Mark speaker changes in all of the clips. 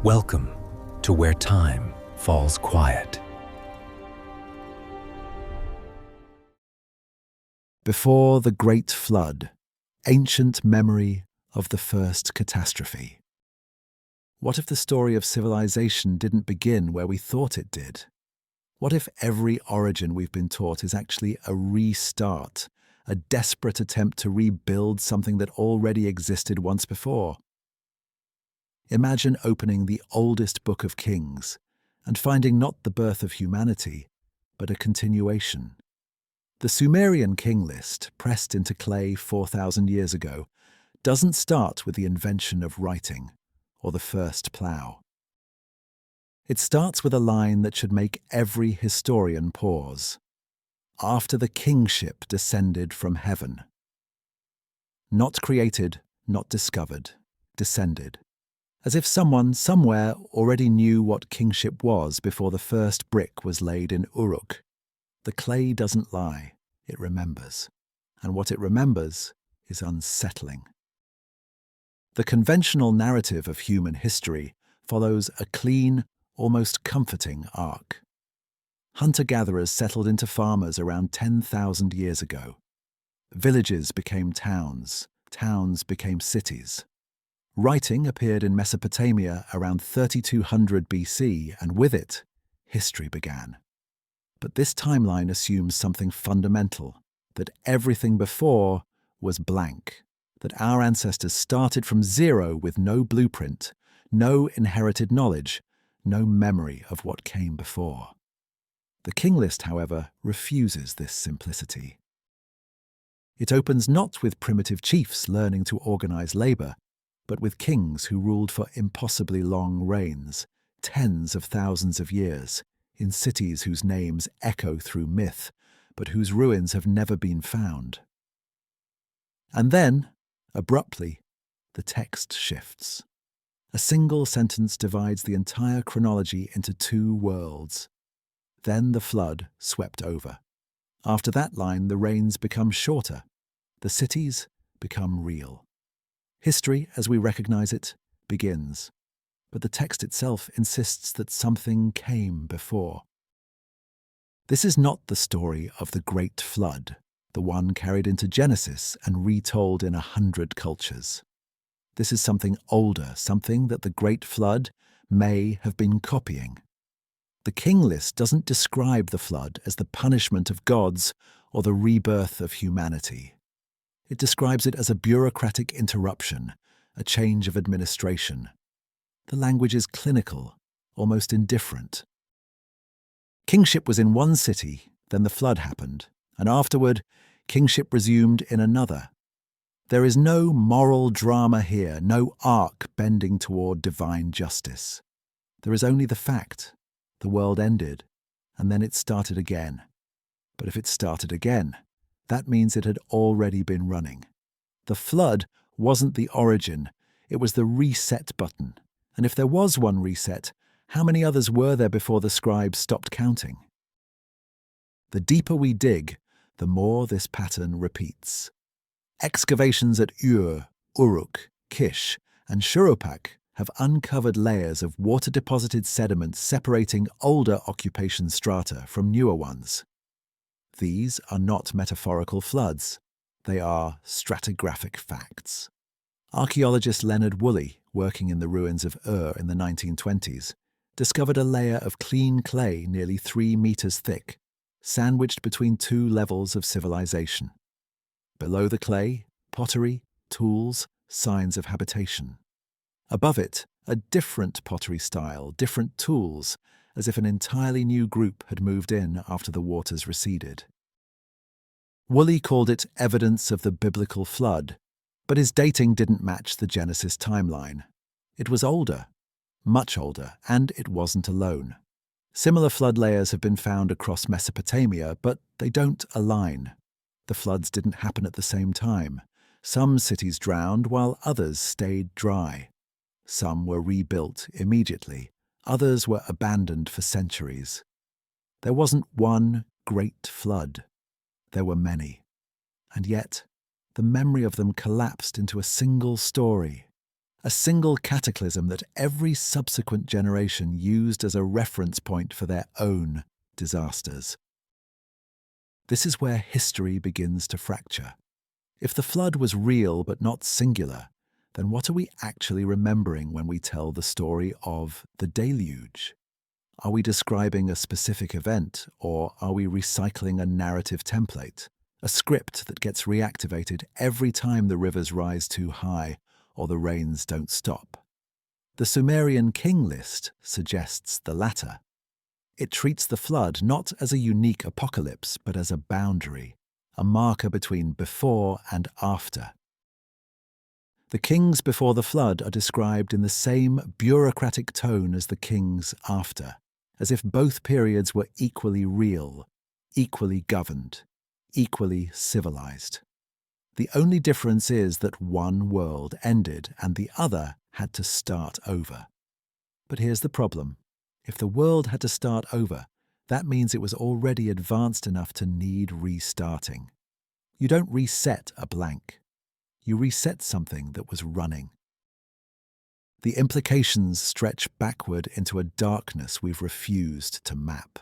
Speaker 1: Welcome to where time falls quiet.
Speaker 2: Before the Great Flood, ancient memory of the first catastrophe. What if the story of civilization didn't begin where we thought it did? What if every origin we've been taught is actually a restart, a desperate attempt to rebuild something that already existed once before? Imagine opening the oldest book of Kings and finding not the birth of humanity, but a continuation. The Sumerian King List, pressed into clay 4,000 years ago, doesn't start with the invention of writing or the first plough. It starts with a line that should make every historian pause. After the kingship descended from heaven. Not created, not discovered, descended. As if someone, somewhere, already knew what kingship was before the first brick was laid in Uruk. The clay doesn't lie, it remembers. And what it remembers is unsettling. The conventional narrative of human history follows a clean, almost comforting arc. Hunter-gatherers settled into farmers around 10,000 years ago. Villages became towns, towns became cities. Writing appeared in Mesopotamia around 3200 BC, and with it, history began. But this timeline assumes something fundamental, that everything before was blank, that our ancestors started from zero with no blueprint, no inherited knowledge, no memory of what came before. The King List, however, refuses this simplicity. It opens not with primitive chiefs learning to organize labor, but with kings who ruled for impossibly long reigns, tens of thousands of years, in cities whose names echo through myth, but whose ruins have never been found. And then, abruptly, the text shifts. A single sentence divides the entire chronology into two worlds. Then the flood swept over. After that line, the reigns become shorter. The cities become real. History, as we recognize it, begins. But the text itself insists that something came before. This is not the story of the Great Flood, the one carried into Genesis and retold in 100 cultures. This is something older, something that the Great Flood may have been copying. The King List doesn't describe the flood as the punishment of gods or the rebirth of humanity. It describes it as a bureaucratic interruption, a change of administration. The language is clinical, almost indifferent. Kingship was in one city, then the flood happened, and afterward, kingship resumed in another. There is no moral drama here, no arc bending toward divine justice. There is only the fact. The world ended, and then it started again. But if it started again, that means it had already been running. The flood wasn't the origin, it was the reset button. And if there was one reset, how many others were there before the scribes stopped counting? The deeper we dig, the more this pattern repeats. Excavations at Ur, Uruk, Kish, and Shurupak have uncovered layers of water-deposited sediment separating older occupation strata from newer ones. These are not metaphorical floods. They are stratigraphic facts. Archaeologist Leonard Woolley, working in the ruins of Ur in the 1920s, discovered a layer of clean clay nearly 3 meters thick, sandwiched between two levels of civilization. Below the clay, pottery, tools, signs of habitation. Above it, a different pottery style, different tools, as if an entirely new group had moved in after the waters receded. Woolley called it evidence of the biblical flood, but his dating didn't match the Genesis timeline. It was older, much older, and it wasn't alone. Similar flood layers have been found across Mesopotamia, but they don't align. The floods didn't happen at the same time. Some cities drowned while others stayed dry. Some were rebuilt immediately. Others were abandoned for centuries. There wasn't one great flood. There were many. And yet, the memory of them collapsed into a single story, a single cataclysm that every subsequent generation used as a reference point for their own disasters. This is where history begins to fracture. If the flood was real but not singular, then what are we actually remembering when we tell the story of the deluge? Are we describing a specific event, or are we recycling a narrative template, a script that gets reactivated every time the rivers rise too high or the rains don't stop? The Sumerian King List suggests the latter. It treats the flood not as a unique apocalypse, but as a boundary, a marker between before and after. The kings before the flood are described in the same bureaucratic tone as the kings after, as if both periods were equally real, equally governed, equally civilized. The only difference is that one world ended and the other had to start over. But here's the problem. If the world had to start over, that means it was already advanced enough to need restarting. You don't reset a blank. You reset something that was running. The implications stretch backward into a darkness we've refused to map.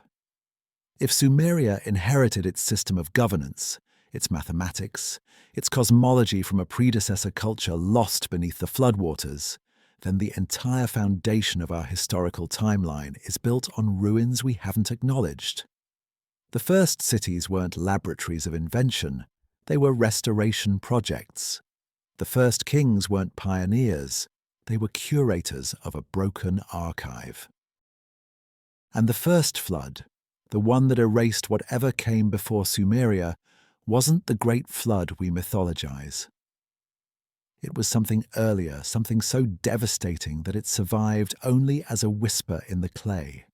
Speaker 2: If Sumeria inherited its system of governance, its mathematics, its cosmology from a predecessor culture lost beneath the floodwaters, then the entire foundation of our historical timeline is built on ruins we haven't acknowledged. The first cities weren't laboratories of invention, they were restoration projects. The first kings weren't pioneers, they were curators of a broken archive. And the first flood, the one that erased whatever came before Sumeria, wasn't the great flood we mythologize. It was something earlier, something so devastating that it survived only as a whisper in the clay,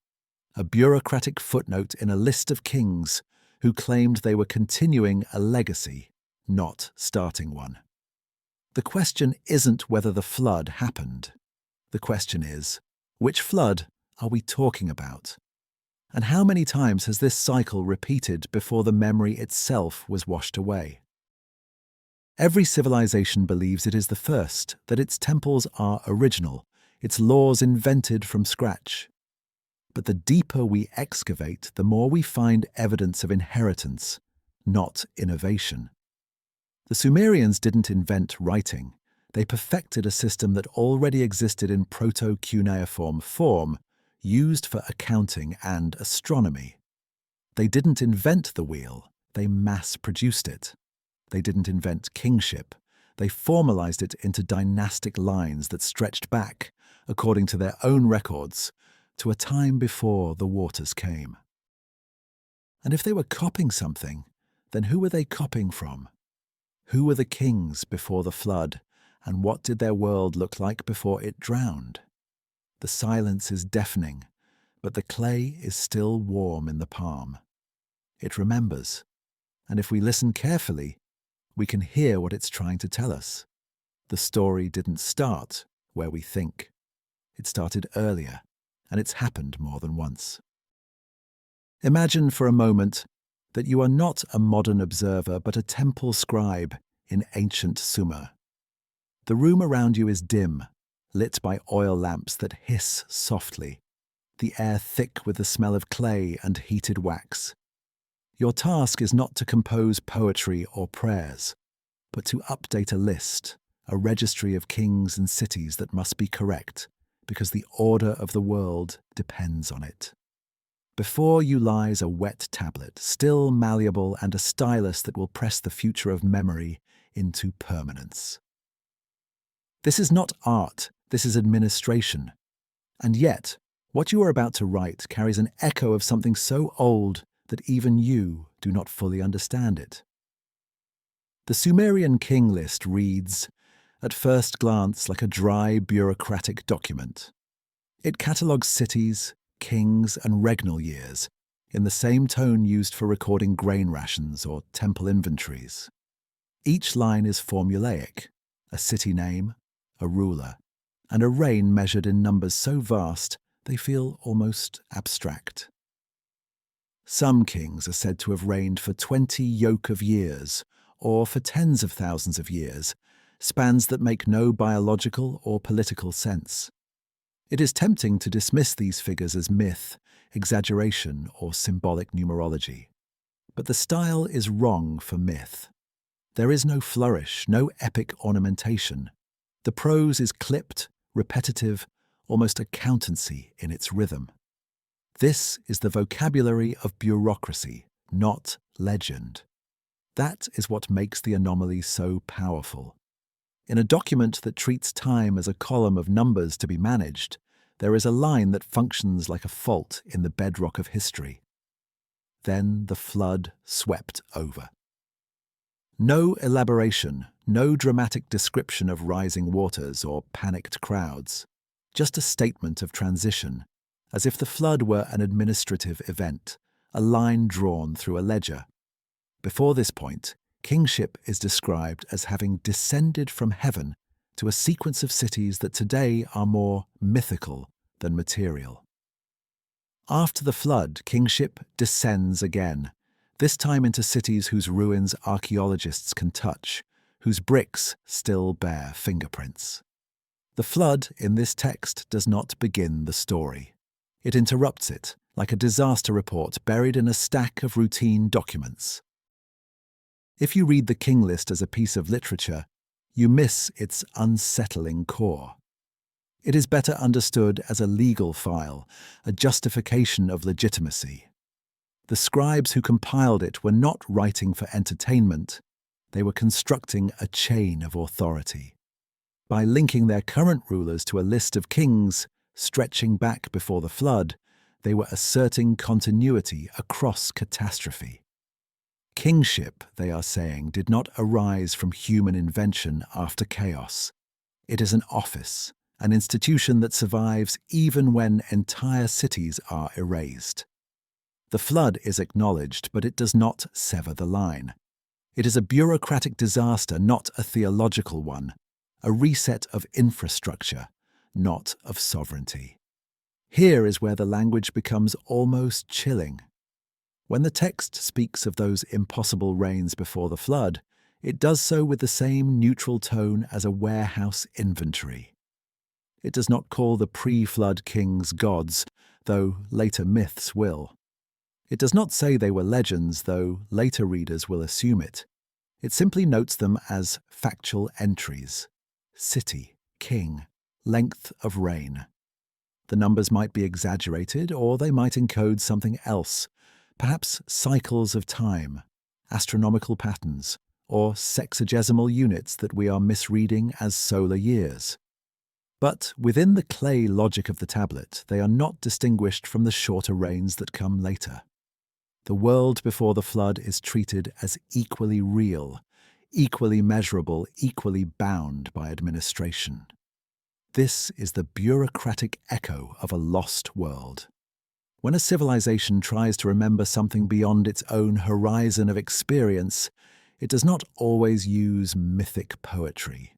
Speaker 2: a bureaucratic footnote in a list of kings who claimed they were continuing a legacy, not starting one. The question isn't whether the flood happened. The question is, which flood are we talking about? And how many times has this cycle repeated before the memory itself was washed away? Every civilization believes it is the first, that its temples are original, its laws invented from scratch. But the deeper we excavate, the more we find evidence of inheritance, not innovation. The Sumerians didn't invent writing. They perfected a system that already existed in proto-cuneiform form, used for accounting and astronomy. They didn't invent the wheel, they mass-produced it. They didn't invent kingship, they formalized it into dynastic lines that stretched back, according to their own records, to a time before the waters came. And if they were copying something, then who were they copying from? Who were the kings before the flood, and what did their world look like before it drowned? The silence is deafening, but the clay is still warm in the palm. It remembers, and if we listen carefully, we can hear what it's trying to tell us. The story didn't start where we think. It started earlier, and it's happened more than once. Imagine for a moment that you are not a modern observer but a temple scribe in ancient Sumer. The room around you is dim, lit by oil lamps that hiss softly, the air thick with the smell of clay and heated wax. Your task is not to compose poetry or prayers, but to update a list, a registry of kings and cities that must be correct, because the order of the world depends on it. Before you lies a wet tablet, still malleable, and a stylus that will press the future of memory into permanence. This is not art, this is administration. And yet, what you are about to write carries an echo of something so old that even you do not fully understand it. The Sumerian King List reads, at first glance, like a dry bureaucratic document. It catalogues cities, kings, and regnal years in the same tone used for recording grain rations or temple inventories. Each line is formulaic, a city name, a ruler, and a reign measured in numbers so vast they feel almost abstract. Some kings are said to have reigned for 20 yoke of years, or for tens of thousands of years, spans that make no biological or political sense. It is tempting to dismiss these figures as myth, exaggeration, or symbolic numerology. But the style is wrong for myth. There is no flourish, no epic ornamentation. The prose is clipped, repetitive, almost accountancy in its rhythm. This is the vocabulary of bureaucracy, not legend. That is what makes the anomaly so powerful. In a document that treats time as a column of numbers to be managed, there is a line that functions like a fault in the bedrock of history. Then the flood swept over. No elaboration, no dramatic description of rising waters or panicked crowds, just a statement of transition, as if the flood were an administrative event, a line drawn through a ledger. Before this point, kingship is described as having descended from heaven to a sequence of cities that today are more mythical than material. After the flood, kingship descends again, this time into cities whose ruins archaeologists can touch, whose bricks still bear fingerprints. The flood in this text does not begin the story. It interrupts it, like a disaster report buried in a stack of routine documents. If you read the King List as a piece of literature, you miss its unsettling core. It is better understood as a legal file, a justification of legitimacy. The scribes who compiled it were not writing for entertainment, they were constructing a chain of authority. By linking their current rulers to a list of kings stretching back before the flood, they were asserting continuity across catastrophe. Kingship, they are saying, did not arise from human invention after chaos. It is an office, an institution that survives even when entire cities are erased. The flood is acknowledged, but it does not sever the line. It is a bureaucratic disaster, not a theological one, a reset of infrastructure, not of sovereignty. Here is where the language becomes almost chilling. When the text speaks of those impossible rains before the flood, it does so with the same neutral tone as a warehouse inventory. It does not call the pre-flood kings gods, though later myths will. It does not say they were legends, though later readers will assume it. It simply notes them as factual entries: city, king, length of reign. The numbers might be exaggerated, or they might encode something else, perhaps cycles of time, astronomical patterns, or sexagesimal units that we are misreading as solar years. But within the clay logic of the tablet, they are not distinguished from the shorter reigns that come later. The world before the flood is treated as equally real, equally measurable, equally bound by administration. This is the bureaucratic echo of a lost world. When a civilization tries to remember something beyond its own horizon of experience, it does not always use mythic poetry.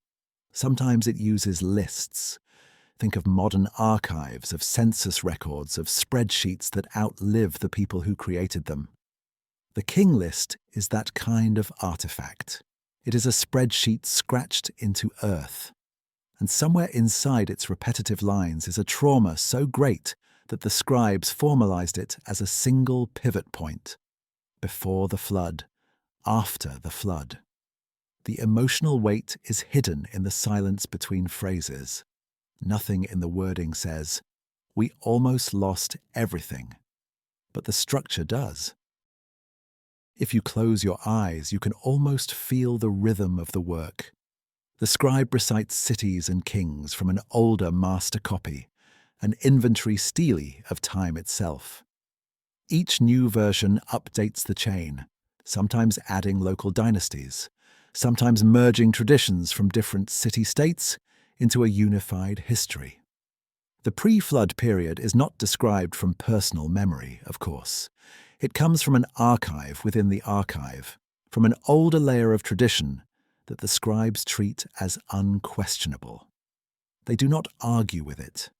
Speaker 2: Sometimes it uses lists. Think of modern archives, of census records, of spreadsheets that outlive the people who created them. The King List is that kind of artifact. It is a spreadsheet scratched into earth. And somewhere inside its repetitive lines is a trauma so great that the scribes formalized it as a single pivot point. Before the flood, after the flood. The emotional weight is hidden in the silence between phrases. Nothing in the wording says, "We almost lost everything," but the structure does. If you close your eyes, you can almost feel the rhythm of the work. The scribe recites cities and kings from an older master copy, an inventory stele of time itself. Each new version updates the chain, sometimes adding local dynasties, sometimes merging traditions from different city-states into a unified history. The pre-flood period is not described from personal memory, of course. It comes from an archive within the archive, from an older layer of tradition that the scribes treat as unquestionable. They do not argue with it.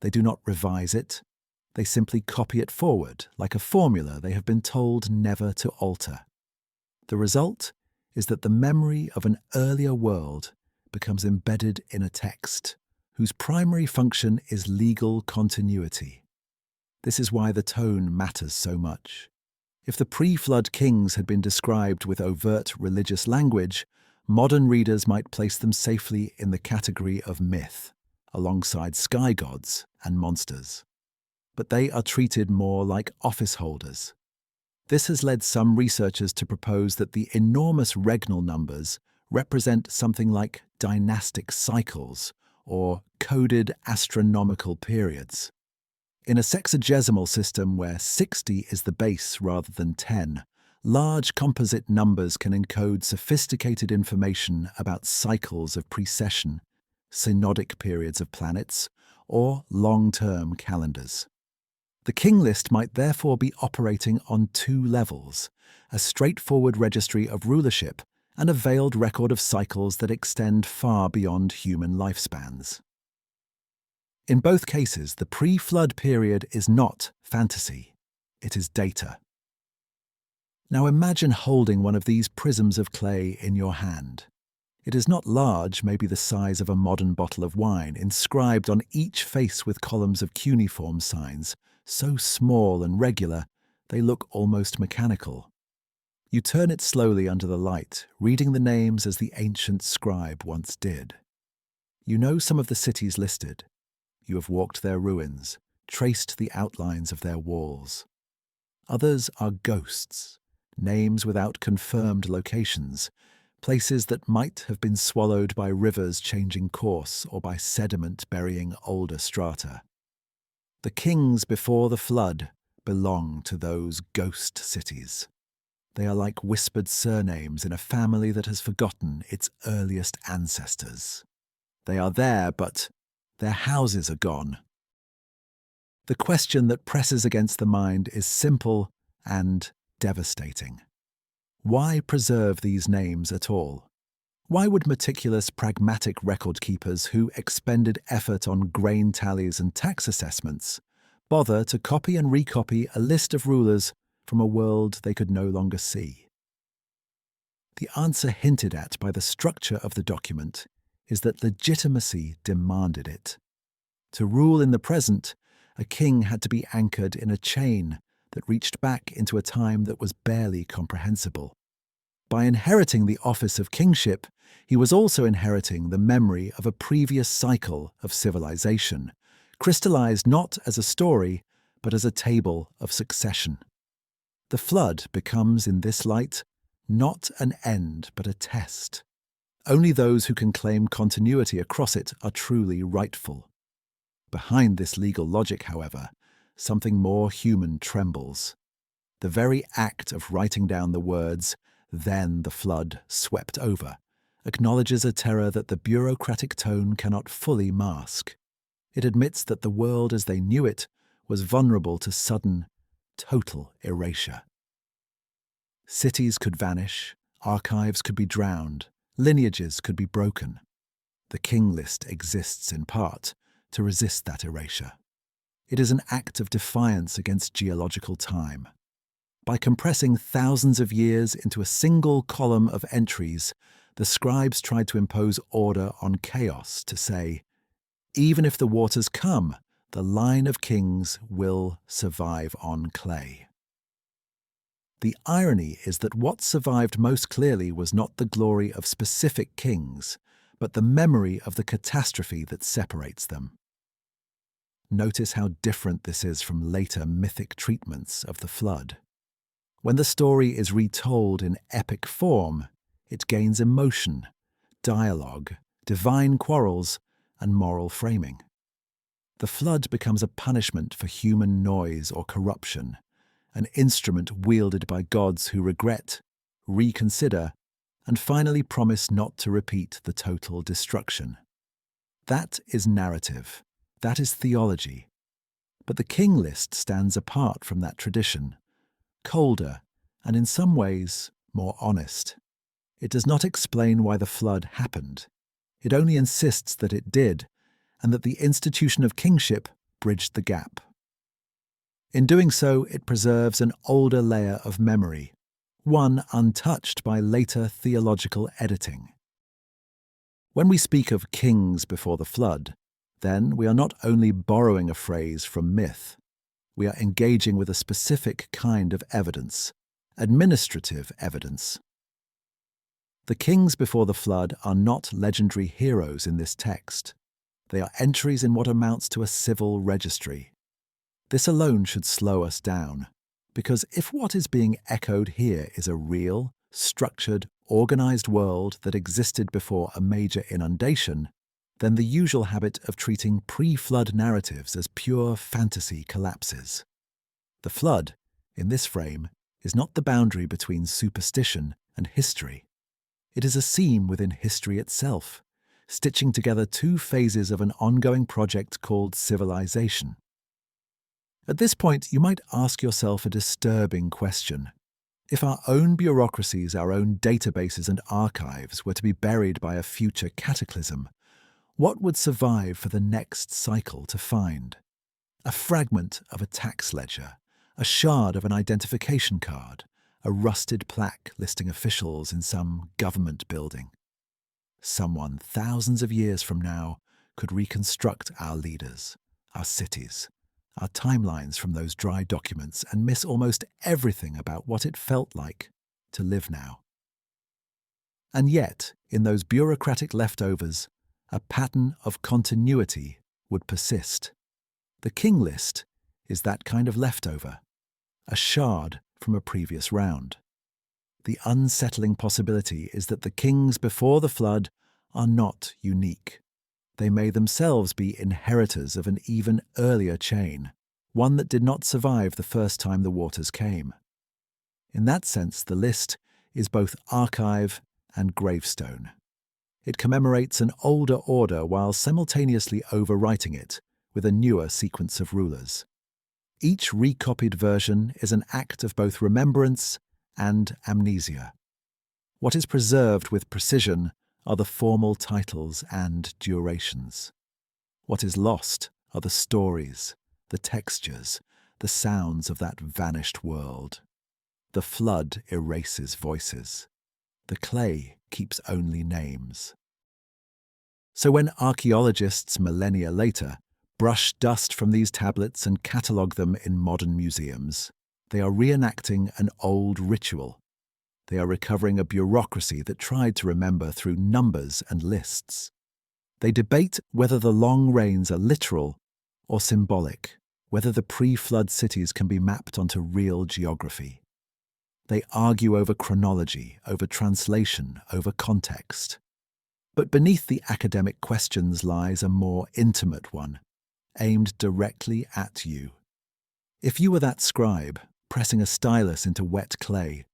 Speaker 2: They do not revise it. They simply copy it forward like a formula they have been told never to alter. The result is that the memory of an earlier world becomes embedded in a text, whose primary function is legal continuity. This is why the tone matters so much. If the pre-flood kings had been described with overt religious language, modern readers might place them safely in the category of myth, alongside sky gods and monsters. But they are treated more like office holders. This has led some researchers to propose that the enormous regnal numbers represent something like dynastic cycles or coded astronomical periods. In a sexagesimal system where 60 is the base rather than 10, large composite numbers can encode sophisticated information about cycles of precession, synodic periods of planets, or long-term calendars. The King List might therefore be operating on two levels: a straightforward registry of rulership and a veiled record of cycles that extend far beyond human lifespans. In both cases, the pre-flood period is not fantasy, it is data. Now imagine holding one of these prisms of clay in your hand. It is not large, maybe the size of a modern bottle of wine, inscribed on each face with columns of cuneiform signs, so small and regular, they look almost mechanical. You turn it slowly under the light, reading the names as the ancient scribe once did. You know some of the cities listed. You have walked their ruins, traced the outlines of their walls. Others are ghosts, names without confirmed locations, places that might have been swallowed by rivers changing course or by sediment burying older strata. The kings before the flood belong to those ghost cities. They are like whispered surnames in a family that has forgotten its earliest ancestors. They are there, but their houses are gone. The question that presses against the mind is simple and devastating. Why preserve these names at all? Why would meticulous, pragmatic record keepers who expended effort on grain tallies and tax assessments bother to copy and recopy a list of rulers from a world they could no longer see? The answer hinted at by the structure of the document is that legitimacy demanded it. To rule in the present, a king had to be anchored in a chain that reached back into a time that was barely comprehensible. By inheriting the office of kingship, he was also inheriting the memory of a previous cycle of civilization, crystallized not as a story, but as a table of succession. The flood becomes, in this light, not an end but a test. Only those who can claim continuity across it are truly rightful. Behind this legal logic, however, something more human trembles. The very act of writing down the words, "Then the flood swept over," acknowledges a terror that the bureaucratic tone cannot fully mask. It admits that the world as they knew it was vulnerable to sudden, total erasure. Cities could vanish, archives could be drowned, lineages could be broken. The King List exists in part to resist that erasure. It is an act of defiance against geological time. By compressing thousands of years into a single column of entries, the scribes tried to impose order on chaos, to say, even if the waters come, the line of kings will survive on clay. The irony is that what survived most clearly was not the glory of specific kings, but the memory of the catastrophe that separates them. Notice how different this is from later mythic treatments of the flood. When the story is retold in epic form, it gains emotion, dialogue, divine quarrels, and moral framing. The flood becomes a punishment for human noise or corruption, an instrument wielded by gods who regret, reconsider, and finally promise not to repeat the total destruction. That is narrative. That is theology. But the King List stands apart from that tradition, colder, and in some ways more honest. It does not explain why the flood happened. It only insists that it did, and that the institution of kingship bridged the gap. In doing so, it preserves an older layer of memory, one untouched by later theological editing. When we speak of kings before the flood, then we are not only borrowing a phrase from myth, we are engaging with a specific kind of evidence, administrative evidence. The kings before the flood are not legendary heroes in this text. They are entries in what amounts to a civil registry. This alone should slow us down, because if what is being echoed here is a real, structured, organized world that existed before a major inundation, then the usual habit of treating pre-flood narratives as pure fantasy collapses. The flood, in this frame, is not the boundary between superstition and history. It is a seam within history itself, stitching together two phases of an ongoing project called civilization. At this point, you might ask yourself a disturbing question. If our own bureaucracies, our own databases and archives were to be buried by a future cataclysm, what would survive for the next cycle to find? A fragment of a tax ledger, a shard of an identification card, a rusted plaque listing officials in some government building. Someone thousands of years from now could reconstruct our leaders, our cities, our timelines from those dry documents and miss almost everything about what it felt like to live now. And yet, in those bureaucratic leftovers, a pattern of continuity would persist. The King List is that kind of leftover, a shard from a previous round. The unsettling possibility is that the kings before the flood are not unique. They may themselves be inheritors of an even earlier chain, one that did not survive the first time the waters came. In that sense, the list is both archive and gravestone. It commemorates an older order while simultaneously overwriting it with a newer sequence of rulers. Each recopied version is an act of both remembrance and amnesia. What is preserved with precision are the formal titles and durations. What is lost are the stories, the textures, the sounds of that vanished world. The flood erases voices. The clay keeps only names. So when archaeologists millennia later brush dust from these tablets and catalogue them in modern museums, they are reenacting an old ritual. They are recovering a bureaucracy that tried to remember through numbers and lists. They debate whether the long rains are literal or symbolic, whether the pre-flood cities can be mapped onto real geography. They argue over chronology, over translation, over context. But beneath the academic questions lies a more intimate one, aimed directly at you. If you were that scribe, pressing a stylus into wet clay,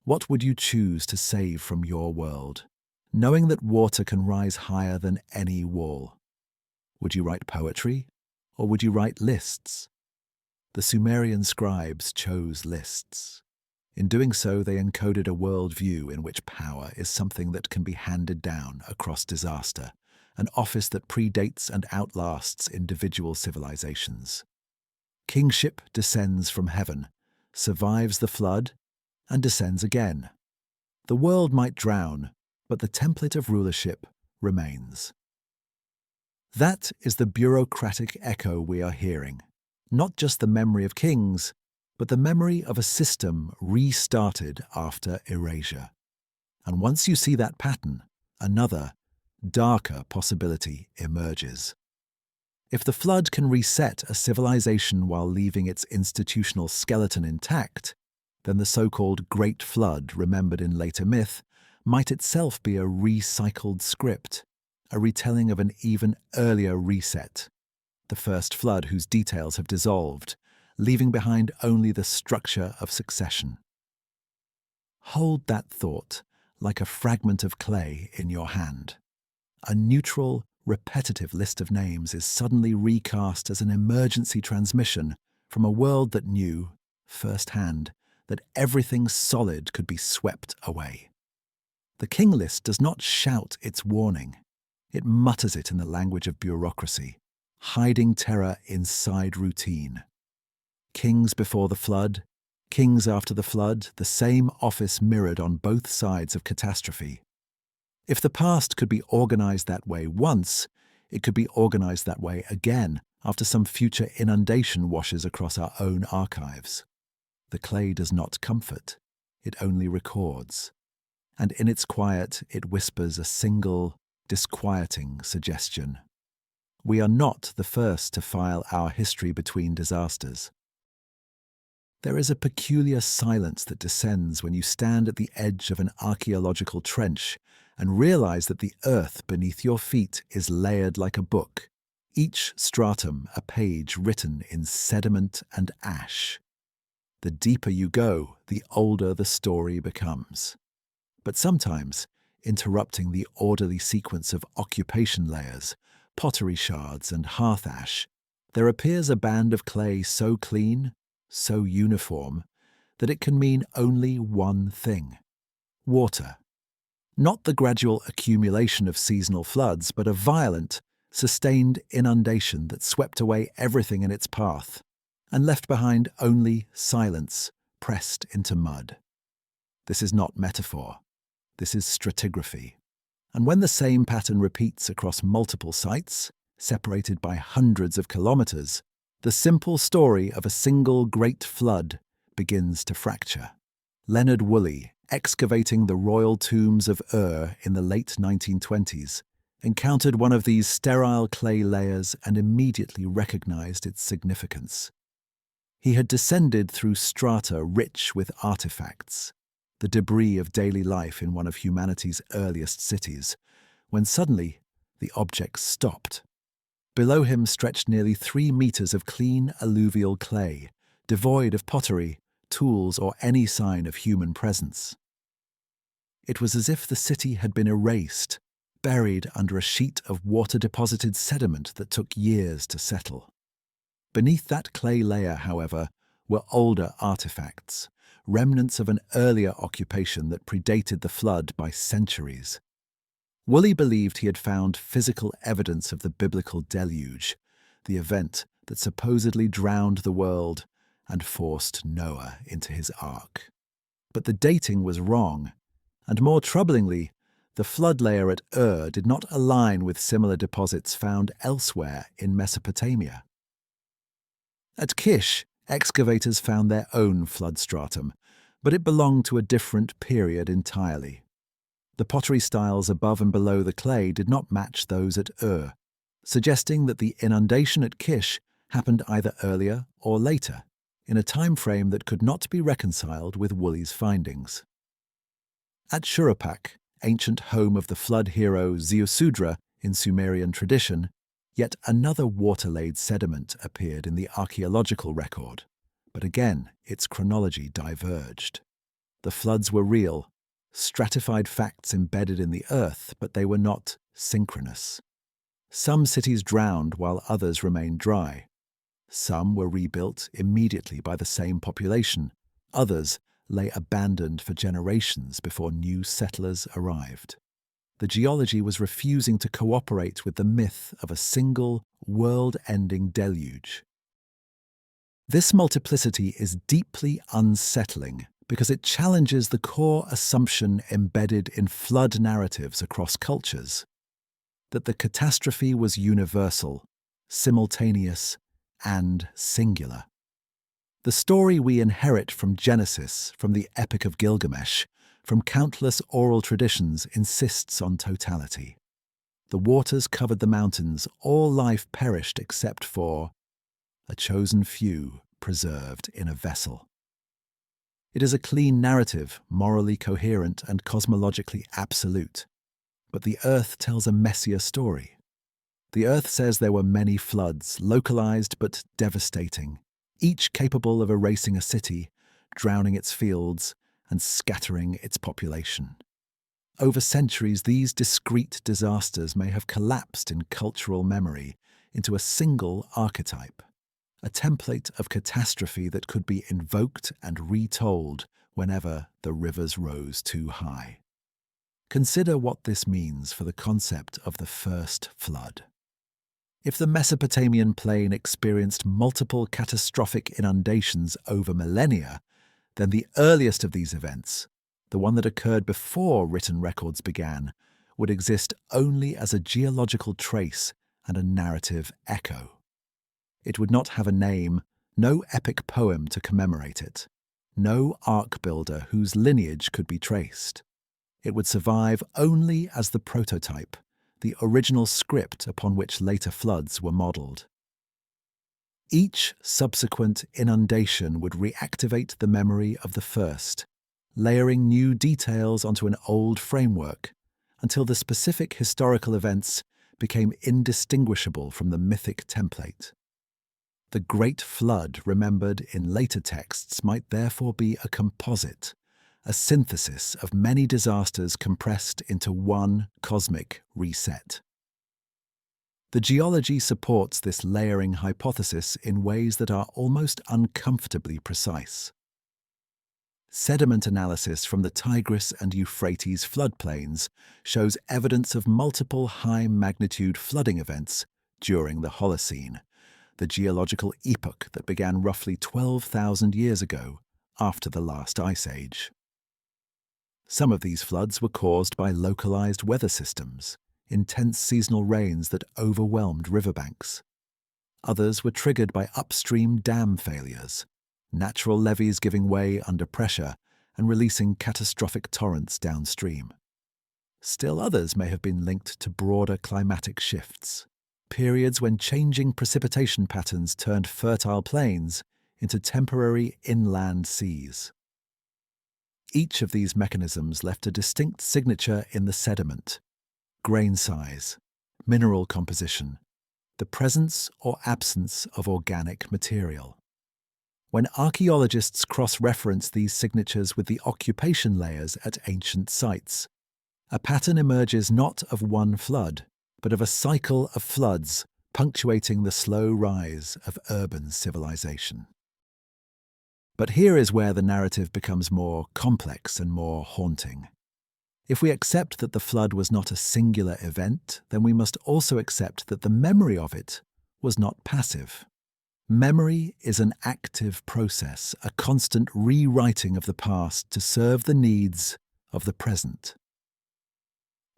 Speaker 2: what would you choose to save from your world, knowing that water can rise higher than any wall? Would you write poetry, or would you write lists? The Sumerian scribes chose lists. In doing so, they encoded a worldview in which power is something that can be handed down across disaster, an office that predates and outlasts individual civilizations. Kingship descends from heaven, survives the flood, and descends again. The world might drown, but the template of rulership remains. That is the bureaucratic echo we are hearing, not just the memory of kings, but the memory of a system restarted after erasure. And once you see that pattern, another, darker possibility emerges. If the flood can reset a civilization while leaving its institutional skeleton intact, then the so-called Great Flood, remembered in later myth, might itself be a recycled script, a retelling of an even earlier reset, the first flood whose details have dissolved, leaving behind only the structure of succession. Hold that thought like a fragment of clay in your hand. A neutral, repetitive list of names is suddenly recast as an emergency transmission from a world that knew, firsthand, that everything solid could be swept away. The King List does not shout its warning. It mutters it in the language of bureaucracy, hiding terror inside routine. Kings before the flood, kings after the flood, the same office mirrored on both sides of catastrophe. If the past could be organized that way once, it could be organized that way again after some future inundation washes across our own archives. The clay does not comfort, it only records. And in its quiet, it whispers a single, disquieting suggestion. We are not the first to file our history between disasters. There is a peculiar silence that descends when you stand at the edge of an archaeological trench and realize that the earth beneath your feet is layered like a book, each stratum a page written in sediment and ash. The deeper you go, the older the story becomes. But sometimes, interrupting the orderly sequence of occupation layers, pottery shards and hearth ash, there appears a band of clay so clean, so uniform, that it can mean only one thing: water. Not the gradual accumulation of seasonal floods, but a violent, sustained inundation that swept away everything in its path and left behind only silence pressed into mud. This is not metaphor. This is stratigraphy. And when the same pattern repeats across multiple sites, separated by hundreds of kilometers, the simple story of a single great flood begins to fracture. Leonard Woolley, excavating the royal tombs of Ur in the late 1920s, encountered one of these sterile clay layers and immediately recognized its significance. He had descended through strata rich with artifacts, the debris of daily life in one of humanity's earliest cities, when suddenly the object stopped. Below him stretched nearly 3 meters of clean alluvial clay, devoid of pottery, tools, or any sign of human presence. It was as if the city had been erased, buried under a sheet of water-deposited sediment that took years to settle. Beneath that clay layer, however, were older artifacts, remnants of an earlier occupation that predated the flood by centuries. Woolley believed he had found physical evidence of the biblical deluge, the event that supposedly drowned the world and forced Noah into his ark. But the dating was wrong, and more troublingly, the flood layer at Ur did not align with similar deposits found elsewhere in Mesopotamia. At Kish, excavators found their own flood stratum, but it belonged to a different period entirely. The pottery styles above and below the clay did not match those at Ur, suggesting that the inundation at Kish happened either earlier or later, in a time frame that could not be reconciled with Woolley's findings. At Shuruppak, ancient home of the flood hero Ziusudra in Sumerian tradition, yet another water-laid sediment appeared in the archaeological record, but again its chronology diverged. The floods were real, stratified facts embedded in the earth, but they were not synchronous. Some cities drowned while others remained dry. Some were rebuilt immediately by the same population. Others lay abandoned for generations before new settlers arrived. The geology was refusing to cooperate with the myth of a single, world-ending deluge. This multiplicity is deeply unsettling because it challenges the core assumption embedded in flood narratives across cultures, that the catastrophe was universal, simultaneous, and singular. The story we inherit from Genesis, from the Epic of Gilgamesh, from countless oral traditions insists on totality. The waters covered the mountains, all life perished except for a chosen few preserved in a vessel. It is a clean narrative, morally coherent and cosmologically absolute. But the earth tells a messier story. The earth says there were many floods, localized but devastating, each capable of erasing a city, drowning its fields, and scattering its population. Over centuries, these discrete disasters may have collapsed in cultural memory into a single archetype, a template of catastrophe that could be invoked and retold whenever the rivers rose too high. Consider what this means for the concept of the first flood. If the Mesopotamian plain experienced multiple catastrophic inundations over millennia, then the earliest of these events, the one that occurred before written records began, would exist only as a geological trace and a narrative echo. It would not have a name, no epic poem to commemorate it, no ark builder whose lineage could be traced. It would survive only as the prototype, the original script upon which later floods were modelled. Each subsequent inundation would reactivate the memory of the first, layering new details onto an old framework until the specific historical events became indistinguishable from the mythic template. The Great Flood remembered in later texts might therefore be a composite, a synthesis of many disasters compressed into one cosmic reset. The geology supports this layering hypothesis in ways that are almost uncomfortably precise. Sediment analysis from the Tigris and Euphrates floodplains shows evidence of multiple high-magnitude flooding events during the Holocene, the geological epoch that began roughly 12,000 years ago after the last ice age. Some of these floods were caused by localized weather systems, intense seasonal rains that overwhelmed riverbanks. Others were triggered by upstream dam failures, natural levees giving way under pressure and releasing catastrophic torrents downstream. Still others may have been linked to broader climatic shifts, periods when changing precipitation patterns turned fertile plains into temporary inland seas. Each of these mechanisms left a distinct signature in the sediment: grain size, mineral composition, the presence or absence of organic material. When archaeologists cross-reference these signatures with the occupation layers at ancient sites, a pattern emerges not of one flood, but of a cycle of floods punctuating the slow rise of urban civilization. But here is where the narrative becomes more complex and more haunting. If we accept that the flood was not a singular event, then we must also accept that the memory of it was not passive. Memory is an active process, a constant rewriting of the past to serve the needs of the present.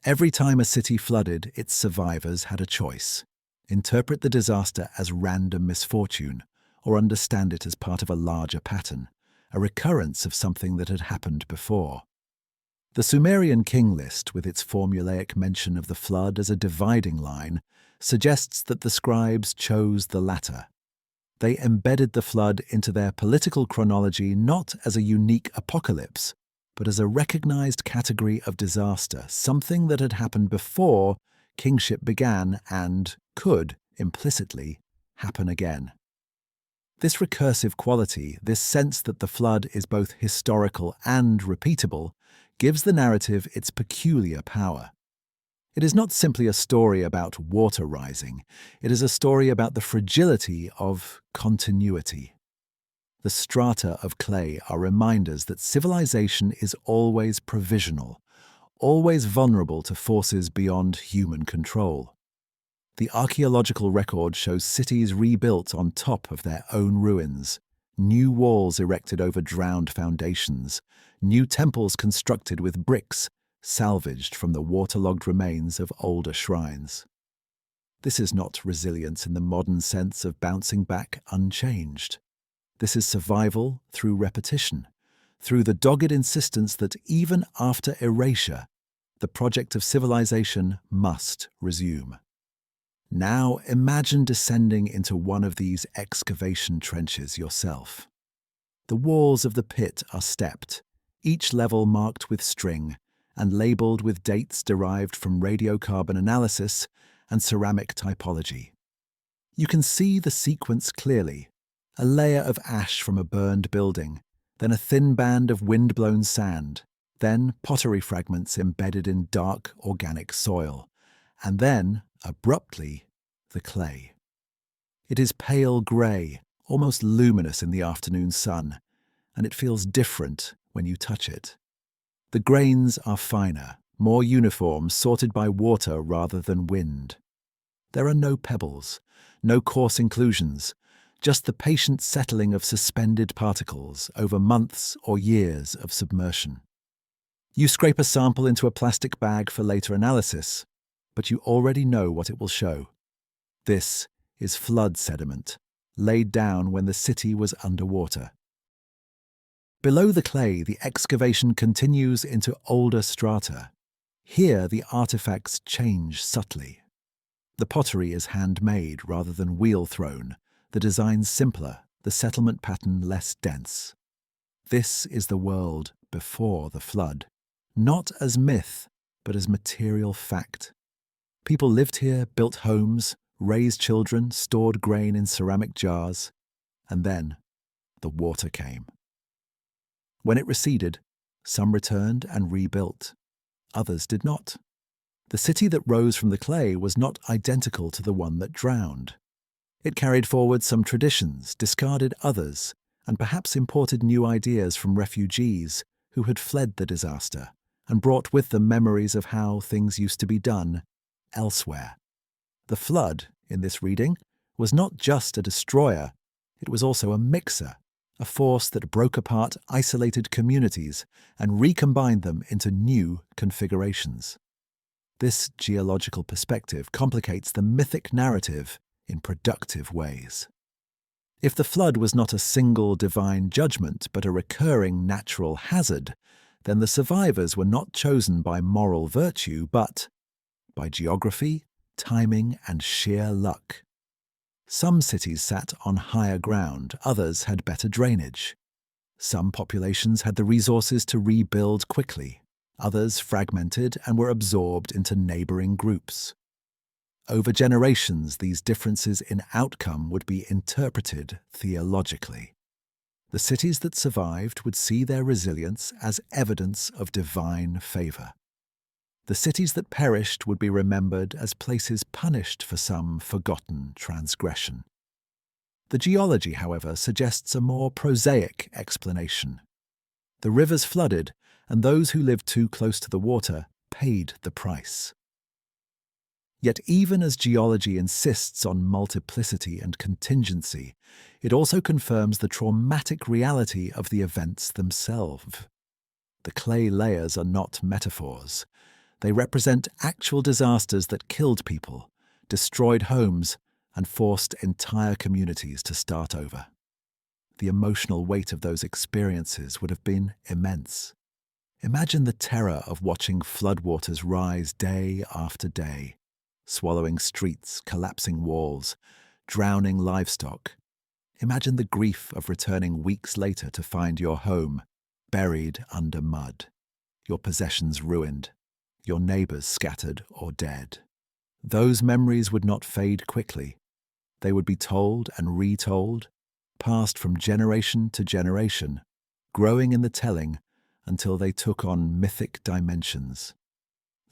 Speaker 2: Every time a city flooded, its survivors had a choice: interpret the disaster as random misfortune, or understand it as part of a larger pattern, a recurrence of something that had happened before. The Sumerian King List, with its formulaic mention of the flood as a dividing line, suggests that the scribes chose the latter. They embedded the flood into their political chronology not as a unique apocalypse, but as a recognized category of disaster, something that had happened before kingship began and could, implicitly, happen again. This recursive quality, this sense that the flood is both historical and repeatable, gives the narrative its peculiar power. It is not simply a story about water rising, it is a story about the fragility of continuity. The strata of clay are reminders that civilization is always provisional, always vulnerable to forces beyond human control. The archaeological record shows cities rebuilt on top of their own ruins, new walls erected over drowned foundations, new temples constructed with bricks salvaged from the waterlogged remains of older shrines. This is not resilience in the modern sense of bouncing back unchanged. This is survival through repetition, through the dogged insistence that even after erasure, the project of civilization must resume. Now imagine descending into one of these excavation trenches yourself. The walls of the pit are stepped, each level marked with string and labelled with dates derived from radiocarbon analysis and ceramic typology. You can see the sequence clearly: a layer of ash from a burned building, then a thin band of wind-blown sand, then pottery fragments embedded in dark organic soil, and then, abruptly, the clay. It is pale grey, almost luminous in the afternoon sun, and it feels different when you touch it. The grains are finer, more uniform, sorted by water rather than wind. There are no pebbles, no coarse inclusions, just the patient settling of suspended particles over months or years of submersion. You scrape a sample into a plastic bag for later analysis, but you already know what it will show. This is flood sediment, laid down when the city was underwater. Below the clay, the excavation continues into older strata. Here, the artifacts change subtly. The pottery is handmade rather than wheel-thrown, the design simpler, the settlement pattern less dense. This is the world before the flood, not as myth, but as material fact. People lived here, built homes, raised children, stored grain in ceramic jars, and then the water came. When it receded, some returned and rebuilt. Others did not. The city that rose from the clay was not identical to the one that drowned. It carried forward some traditions, discarded others, and perhaps imported new ideas from refugees who had fled the disaster and brought with them memories of how things used to be done elsewhere. The flood, in this reading, was not just a destroyer, it was also a mixer, a force that broke apart isolated communities and recombined them into new configurations. This geological perspective complicates the mythic narrative in productive ways. If the flood was not a single divine judgment but a recurring natural hazard, then the survivors were not chosen by moral virtue but by geography, timing, and sheer luck. Some cities sat on higher ground, others had better drainage. Some populations had the resources to rebuild quickly, others fragmented and were absorbed into neighboring groups. Over generations, these differences in outcome would be interpreted theologically. The cities that survived would see their resilience as evidence of divine favor. The cities that perished would be remembered as places punished for some forgotten transgression. The geology, however, suggests a more prosaic explanation. The rivers flooded, and those who lived too close to the water paid the price. Yet even as geology insists on multiplicity and contingency, it also confirms the traumatic reality of the events themselves. The clay layers are not metaphors. They represent actual disasters that killed people, destroyed homes, and forced entire communities to start over. The emotional weight of those experiences would have been immense. Imagine the terror of watching floodwaters rise day after day, swallowing streets, collapsing walls, drowning livestock. Imagine the grief of returning weeks later to find your home buried under mud, your possessions ruined, your neighbors scattered or dead. Those memories would not fade quickly. They would be told and retold, passed from generation to generation, growing in the telling until they took on mythic dimensions.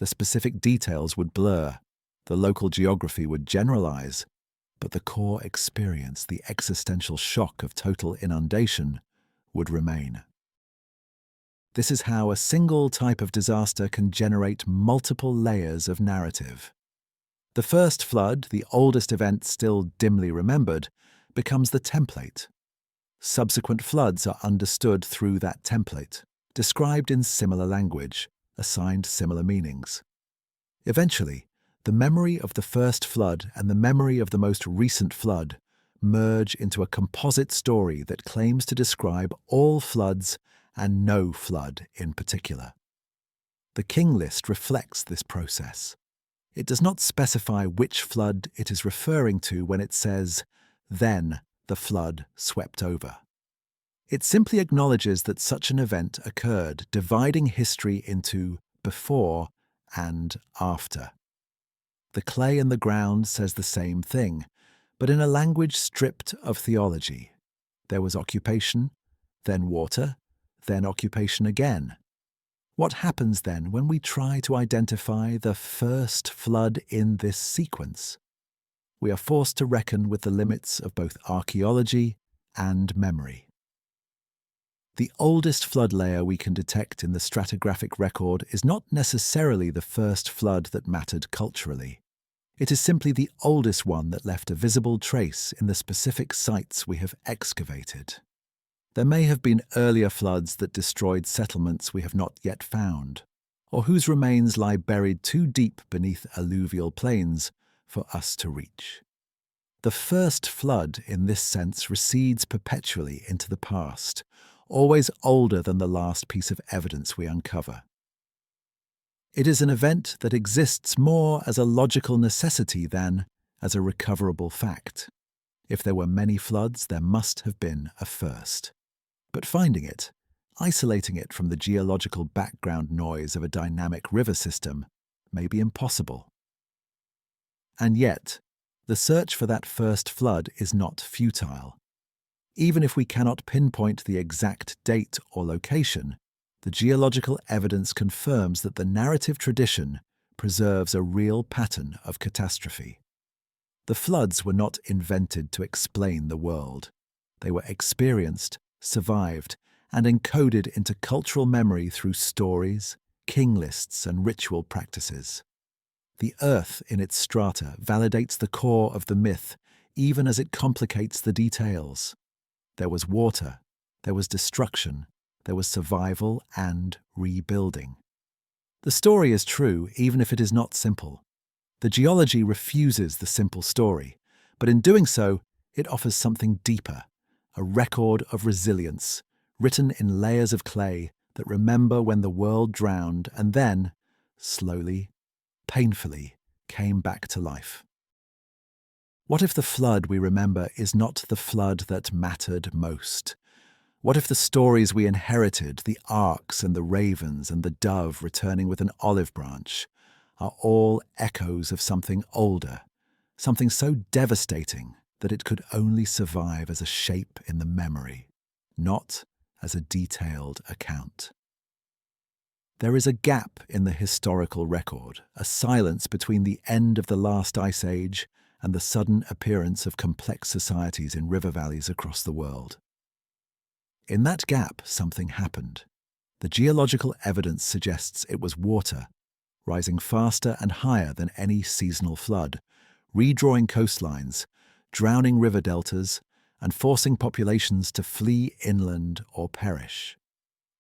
Speaker 2: The specific details would blur, the local geography would generalize, but the core experience, the existential shock of total inundation, would remain. This is how a single type of disaster can generate multiple layers of narrative. The first flood, the oldest event still dimly remembered, becomes the template. Subsequent floods are understood through that template, described in similar language, assigned similar meanings. Eventually, the memory of the first flood and the memory of the most recent flood merge into a composite story that claims to describe all floods and no flood in particular. The King List reflects this process. It does not specify which flood it is referring to when it says, "Then the flood swept over." It simply acknowledges that such an event occurred, dividing history into before and after. The clay in the ground says the same thing, but in a language stripped of theology. There was occupation, then water, then occupation again. What happens then when we try to identify the first flood in this sequence? We are forced to reckon with the limits of both archaeology and memory. The oldest flood layer we can detect in the stratigraphic record is not necessarily the first flood that mattered culturally. It is simply the oldest one that left a visible trace in the specific sites we have excavated. There may have been earlier floods that destroyed settlements we have not yet found, or whose remains lie buried too deep beneath alluvial plains for us to reach. The first flood, in this sense, recedes perpetually into the past, always older than the last piece of evidence we uncover. It is an event that exists more as a logical necessity than as a recoverable fact. If there were many floods, there must have been a first. But finding it, isolating it from the geological background noise of a dynamic river system, may be impossible. And yet, the search for that first flood is not futile. Even if we cannot pinpoint the exact date or location, the geological evidence confirms that the narrative tradition preserves a real pattern of catastrophe. The floods were not invented to explain the world. They were experienced, survived, and encoded into cultural memory through stories, king lists, and ritual practices. The earth in its strata validates the core of the myth, even as it complicates the details. There was water, there was destruction, there was survival and rebuilding. The story is true, even if it is not simple. The geology refuses the simple story, but in doing so, it offers something deeper, a record of resilience, written in layers of clay that remember when the world drowned and then, slowly, painfully, came back to life. What if the flood we remember is not the flood that mattered most? What if the stories we inherited, the arks and the ravens and the dove returning with an olive branch, are all echoes of something older, something so devastating that it could only survive as a shape in the memory, not as a detailed account? There is a gap in the historical record, a silence between the end of the last ice age and the sudden appearance of complex societies in river valleys across the world. In that gap, something happened. The geological evidence suggests it was water, rising faster and higher than any seasonal flood, redrawing coastlines, drowning river deltas, and forcing populations to flee inland or perish.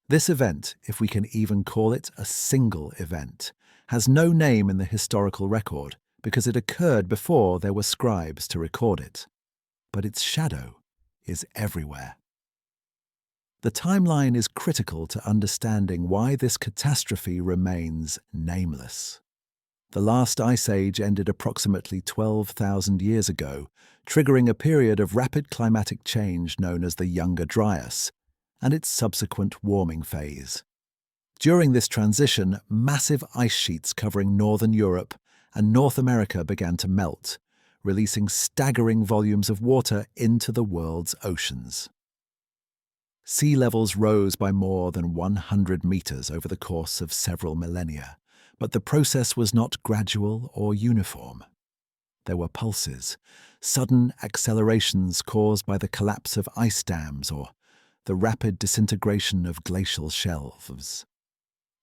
Speaker 2: This event, if we can even call it a single event, has no name in the historical record because it occurred before there were scribes to record it. But its shadow is everywhere. The timeline is critical to understanding why this catastrophe remains nameless. The last ice age ended approximately 12,000 years ago, triggering a period of rapid climatic change known as the Younger Dryas, and its subsequent warming phase. During this transition, massive ice sheets covering northern Europe and North America began to melt, releasing staggering volumes of water into the world's oceans. Sea levels rose by more than 100 meters over the course of several millennia, but the process was not gradual or uniform. There were pulses, sudden accelerations caused by the collapse of ice dams or the rapid disintegration of glacial shelves.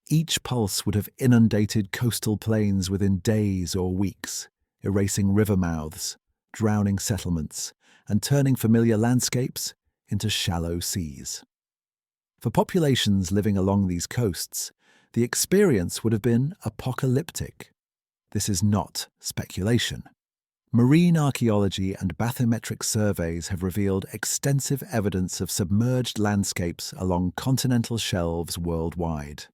Speaker 2: Each pulse would have inundated coastal plains within days or weeks, erasing river mouths, drowning settlements, and turning familiar landscapes into shallow seas. For populations living along these coasts, the experience would have been apocalyptic. This is not speculation. Marine archaeology and bathymetric surveys have revealed extensive evidence of submerged landscapes along continental shelves worldwide.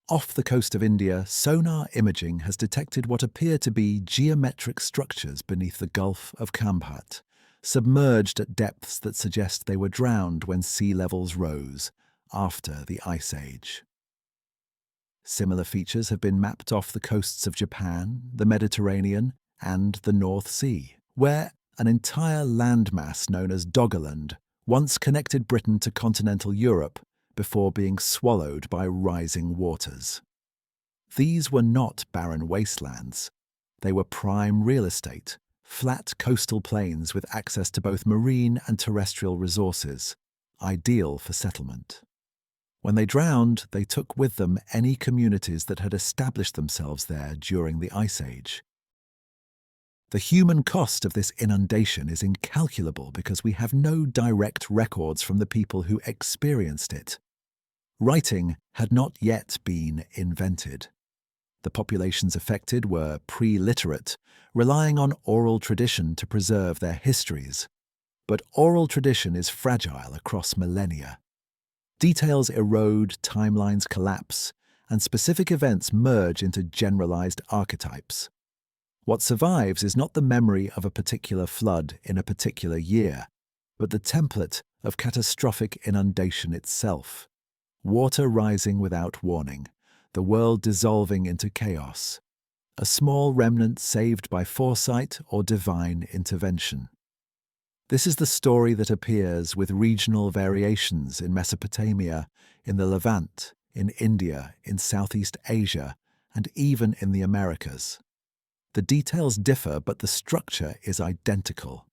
Speaker 2: Off the coast of India, sonar imaging has detected what appear to be geometric structures beneath the Gulf of Khambhat, submerged at depths that suggest they were drowned when sea levels rose after the Ice Age. Similar features have been mapped off the coasts of Japan, the Mediterranean, and the North Sea, where an entire landmass known as Doggerland once connected Britain to continental Europe before being swallowed by rising waters. These were not barren wastelands. They were prime real estate, flat coastal plains with access to both marine and terrestrial resources, ideal for settlement. When they drowned, they took with them any communities that had established themselves there during the Ice Age. The human cost of this inundation is incalculable because we have no direct records from the people who experienced it. Writing had not yet been invented. The populations affected were pre-literate, relying on oral tradition to preserve their histories. But oral tradition is fragile across millennia. Details erode, timelines collapse, and specific events merge into generalized archetypes. What survives is not the memory of a particular flood in a particular year, but the template of catastrophic inundation itself. Water rising without warning, the world dissolving into chaos. A small remnant saved by foresight or divine intervention. This is the story that appears with regional variations in Mesopotamia, in the Levant, in India, in Southeast Asia, and even in the Americas. The details differ, but the structure is identical.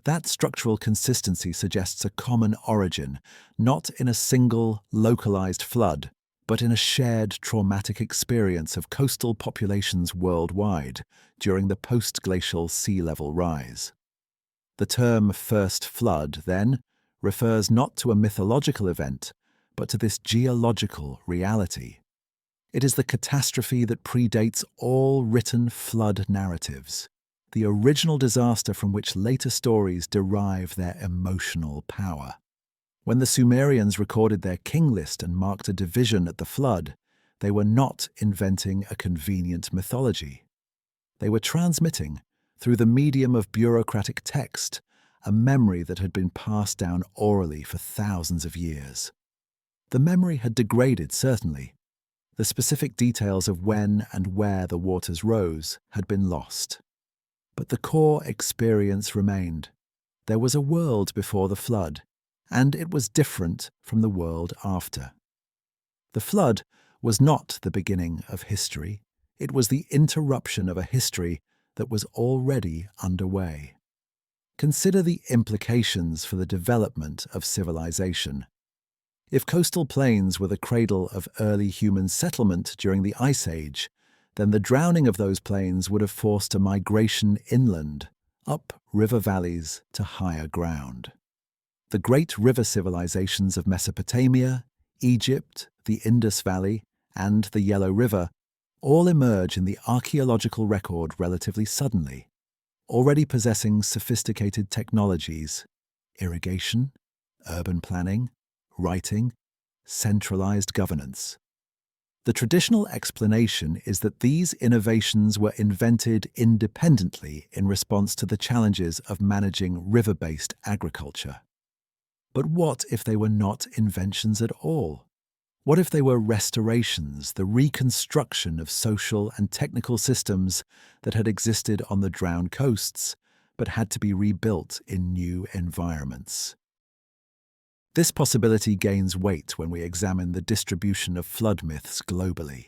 Speaker 2: That structural consistency suggests a common origin, not in a single, localized flood, but in a shared traumatic experience of coastal populations worldwide during the post-glacial sea level rise. The term first flood, then, refers not to a mythological event, but to this geological reality. It is the catastrophe that predates all written flood narratives, the original disaster from which later stories derive their emotional power. When the Sumerians recorded their king list and marked a division at the flood, they were not inventing a convenient mythology. They were transmitting, through the medium of bureaucratic text, a memory that had been passed down orally for thousands of years. The memory had degraded, certainly. The specific details of when and where the waters rose had been lost. But the core experience remained. There was a world before the flood, and it was different from the world after. The flood was not the beginning of history. It was the interruption of a history that was already underway. Consider the implications for the development of civilization. If coastal plains were the cradle of early human settlement during the Ice Age, then the drowning of those plains would have forced a migration inland, up river valleys to higher ground. The great river civilizations of Mesopotamia, Egypt, the Indus Valley, and the Yellow River all emerge in the archaeological record relatively suddenly, already possessing sophisticated technologies, irrigation, urban planning, writing, centralized governance. The traditional explanation is that these innovations were invented independently in response to the challenges of managing river-based agriculture. But what if they were not inventions at all? What if they were restorations, the reconstruction of social and technical systems that had existed on the drowned coasts, but had to be rebuilt in new environments? This possibility gains weight when we examine the distribution of flood myths globally.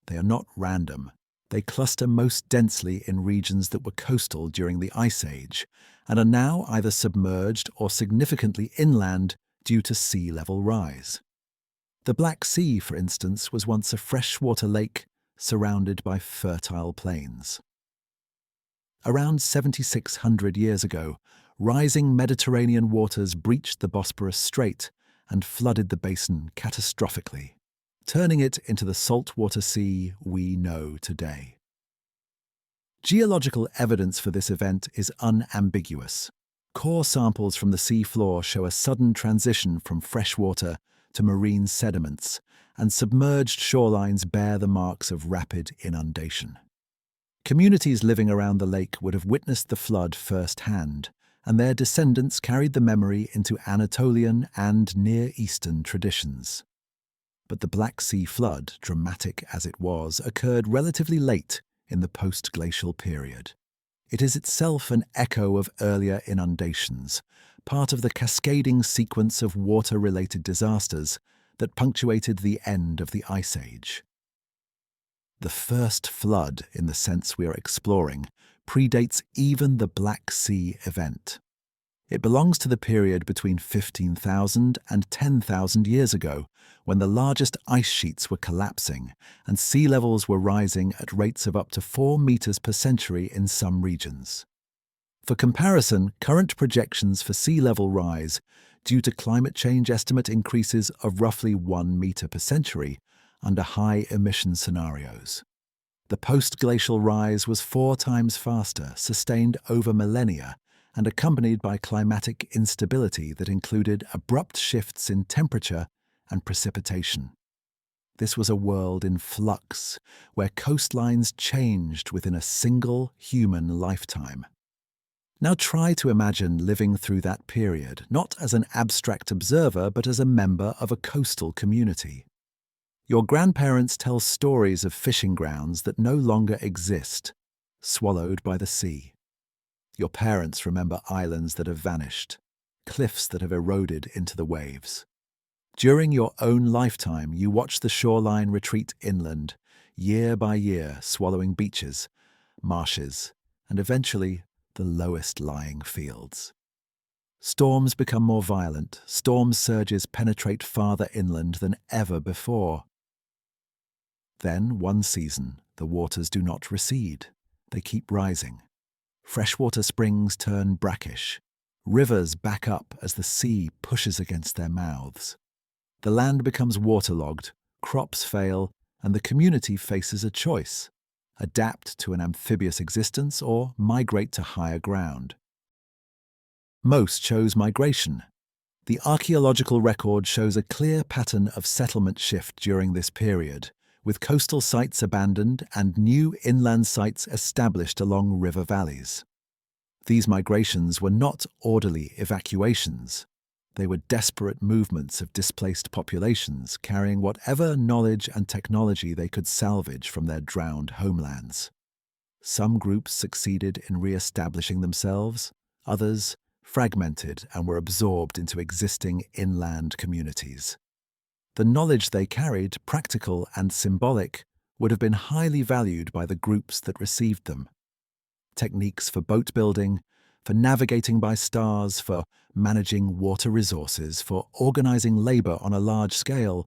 Speaker 2: They are not random. They cluster most densely in regions that were coastal during the Ice Age and are now either submerged or significantly inland due to sea level rise. The Black Sea, for instance, was once a freshwater lake surrounded by fertile plains. Around 7,600 years ago, rising Mediterranean waters breached the Bosporus Strait and flooded the basin catastrophically, turning it into the saltwater sea we know today. Geological evidence for this event is unambiguous. Core samples from the sea floor show a sudden transition from freshwater to marine sediments, and submerged shorelines bear the marks of rapid inundation. Communities living around the lake would have witnessed the flood firsthand, and their descendants carried the memory into Anatolian and Near Eastern traditions. But the Black Sea flood, dramatic as it was, occurred relatively late in the post-glacial period. It is itself an echo of earlier inundations, part of the cascading sequence of water-related disasters that punctuated the end of the Ice Age. The first flood, in the sense we are exploring, predates even the Black Sea event. It belongs to the period between 15,000 and 10,000 years ago, when the largest ice sheets were collapsing and sea levels were rising at rates of up to 4 meters per century in some regions. For comparison, current projections for sea level rise due to climate change estimate increases of roughly 1 meter per century under high emission scenarios. The post-glacial rise was 4 times faster, sustained over millennia, and accompanied by climatic instability that included abrupt shifts in temperature and precipitation. This was a world in flux, where coastlines changed within a single human lifetime. Now try to imagine living through that period, not as an abstract observer, but as a member of a coastal community. Your grandparents tell stories of fishing grounds that no longer exist, swallowed by the sea. Your parents remember islands that have vanished, cliffs that have eroded into the waves. During your own lifetime, you watch the shoreline retreat inland, year by year, swallowing beaches, marshes, and eventually the lowest lying fields. Storms become more violent. Storm surges penetrate farther inland than ever before. Then, one season, the waters do not recede. They keep rising. Freshwater springs turn brackish. Rivers back up as the sea pushes against their mouths. The land becomes waterlogged, crops fail, and the community faces a choice: adapt to an amphibious existence or migrate to higher ground. Most chose migration. The archaeological record shows a clear pattern of settlement shift during this period, with coastal sites abandoned and new inland sites established along river valleys. These migrations were not orderly evacuations. They were desperate movements of displaced populations carrying whatever knowledge and technology they could salvage from their drowned homelands. Some groups succeeded in re-establishing themselves, others fragmented and were absorbed into existing inland communities. The knowledge they carried, practical and symbolic, would have been highly valued by the groups that received them. Techniques for boat building, for navigating by stars, for managing water resources, for organizing labor on a large scale,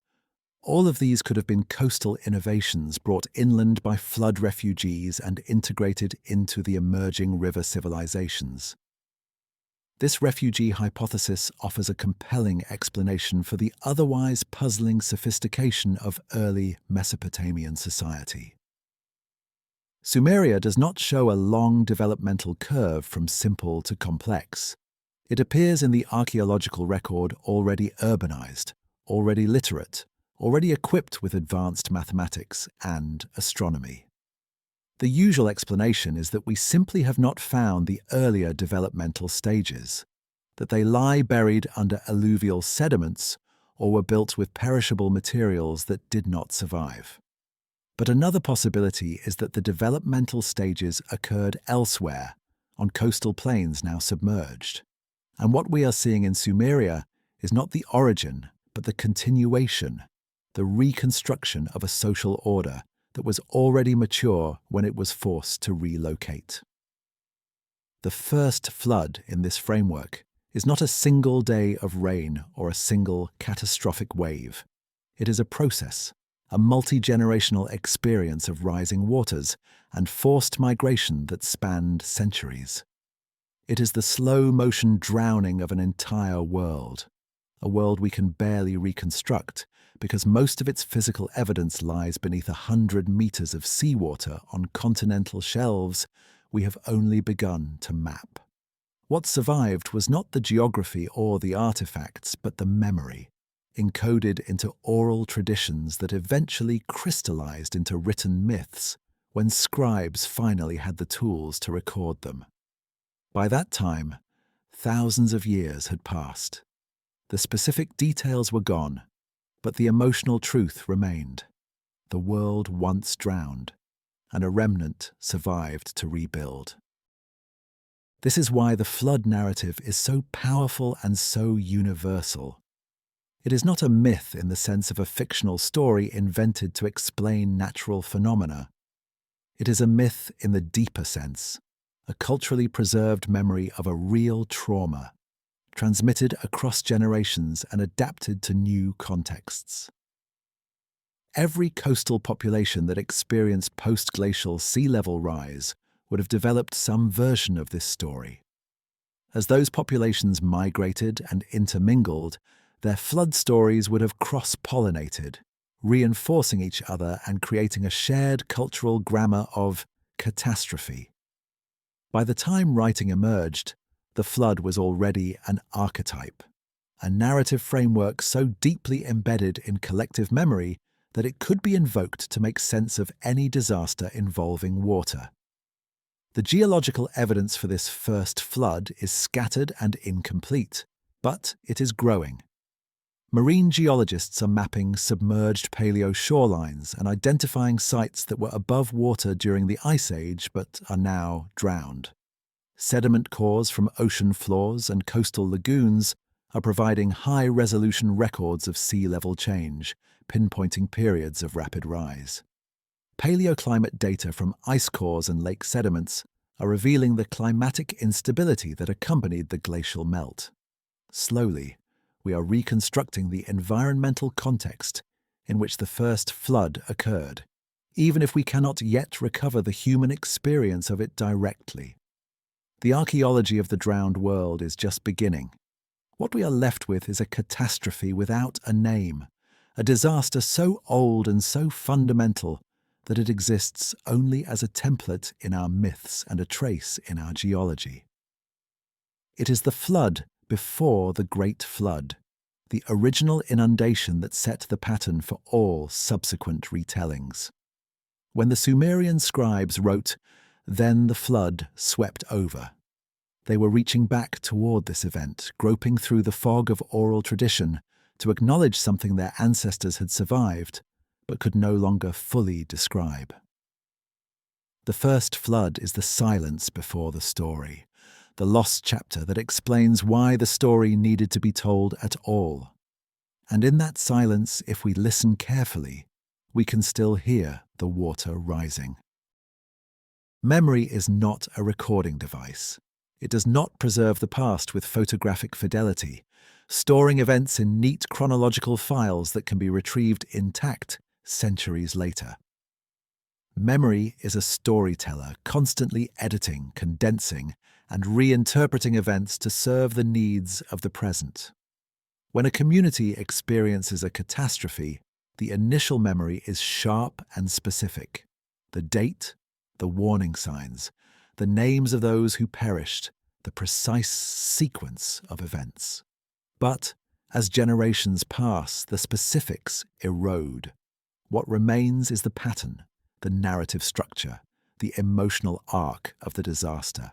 Speaker 2: all of these could have been coastal innovations brought inland by flood refugees and integrated into the emerging river civilizations. This refugee hypothesis offers a compelling explanation for the otherwise puzzling sophistication of early Mesopotamian society. Sumeria does not show a long developmental curve from simple to complex. It appears in the archaeological record already urbanized, already literate, already equipped with advanced mathematics and astronomy. The usual explanation is that we simply have not found the earlier developmental stages, that they lie buried under alluvial sediments or were built with perishable materials that did not survive. But another possibility is that the developmental stages occurred elsewhere, on coastal plains now submerged. And what we are seeing in Sumeria is not the origin, but the continuation, the reconstruction of a social order that was already mature when it was forced to relocate. The first flood in this framework is not a single day of rain or a single catastrophic wave. It is a process, a multi-generational experience of rising waters and forced migration that spanned centuries. It is the slow-motion drowning of an entire world, a world we can barely reconstruct because most of its physical evidence lies beneath 100 meters of seawater on continental shelves we have only begun to map. What survived was not the geography or the artifacts, but the memory, encoded into oral traditions that eventually crystallized into written myths when scribes finally had the tools to record them. By that time, thousands of years had passed. The specific details were gone, but the emotional truth remained. The world once drowned, and a remnant survived to rebuild. This is why the flood narrative is so powerful and so universal. It is not a myth in the sense of a fictional story invented to explain natural phenomena. It is a myth in the deeper sense, a culturally preserved memory of a real trauma, transmitted across generations and adapted to new contexts. Every coastal population that experienced post-glacial sea level rise would have developed some version of this story. As those populations migrated and intermingled, their flood stories would have cross-pollinated, reinforcing each other and creating a shared cultural grammar of catastrophe. By the time writing emerged, the flood was already an archetype, a narrative framework so deeply embedded in collective memory that it could be invoked to make sense of any disaster involving water. The geological evidence for this first flood is scattered and incomplete, but it is growing. Marine geologists are mapping submerged paleo shorelines and identifying sites that were above water during the Ice Age but are now drowned. Sediment cores from ocean floors and coastal lagoons are providing high-resolution records of sea level change, pinpointing periods of rapid rise. Paleoclimate data from ice cores and lake sediments are revealing the climatic instability that accompanied the glacial melt. Slowly, we are reconstructing the environmental context in which the first flood occurred, even if we cannot yet recover the human experience of it directly. The archaeology of the drowned world is just beginning. What we are left with is a catastrophe without a name, a disaster so old and so fundamental that it exists only as a template in our myths and a trace in our geology. It is the flood before the Great Flood, the original inundation that set the pattern for all subsequent retellings. When the Sumerian scribes wrote, "Then the flood swept over," they were reaching back toward this event, groping through the fog of oral tradition to acknowledge something their ancestors had survived but could no longer fully describe. The first flood is the silence before the story, the lost chapter that explains why the story needed to be told at all. And in that silence, if we listen carefully, we can still hear the water rising. Memory is not a recording device. It does not preserve the past with photographic fidelity, storing events in neat chronological files that can be retrieved intact centuries later. Memory is a storyteller, constantly editing, condensing, and reinterpreting events to serve the needs of the present. When a community experiences a catastrophe, the initial memory is sharp and specific. The date, the warning signs, the names of those who perished, the precise sequence of events. But as generations pass, the specifics erode. What remains is the pattern, the narrative structure, the emotional arc of the disaster.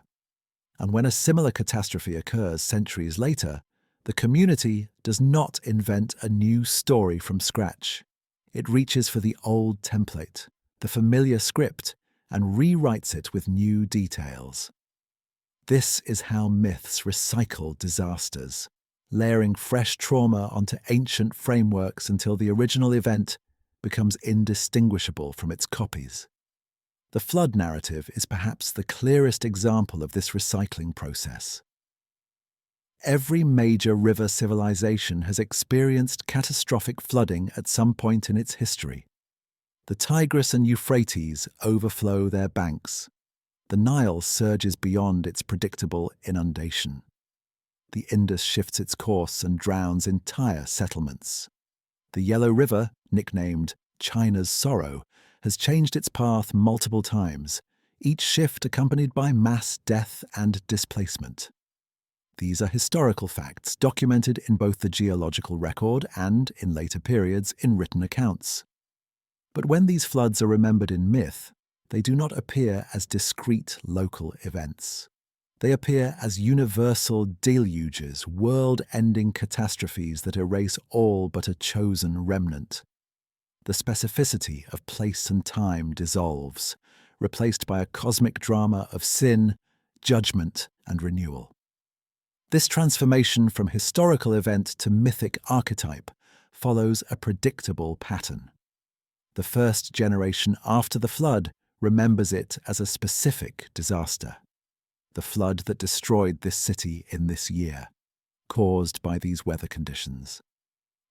Speaker 2: And when a similar catastrophe occurs centuries later, the community does not invent a new story from scratch. It reaches for the old template, the familiar script, and rewrites it with new details. This is how myths recycle disasters, layering fresh trauma onto ancient frameworks until the original event becomes indistinguishable from its copies. The flood narrative is perhaps the clearest example of this recycling process. Every major river civilization has experienced catastrophic flooding at some point in its history. The Tigris and Euphrates overflow their banks. The Nile surges beyond its predictable inundation. The Indus shifts its course and drowns entire settlements. The Yellow River, nicknamed China's Sorrow, has changed its path multiple times, each shift accompanied by mass death and displacement. These are historical facts documented in both the geological record and, in later periods, in written accounts. But when these floods are remembered in myth, they do not appear as discrete local events. They appear as universal deluges, world-ending catastrophes that erase all but a chosen remnant. The specificity of place and time dissolves, replaced by a cosmic drama of sin, judgment, and renewal. This transformation from historical event to mythic archetype follows a predictable pattern. The first generation after the flood remembers it as a specific disaster. The flood that destroyed this city in this year. caused by these weather conditions.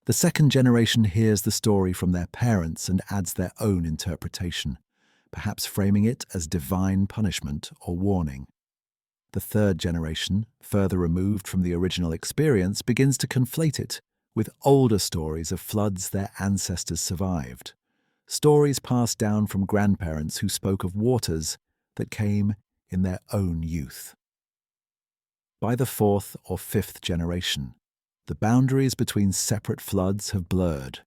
Speaker 2: The second generation hears the story from their parents and adds their own interpretation, perhaps framing it as divine punishment or warning. The third generation, further removed from the original experience, begins to conflate it with older stories of floods their ancestors survived, stories passed down from grandparents who spoke of waters that came in their own youth. By the fourth or fifth generation, the boundaries between separate floods have blurred.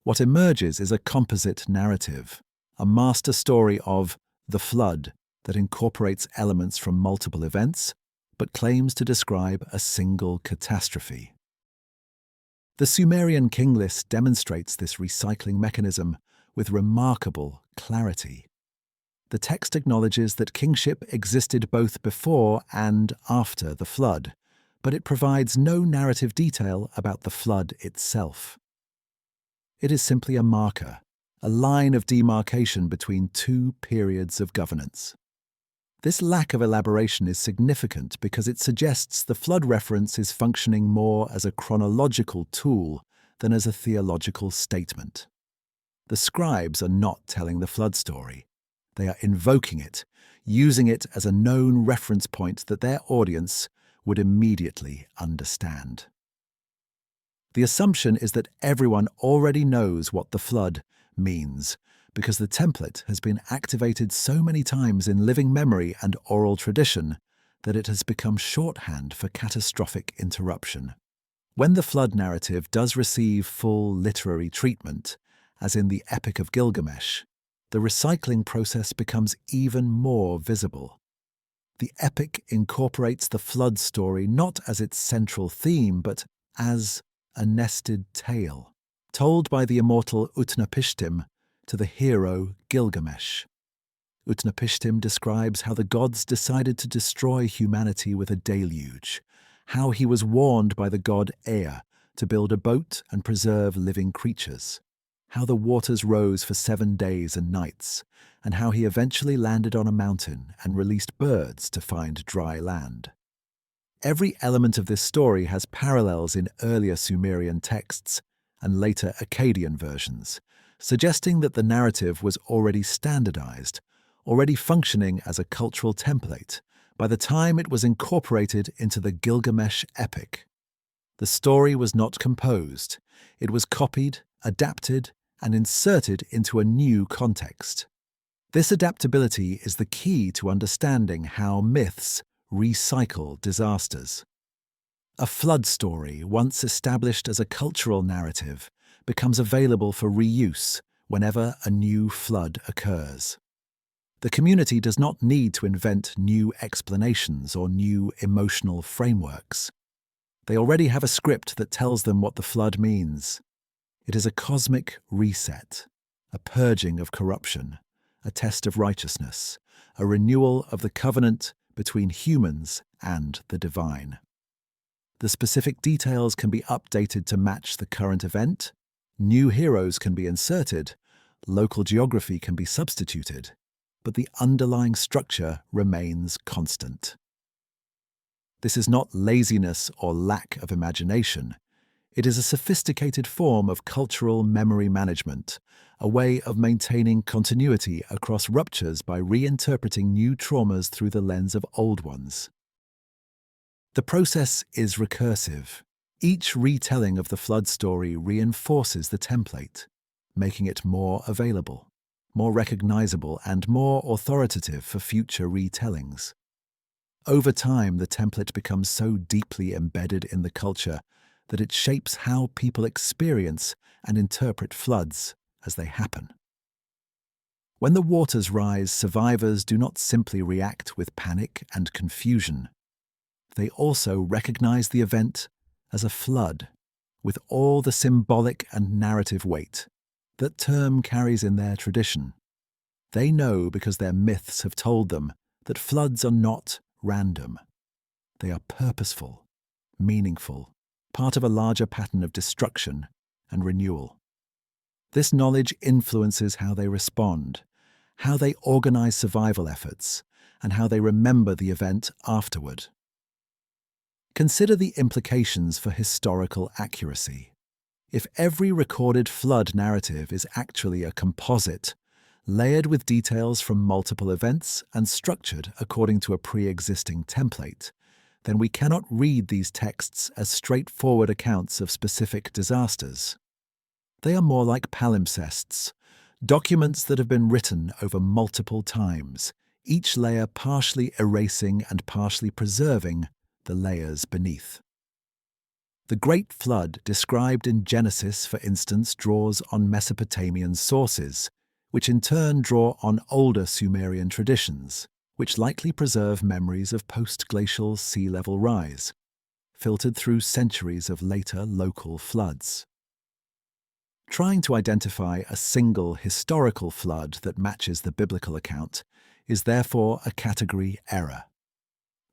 Speaker 2: What emerges is a composite narrative, a master story of the flood that incorporates elements from multiple events, but claims to describe a single catastrophe. The Sumerian King List demonstrates this recycling mechanism with remarkable clarity. The text acknowledges that kingship existed both before and after the flood, but it provides no narrative detail about the flood itself. It is simply a marker, a line of demarcation between two periods of governance. This lack of elaboration is significant because it suggests the flood reference is functioning more as a chronological tool than as a theological statement. The scribes are not telling the flood story. They are invoking it, using it as a known reference point that their audience would immediately understand. The assumption is that everyone already knows what the flood means, because the template has been activated so many times in living memory and oral tradition that it has become shorthand for catastrophic interruption. When the flood narrative does receive full literary treatment, as in the Epic of Gilgamesh, the recycling process becomes even more visible. The epic incorporates the flood story not as its central theme, but as a nested tale, told by the immortal Utnapishtim to the hero Gilgamesh. Utnapishtim describes how the gods decided to destroy humanity with a deluge, how he was warned by the god Ea to build a boat and preserve living creatures, how the waters rose for 7 days and nights, and how he eventually landed on a mountain and released birds to find dry land. Every element of this story has parallels in earlier Sumerian texts and later Akkadian versions, suggesting that the narrative was already standardized, already functioning as a cultural template by the time it was incorporated into the Gilgamesh epic. The story was not composed, it was copied, adapted, and inserted into a new context. This adaptability is the key to understanding how myths recycle disasters. A flood story, once established as a cultural narrative, becomes available for reuse whenever a new flood occurs. The community does not need to invent new explanations or new emotional frameworks. They already have a script that tells them what the flood means. It is a cosmic reset, a purging of corruption, a test of righteousness, a renewal of the covenant between humans and the divine. The specific details can be updated to match the current event, new heroes can be inserted, local geography can be substituted, but the underlying structure remains constant. This is not laziness or lack of imagination. It is a sophisticated form of cultural memory management, a way of maintaining continuity across ruptures by reinterpreting new traumas through the lens of old ones. The process is recursive. Each retelling of the flood story reinforces the template, making it more available, more recognizable, and more authoritative for future retellings. Over time, the template becomes so deeply embedded in the culture that it shapes how people experience and interpret floods as they happen. When the waters rise, survivors do not simply react with panic and confusion. They also recognize the event as a flood, with all the symbolic and narrative weight that term carries in their tradition. They know because their myths have told them that floods are not random. They are purposeful, meaningful, part of a larger pattern of destruction and renewal. This knowledge influences how they respond, how they organize survival efforts, and how they remember the event afterward. Consider the implications for historical accuracy. If every recorded flood narrative is actually a composite, layered with details from multiple events and structured according to a pre-existing template, then we cannot read these texts as straightforward accounts of specific disasters. They are more like palimpsests, documents that have been written over multiple times, each layer partially erasing and partially preserving the layers beneath. The Great Flood described in Genesis, for instance, draws on Mesopotamian sources, which in turn draw on older Sumerian traditions, which likely preserve memories of post-glacial sea level rise, filtered through centuries of later local floods. Trying to identify a single historical flood that matches the biblical account is therefore a category error.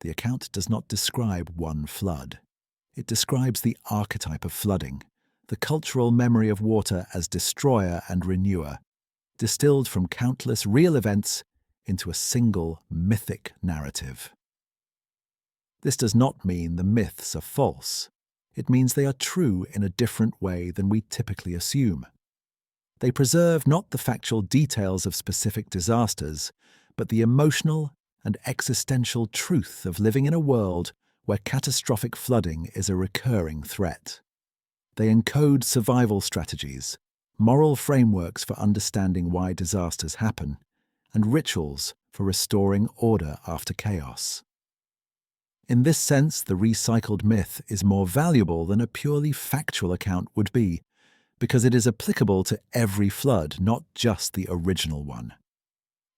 Speaker 2: The account does not describe one flood. It describes the archetype of flooding, the cultural memory of water as destroyer and renewer, distilled from countless real events into a single mythic narrative. This does not mean the myths are false. It means they are true in a different way than we typically assume. They preserve not the factual details of specific disasters, but the emotional and existential truth of living in a world where catastrophic flooding is a recurring threat. They encode survival strategies, moral frameworks for understanding why disasters happen, and rituals for restoring order after chaos. In this sense, the recycled myth is more valuable than a purely factual account would be, because it is applicable to every flood, not just the original one.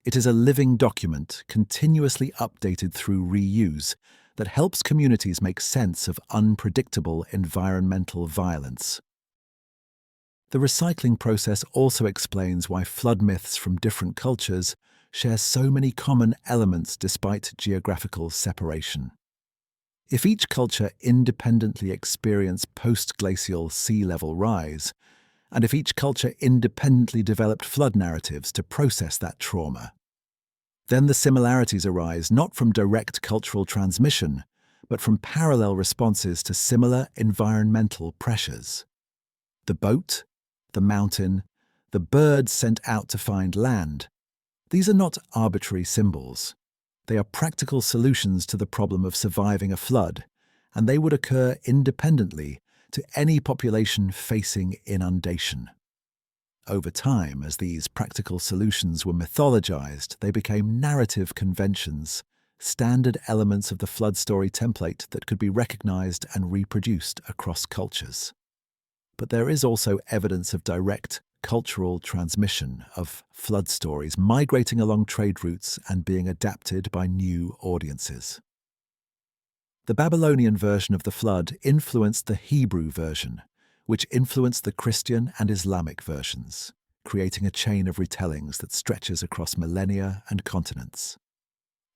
Speaker 2: It is a living document, continuously updated through reuse, that helps communities make sense of unpredictable environmental violence. The recycling process also explains why flood myths from different cultures share so many common elements despite geographical separation. If each culture independently experienced post-glacial sea level rise, and if each culture independently developed flood narratives to process that trauma, then the similarities arise not from direct cultural transmission, but from parallel responses to similar environmental pressures. The boat, the mountain, the birds sent out to find land. These are not arbitrary symbols. They are practical solutions to the problem of surviving a flood, and they would occur independently to any population facing inundation. Over time, as these practical solutions were mythologized, they became narrative conventions, standard elements of the flood story template that could be recognized and reproduced across cultures. But there is also evidence of direct cultural transmission of flood stories migrating along trade routes and being adapted by new audiences. The Babylonian version of the flood influenced the Hebrew version, which influenced the Christian and Islamic versions, creating a chain of retellings that stretches across millennia and continents.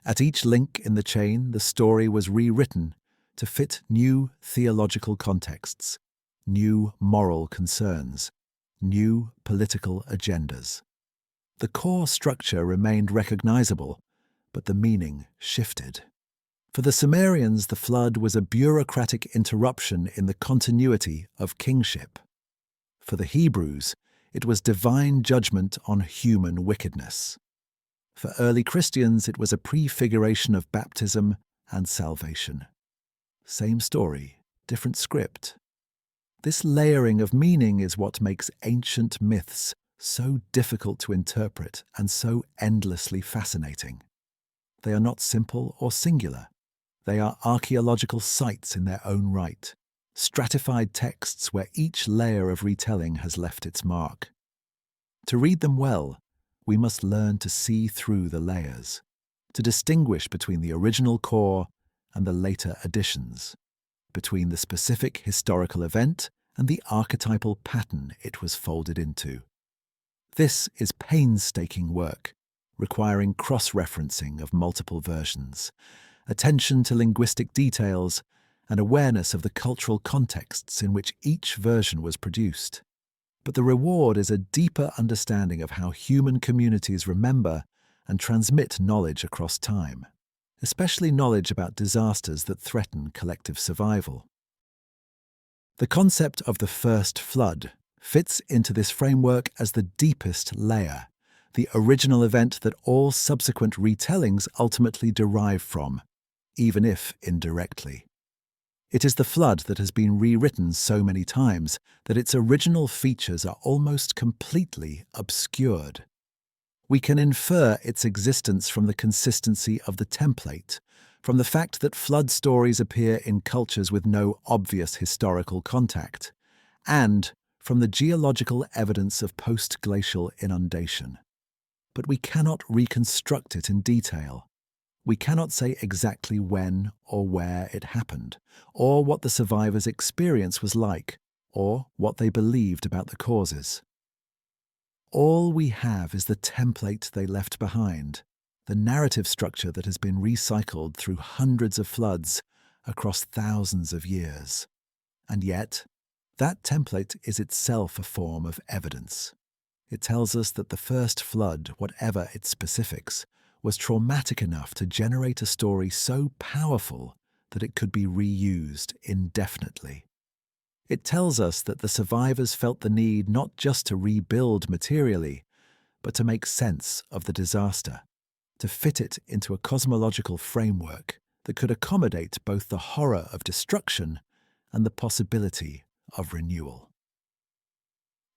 Speaker 2: At each link in the chain, the story was rewritten to fit new theological contexts, new moral concerns, new political agendas. The core structure remained recognizable, but the meaning shifted. For the Sumerians, the flood was a bureaucratic interruption in the continuity of kingship. For the Hebrews, it was divine judgment on human wickedness. For early Christians, it was a prefiguration of baptism and salvation. Same story, different script. This layering of meaning is what makes ancient myths so difficult to interpret and so endlessly fascinating. They are not simple or singular. They are archaeological sites in their own right, stratified texts where each layer of retelling has left its mark. To read them well, we must learn to see through the layers, to distinguish between the original core and the later additions, between the specific historical event and the archetypal pattern it was folded into. This is painstaking work, requiring cross-referencing of multiple versions, attention to linguistic details, and awareness of the cultural contexts in which each version was produced. But the reward is a deeper understanding of how human communities remember and transmit knowledge across time. especially knowledge about disasters that threaten collective survival. The concept of the first flood fits into this framework as the deepest layer, the original event that all subsequent retellings ultimately derive from, even if indirectly. It is the flood that has been rewritten so many times that its original features are almost completely obscured. We can infer its existence from the consistency of the template, from the fact that flood stories appear in cultures with no obvious historical contact, and from the geological evidence of post-glacial inundation. But we cannot reconstruct it in detail. We cannot say exactly when or where it happened, or what the survivors' experience was like, or what they believed about the causes. All we have is the template they left behind, the narrative structure that has been recycled through hundreds of floods across thousands of years. And yet, that template is itself a form of evidence. It tells us that the first flood, whatever its specifics, was traumatic enough to generate a story so powerful that it could be reused indefinitely. It tells us that the survivors felt the need not just to rebuild materially, but to make sense of the disaster, to fit it into a cosmological framework that could accommodate both the horror of destruction and the possibility of renewal.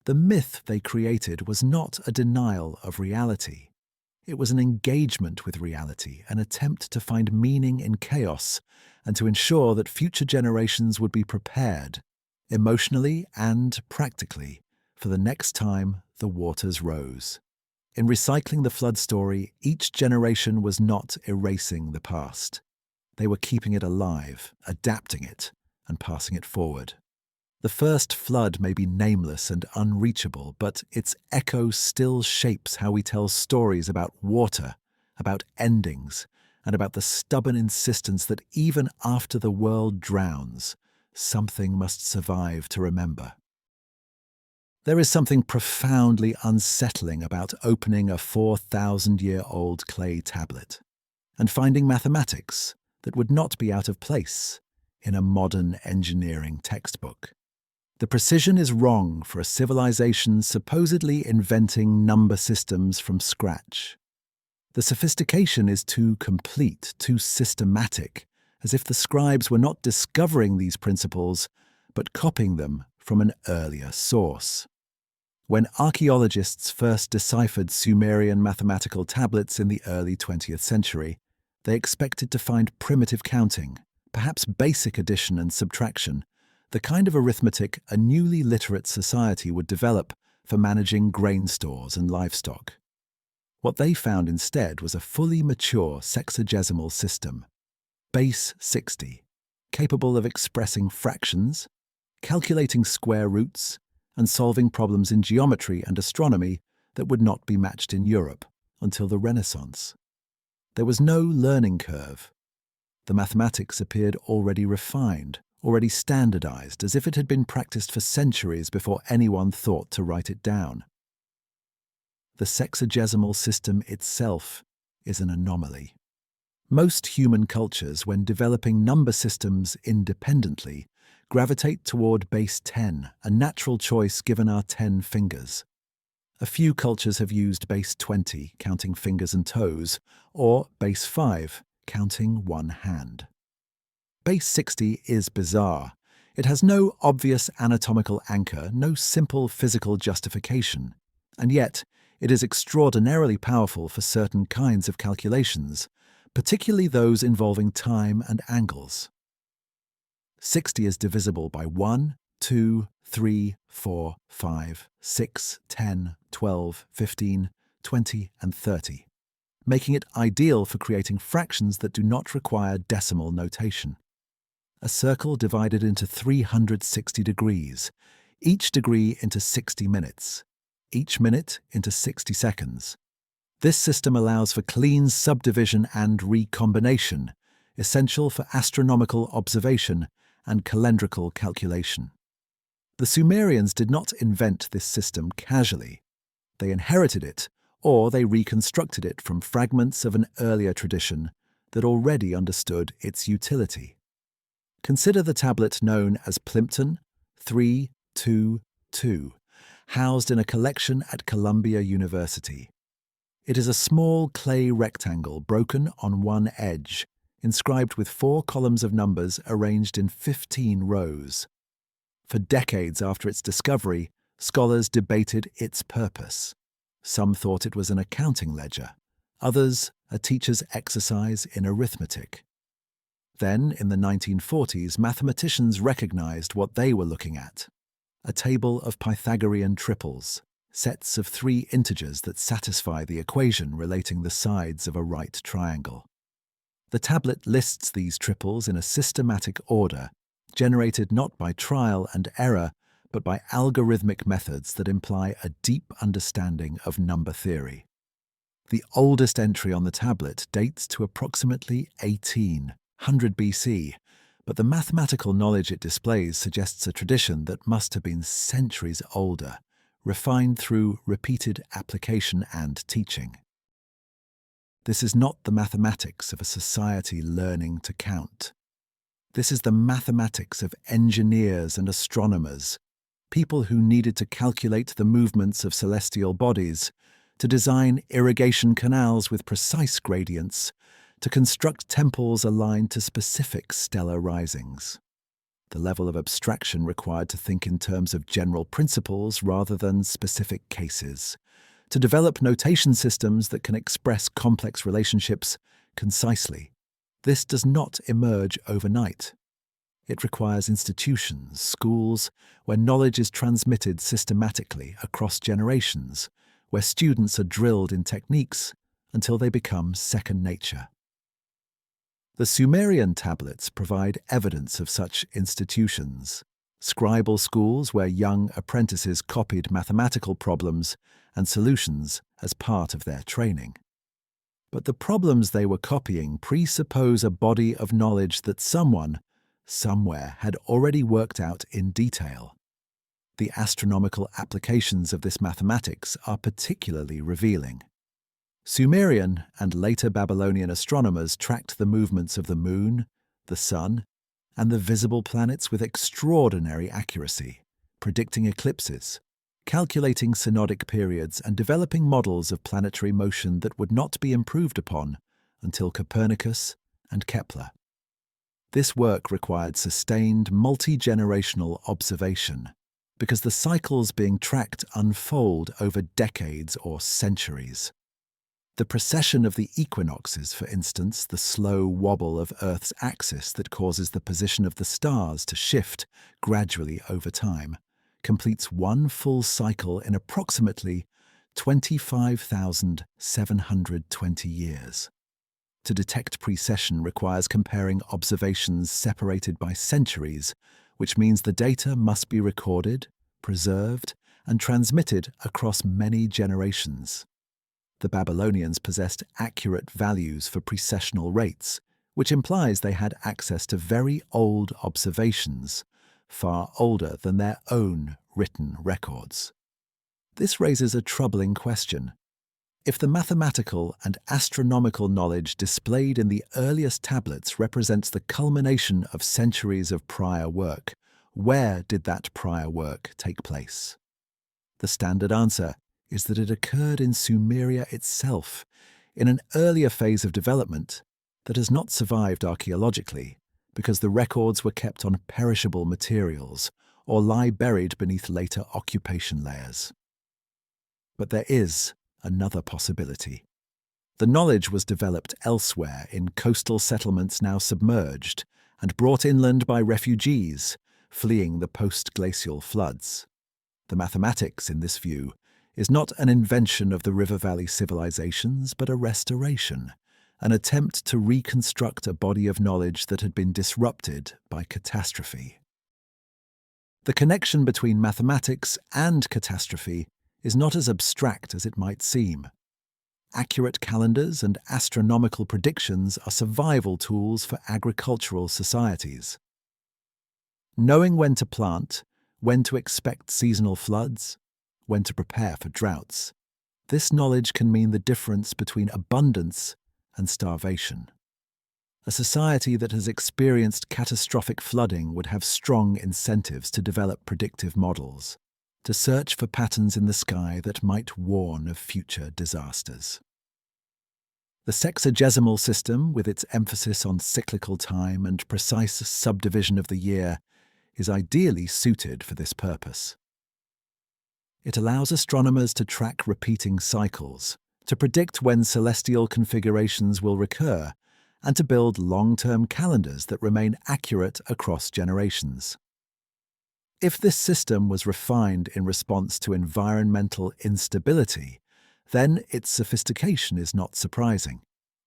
Speaker 2: The myth they created was not a denial of reality. It was an engagement with reality, an attempt to find meaning in chaos and to ensure that future generations would be prepared, emotionally and practically, for the next time the waters rose. In recycling the flood story, each generation was not erasing the past. They were keeping it alive, adapting it, and passing it forward. The first flood may be nameless and unreachable, but its echo still shapes how we tell stories about water, about endings, and about the stubborn insistence that even after the world drowns, something must survive to remember. There is something profoundly unsettling about opening a 4,000-year-old clay tablet and finding mathematics that would not be out of place in a modern engineering textbook. The precision is wrong for a civilization supposedly inventing number systems from scratch. The sophistication is too complete, too systematic, as if the scribes were not discovering these principles, but copying them from an earlier source. When archaeologists first deciphered Sumerian mathematical tablets in the early 20th century, they expected to find primitive counting, perhaps basic addition and subtraction, the kind of arithmetic a newly literate society would develop for managing grain stores and livestock. What they found instead was a fully mature sexagesimal system, base 60, capable of expressing fractions, calculating square roots, and solving problems in geometry and astronomy that would not be matched in Europe until the Renaissance. There was no learning curve. The mathematics appeared already refined, already standardized, as if it had been practiced for centuries before anyone thought to write it down. The sexagesimal system itself is an anomaly. Most human cultures, when developing number systems independently, gravitate toward base 10, a natural choice given our 10 fingers. A few cultures have used base 20, counting fingers and toes, or base 5, counting one hand. Base 60 is bizarre. It has no obvious anatomical anchor, no simple physical justification, and yet it is extraordinarily powerful for certain kinds of calculations, particularly those involving time and angles. 60 is divisible by 1, 2, 3, 4, 5, 6, 10, 12, 15, 20, and 30, making it ideal for creating fractions that do not require decimal notation. A circle divided into 360 degrees, each degree into 60 minutes, each minute into 60 seconds. This system allows for clean subdivision and recombination, essential for astronomical observation and calendrical calculation. The Sumerians did not invent this system casually. They inherited it, or they reconstructed it from fragments of an earlier tradition that already understood its utility. Consider the tablet known as Plimpton 322, housed in a collection at Columbia University. It is a small clay rectangle broken on one edge, inscribed with 4 columns of numbers arranged in 15 rows. For decades after its discovery, scholars debated its purpose. Some thought it was an accounting ledger, others a teacher's exercise in arithmetic. Then, in the 1940s, mathematicians recognized what they were looking at: a table of Pythagorean triples, sets of 3 integers that satisfy the equation relating the sides of a right triangle. The tablet lists these triples in a systematic order, generated not by trial and error, but by algorithmic methods that imply a deep understanding of number theory. The oldest entry on the tablet dates to approximately 1800 BC, but the mathematical knowledge it displays suggests a tradition that must have been centuries older, refined through repeated application and teaching. This is not the mathematics of a society learning to count. This is the mathematics of engineers and astronomers, people who needed to calculate the movements of celestial bodies, to design irrigation canals with precise gradients, to construct temples aligned to specific stellar risings. The level of abstraction required to think in terms of general principles rather than specific cases, to develop notation systems that can express complex relationships concisely. This does not emerge overnight. It requires institutions, schools, where knowledge is transmitted systematically across generations, where students are drilled in techniques until they become second nature. The Sumerian tablets provide evidence of such institutions, scribal schools where young apprentices copied mathematical problems and solutions as part of their training. But the problems they were copying presuppose a body of knowledge that someone, somewhere, had already worked out in detail. The astronomical applications of this mathematics are particularly revealing. Sumerian and later Babylonian astronomers tracked the movements of the moon, the sun, and the visible planets with extraordinary accuracy, predicting eclipses, calculating synodic periods, and developing models of planetary motion that would not be improved upon until Copernicus and Kepler. This work required sustained, multi-generational observation, because the cycles being tracked unfold over decades or centuries. The precession of the equinoxes, for instance, the slow wobble of Earth's axis that causes the position of the stars to shift gradually over time, completes one full cycle in approximately 25,720 years. To detect precession requires comparing observations separated by centuries, which means the data must be recorded, preserved, and transmitted across many generations. The Babylonians possessed accurate values for precessional rates, which implies they had access to very old observations, far older than their own written records. This raises a troubling question. If the mathematical and astronomical knowledge displayed in the earliest tablets represents the culmination of centuries of prior work, where did that prior work take place? The standard answer is that it occurred in Sumeria itself, in an earlier phase of development that has not survived archaeologically because the records were kept on perishable materials or lie buried beneath later occupation layers. But there is another possibility. The knowledge was developed elsewhere in coastal settlements now submerged and brought inland by refugees fleeing the post-glacial floods. The mathematics, in this view, is not an invention of the River Valley civilizations, but a restoration, an attempt to reconstruct a body of knowledge that had been disrupted by catastrophe. The connection between mathematics and catastrophe is not as abstract as it might seem. Accurate calendars and astronomical predictions are survival tools for agricultural societies. Knowing when to plant, when to expect seasonal floods, when to prepare for droughts, this knowledge can mean the difference between abundance and starvation. A society that has experienced catastrophic flooding would have strong incentives to develop predictive models, to search for patterns in the sky that might warn of future disasters. The sexagesimal system, with its emphasis on cyclical time and precise subdivision of the year, is ideally suited for this purpose. It allows astronomers to track repeating cycles, to predict when celestial configurations will recur, and to build long-term calendars that remain accurate across generations. If this system was refined in response to environmental instability, then its sophistication is not surprising.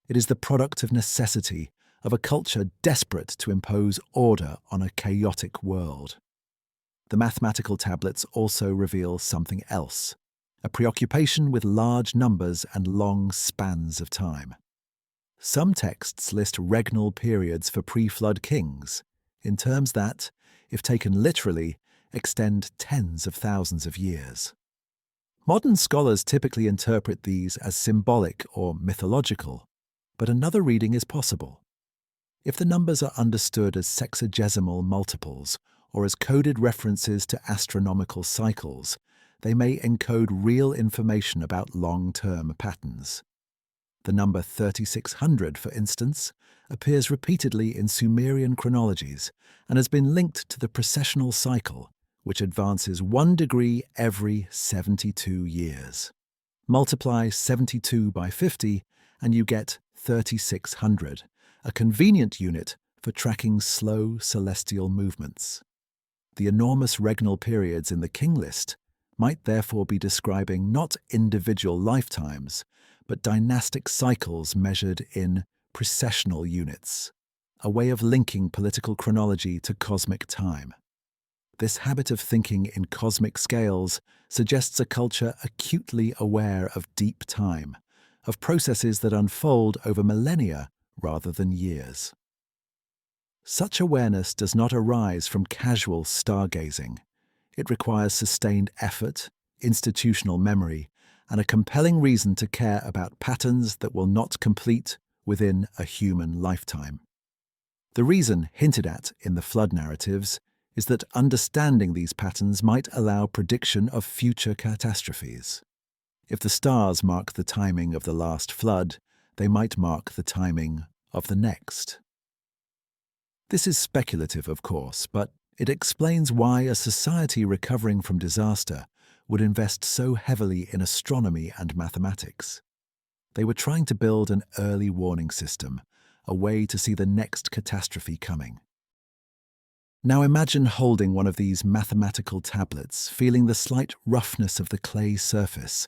Speaker 2: It is the product of necessity, of a culture desperate to impose order on a chaotic world. The mathematical tablets also reveal something else, a preoccupation with large numbers and long spans of time. Some texts list regnal periods for pre-flood kings, in terms that, if taken literally, extend tens of thousands of years. Modern scholars typically interpret these as symbolic or mythological, but another reading is possible. If the numbers are understood as sexagesimal multiples or as coded references to astronomical cycles, they may encode real information about long-term patterns. The number 3600, for instance, appears repeatedly in Sumerian chronologies and has been linked to the precessional cycle, which advances 1 degree every 72 years. Multiply 72 by 50 and you get 3600, a convenient unit for tracking slow celestial movements. The enormous regnal periods in the King List might therefore be describing not individual lifetimes, but dynastic cycles measured in precessional units, a way of linking political chronology to cosmic time. This habit of thinking in cosmic scales suggests a culture acutely aware of deep time, of processes that unfold over millennia rather than years. Such awareness does not arise from casual stargazing. It requires sustained effort, institutional memory, and a compelling reason to care about patterns that will not complete within a human lifetime. The reason hinted at in the flood narratives is that understanding these patterns might allow prediction of future catastrophes. If the stars mark the timing of the last flood, they might mark the timing of the next. This is speculative, of course, but it explains why a society recovering from disaster would invest so heavily in astronomy and mathematics. They were trying to build an early warning system, a way to see the next catastrophe coming. Now imagine holding one of these mathematical tablets, feeling the slight roughness of the clay surface,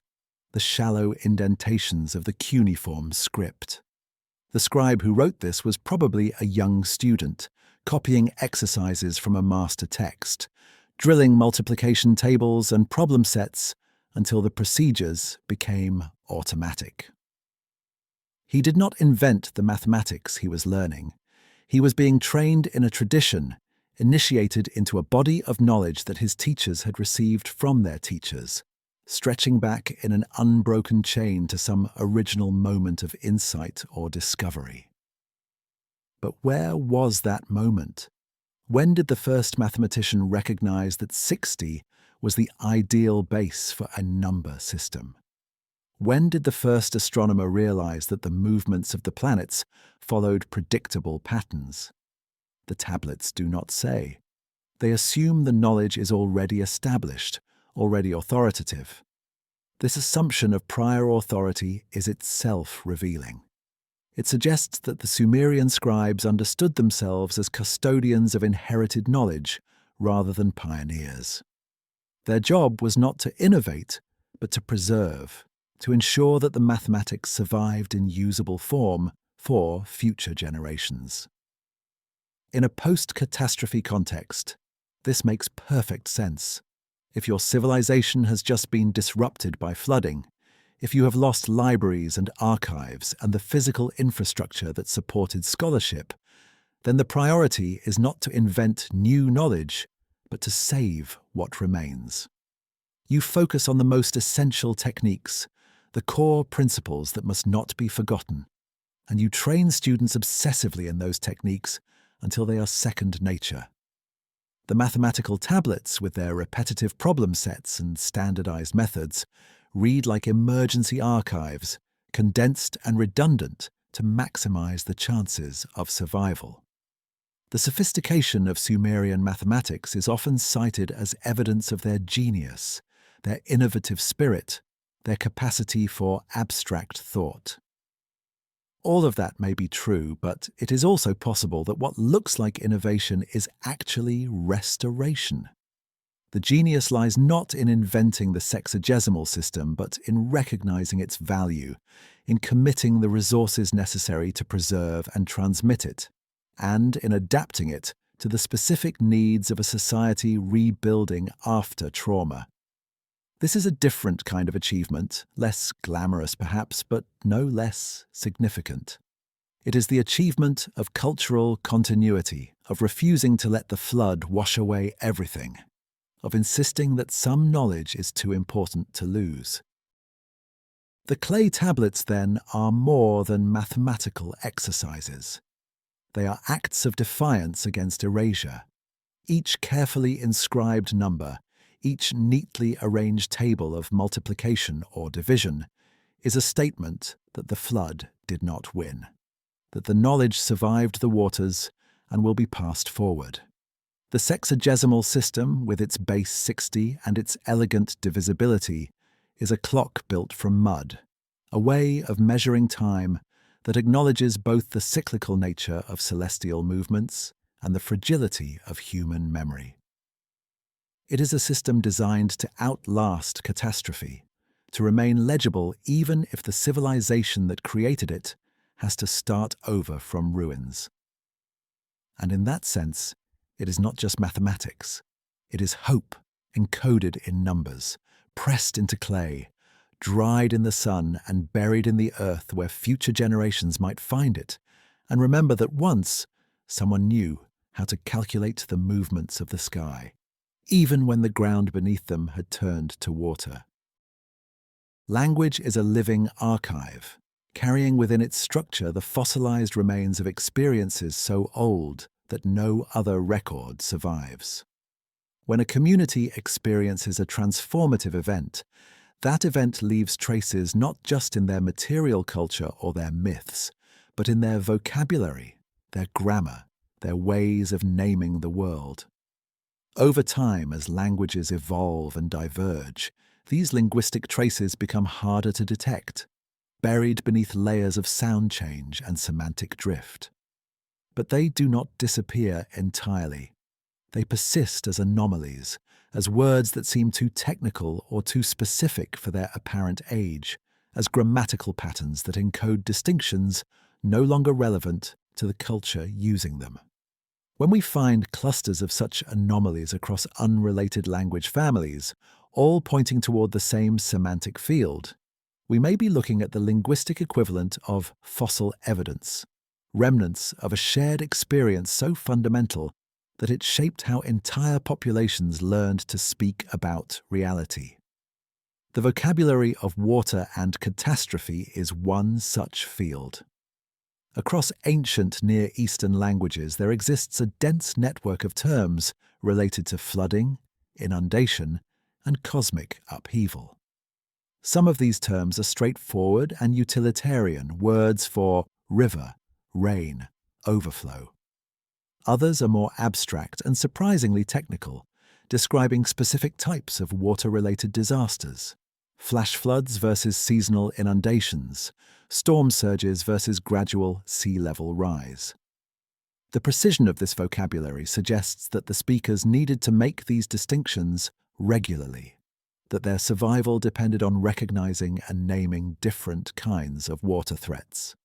Speaker 2: the shallow indentations of the cuneiform script. The scribe who wrote this was probably a young student, copying exercises from a master text, drilling multiplication tables and problem sets until the procedures became automatic. He did not invent the mathematics he was learning. He was being trained in a tradition, initiated into a body of knowledge that his teachers had received from their teachers, stretching back in an unbroken chain to some original moment of insight or discovery. But where was that moment? When did the first mathematician recognize that 60 was the ideal base for a number system? When did the first astronomer realize that the movements of the planets followed predictable patterns? The tablets do not say. They assume the knowledge is already established, already authoritative. This assumption of prior authority is itself revealing. It suggests that the Sumerian scribes understood themselves as custodians of inherited knowledge rather than pioneers. Their job was not to innovate, but to preserve, to ensure that the mathematics survived in usable form for future generations. In a post-catastrophe context, this makes perfect sense. If your civilization has just been disrupted by flooding, if you have lost libraries and archives and the physical infrastructure that supported scholarship, then the priority is not to invent new knowledge, but to save what remains. You focus on the most essential techniques, the core principles that must not be forgotten. and you train students obsessively in those techniques until they are second nature. The mathematical tablets, with their repetitive problem sets and standardized methods, read like emergency archives, condensed and redundant to maximize the chances of survival. The sophistication of Sumerian mathematics is often cited as evidence of their genius, their innovative spirit, their capacity for abstract thought. All of that may be true, but it is also possible that what looks like innovation is actually restoration. The genius lies not in inventing the sexagesimal system, but in recognizing its value, in committing the resources necessary to preserve and transmit it, and in adapting it to the specific needs of a society rebuilding after trauma. This is a different kind of achievement, less glamorous perhaps, but no less significant. It is the achievement of cultural continuity, of refusing to let the flood wash away everything, of insisting that some knowledge is too important to lose. The clay tablets, then, are more than mathematical exercises. They are acts of defiance against erasure. Each carefully inscribed number, each neatly arranged table of multiplication or division, is a statement that the flood did not win, that the knowledge survived the waters and will be passed forward. The sexagesimal system, with its base 60 and its elegant divisibility, is a clock built from mud, a way of measuring time that acknowledges both the cyclical nature of celestial movements and the fragility of human memory. It is a system designed to outlast catastrophe, to remain legible even if the civilization that created it has to start over from ruins. And in that sense, it is not just mathematics. It is hope encoded in numbers, pressed into clay, dried in the sun and buried in the earth where future generations might find it, and remember that once someone knew how to calculate the movements of the sky, even when the ground beneath them had turned to water. Language is a living archive, carrying within its structure the fossilized remains of experiences so old that no other record survives. When a community experiences a transformative event, that event leaves traces not just in their material culture or their myths, but in their vocabulary, their grammar, their ways of naming the world. Over time, as languages evolve and diverge, these linguistic traces become harder to detect, buried beneath layers of sound change and semantic drift. But they do not disappear entirely. They persist as anomalies, as words that seem too technical or too specific for their apparent age, as grammatical patterns that encode distinctions no longer relevant to the culture using them. When we find clusters of such anomalies across unrelated language families, all pointing toward the same semantic field, we may be looking at the linguistic equivalent of fossil evidence, remnants of a shared experience so fundamental that it shaped how entire populations learned to speak about reality. The vocabulary of water and catastrophe is one such field. Across ancient Near Eastern languages, there exists a dense network of terms related to flooding, inundation, and cosmic upheaval. Some of these terms are straightforward and utilitarian, words for river, rain, overflow. Others are more abstract and surprisingly technical, describing specific types of water-related disasters. Flash floods versus seasonal inundations, storm surges versus gradual sea level rise. The precision of this vocabulary suggests that the speakers needed to make these distinctions regularly, that their survival depended on recognizing and naming different kinds of water threats.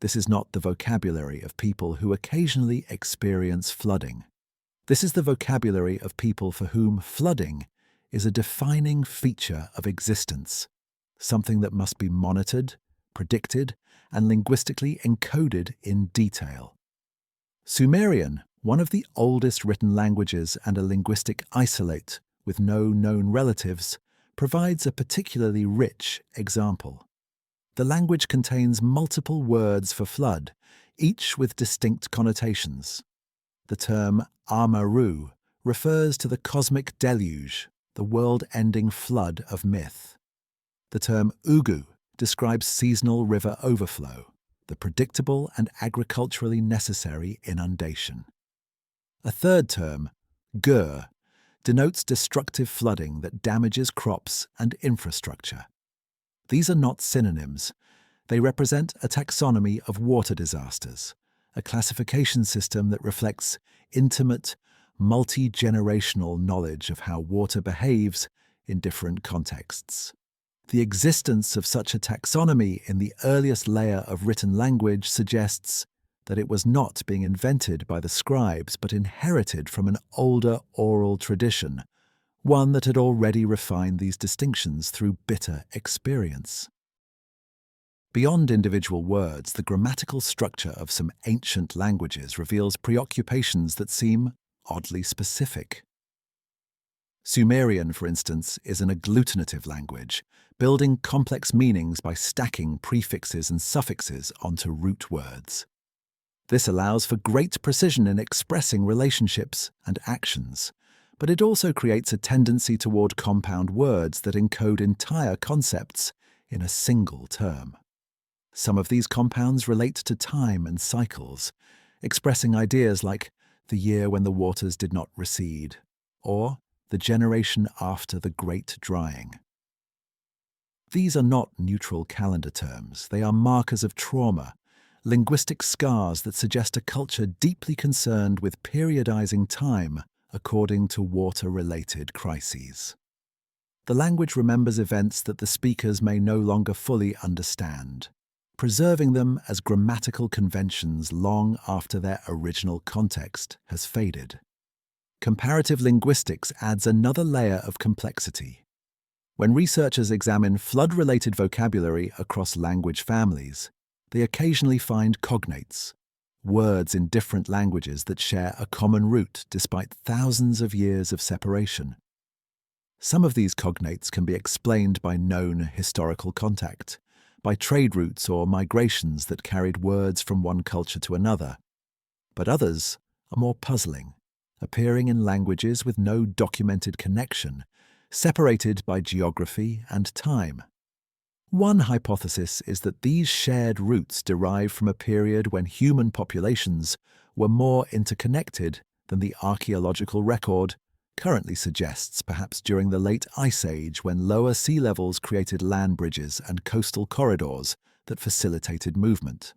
Speaker 2: This is not the vocabulary of people who occasionally experience flooding. This is the vocabulary of people for whom flooding is a defining feature of existence, something that must be monitored, predicted, and linguistically encoded in detail. Sumerian, one of the oldest written languages and a linguistic isolate with no known relatives, provides a particularly rich example. The language contains multiple words for flood, each with distinct connotations. The term Amaru refers to the cosmic deluge, the world-ending flood of myth. The term Ugu describes seasonal river overflow, the predictable and agriculturally necessary inundation. A third term, Gur, denotes destructive flooding that damages crops and infrastructure. These are not synonyms. They represent a taxonomy of water disasters, a classification system that reflects intimate, multi-generational knowledge of how water behaves in different contexts. The existence of such a taxonomy in the earliest layer of written language suggests that it was not being invented by the scribes but inherited from an older oral tradition, one that had already refined these distinctions through bitter experience. Beyond individual words, the grammatical structure of some ancient languages reveals preoccupations that seem oddly specific. Sumerian, for instance, is an agglutinative language, building complex meanings by stacking prefixes and suffixes onto root words. This allows for great precision in expressing relationships and actions, but it also creates a tendency toward compound words that encode entire concepts in a single term. Some of these compounds relate to time and cycles, expressing ideas like the year when the waters did not recede, or the generation after the great drying. These are not neutral calendar terms. They are markers of trauma, linguistic scars that suggest a culture deeply concerned with periodizing time according to water-related crises. The language remembers events that the speakers may no longer fully understand, preserving them as grammatical conventions long after their original context has faded. Comparative linguistics adds another layer of complexity. When researchers examine flood-related vocabulary across language families, they occasionally find cognates, words in different languages that share a common root despite thousands of years of separation. Some of these cognates can be explained by known historical contact, by trade routes or migrations that carried words from one culture to another. But others are more puzzling, appearing in languages with no documented connection, separated by geography and time. One hypothesis is that these shared roots derive from a period when human populations were more interconnected than the archaeological record currently suggests, perhaps during the late Ice Age when lower sea levels created land bridges and coastal corridors that facilitated movement.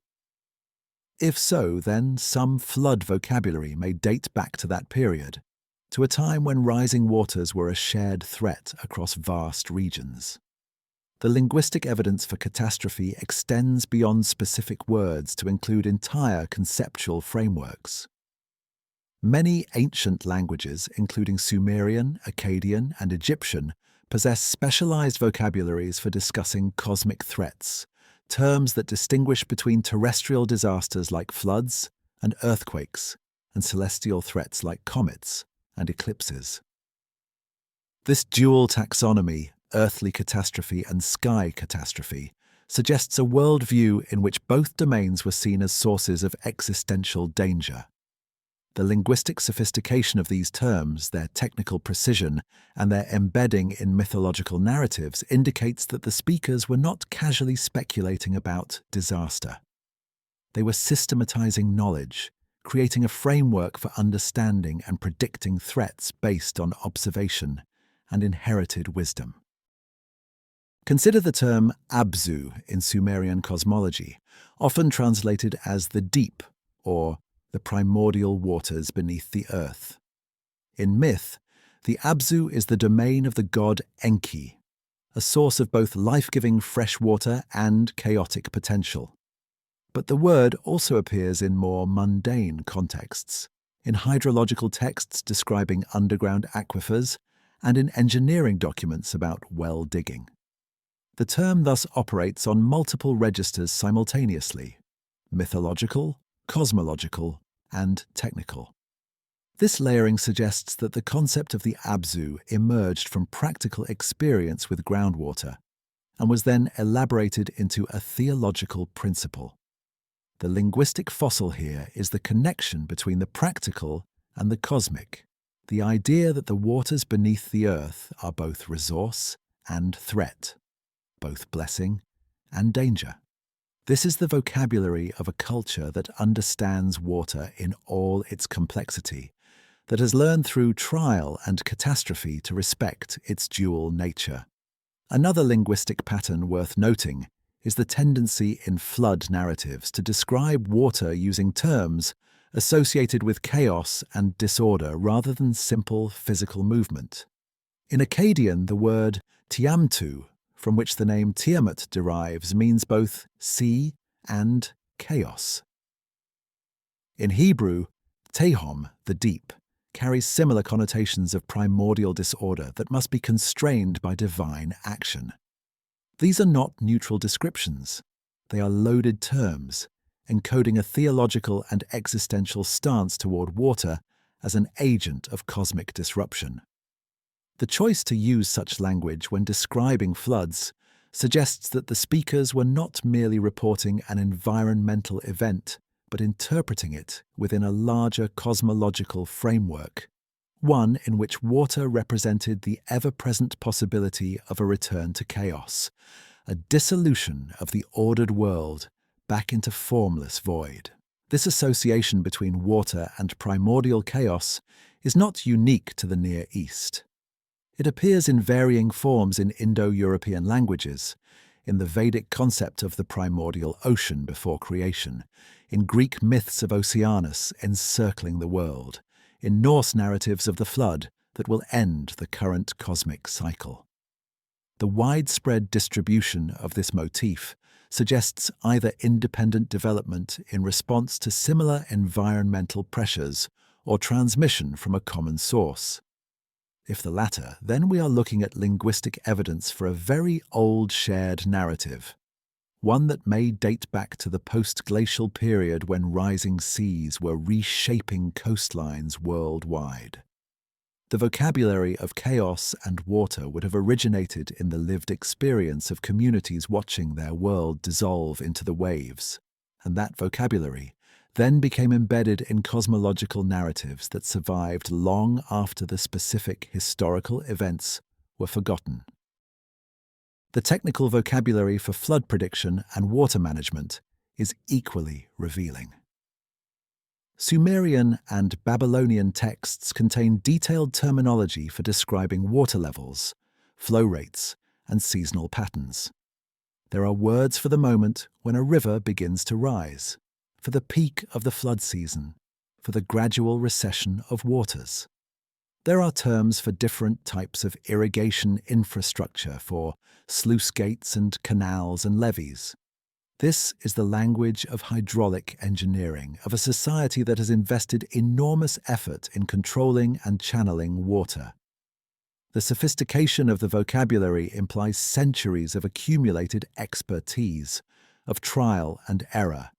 Speaker 2: If so, then some flood vocabulary may date back to that period, to a time when rising waters were a shared threat across vast regions. The linguistic evidence for catastrophe extends beyond specific words to include entire conceptual frameworks. Many ancient languages, including Sumerian, Akkadian, and Egyptian, possess specialized vocabularies for discussing cosmic threats, terms that distinguish between terrestrial disasters like floods and earthquakes, and celestial threats like comets and eclipses. This dual taxonomy, earthly catastrophe and sky catastrophe, suggests a worldview in which both domains were seen as sources of existential danger. The linguistic sophistication of these terms, their technical precision, and their embedding in mythological narratives indicates that the speakers were not casually speculating about disaster. They were systematizing knowledge, creating a framework for understanding and predicting threats based on observation and inherited wisdom. Consider the term Abzu in Sumerian cosmology, often translated as the deep or the primordial waters beneath the earth. In myth, the Abzu is the domain of the god Enki, a source of both life-giving fresh water and chaotic potential. But the word also appears in more mundane contexts, in hydrological texts describing underground aquifers, and in engineering documents about well digging. The term thus operates on multiple registers simultaneously: mythological, cosmological, and technical. This layering suggests that the concept of the Abzu emerged from practical experience with groundwater, and was then elaborated into a theological principle. The linguistic fossil here is the connection between the practical and the cosmic, the idea that the waters beneath the earth are both resource and threat, both blessing and danger. This is the vocabulary of a culture that understands water in all its complexity, that has learned through trial and catastrophe to respect its dual nature. Another linguistic pattern worth noting is the tendency in flood narratives to describe water using terms associated with chaos and disorder rather than simple physical movement. In Akkadian, the word tiamtu, from which the name Tiamat derives, means both sea and chaos. In Hebrew, tehom, the deep, carries similar connotations of primordial disorder that must be constrained by divine action. These are not neutral descriptions. They are loaded terms, encoding a theological and existential stance toward water as an agent of cosmic disruption. The choice to use such language when describing floods suggests that the speakers were not merely reporting an environmental event, but interpreting it within a larger cosmological framework, one in which water represented the ever-present possibility of a return to chaos, a dissolution of the ordered world back into formless void. This association between water and primordial chaos is not unique to the Near East. It appears in varying forms in Indo-European languages, in the Vedic concept of the primordial ocean before creation, in Greek myths of Oceanus encircling the world, in Norse narratives of the flood that will end the current cosmic cycle. The widespread distribution of this motif suggests either independent development in response to similar environmental pressures or transmission from a common source. If the latter, then we are looking at linguistic evidence for a very old shared narrative, one that may date back to the post-glacial period when rising seas were reshaping coastlines worldwide. The vocabulary of chaos and water would have originated in the lived experience of communities watching their world dissolve into the waves, and that vocabulary then became embedded in cosmological narratives that survived long after the specific historical events were forgotten. The technical vocabulary for flood prediction and water management is equally revealing. Sumerian and Babylonian texts contain detailed terminology for describing water levels, flow rates, and seasonal patterns. There are words for the moment when a river begins to rise, for the peak of the flood season, for the gradual recession of waters. There are terms for different types of irrigation infrastructure, for sluice gates and canals and levees. This is the language of hydraulic engineering, of a society that has invested enormous effort in controlling and channeling water. The sophistication of the vocabulary implies centuries of accumulated expertise, of trial and error,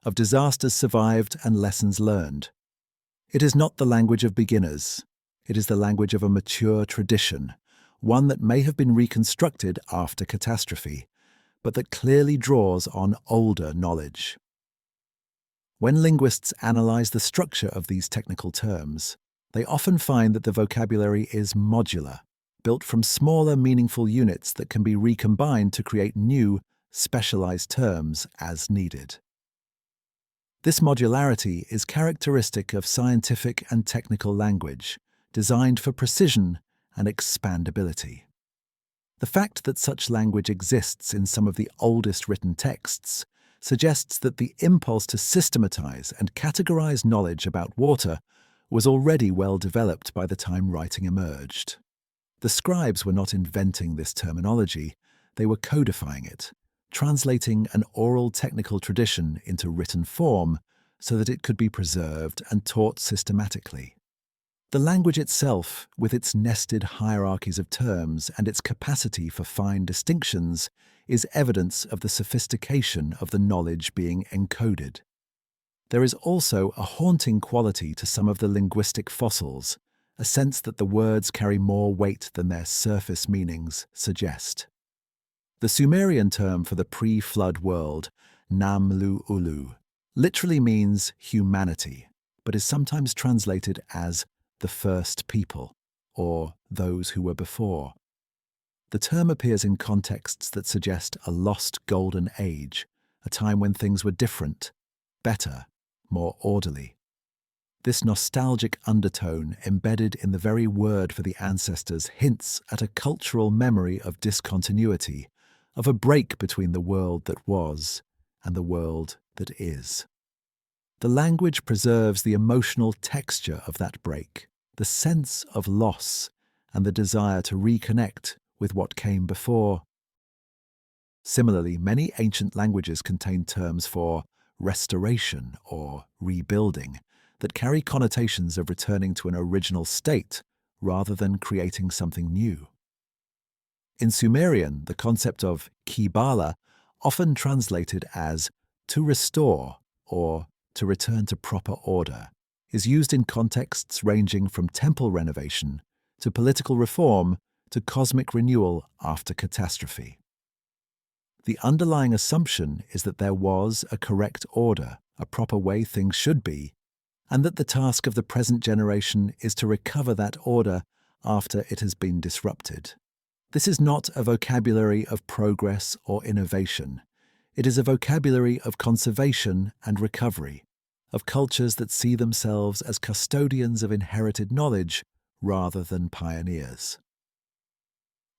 Speaker 2: of disasters survived and lessons learned. It is not the language of beginners. It is the language of a mature tradition, one that may have been reconstructed after catastrophe, but that clearly draws on older knowledge. When linguists analyze the structure of these technical terms, they often find that the vocabulary is modular, built from smaller, meaningful units that can be recombined to create new, specialized terms as needed. This modularity is characteristic of scientific and technical language, designed for precision and expandability. The fact that such language exists in some of the oldest written texts suggests that the impulse to systematize and categorize knowledge about water was already well developed by the time writing emerged. The scribes were not inventing this terminology, they were codifying it, translating an oral technical tradition into written form so that it could be preserved and taught systematically. The language itself, with its nested hierarchies of terms and its capacity for fine distinctions, is evidence of the sophistication of the knowledge being encoded. There is also a haunting quality to some of the linguistic fossils, a sense that the words carry more weight than their surface meanings suggest. The Sumerian term for the pre-flood world, Namlu Ulu, literally means humanity, but is sometimes translated as the first people, or those who were before. The term appears in contexts that suggest a lost golden age, a time when things were different, better, more orderly. This nostalgic undertone embedded in the very word for the ancestors hints at a cultural memory of discontinuity, of a break between the world that was and the world that is. The language preserves the emotional texture of that break, the sense of loss, and the desire to reconnect with what came before. Similarly, many ancient languages contain terms for restoration or rebuilding that carry connotations of returning to an original state rather than creating something new. In Sumerian, the concept of kibala, often translated as to restore or to return to proper order, is used in contexts ranging from temple renovation to political reform to cosmic renewal after catastrophe. The underlying assumption is that there was a correct order, a proper way things should be, and that the task of the present generation is to recover that order after it has been disrupted. This is not a vocabulary of progress or innovation. It is a vocabulary of conservation and recovery, of cultures that see themselves as custodians of inherited knowledge rather than pioneers.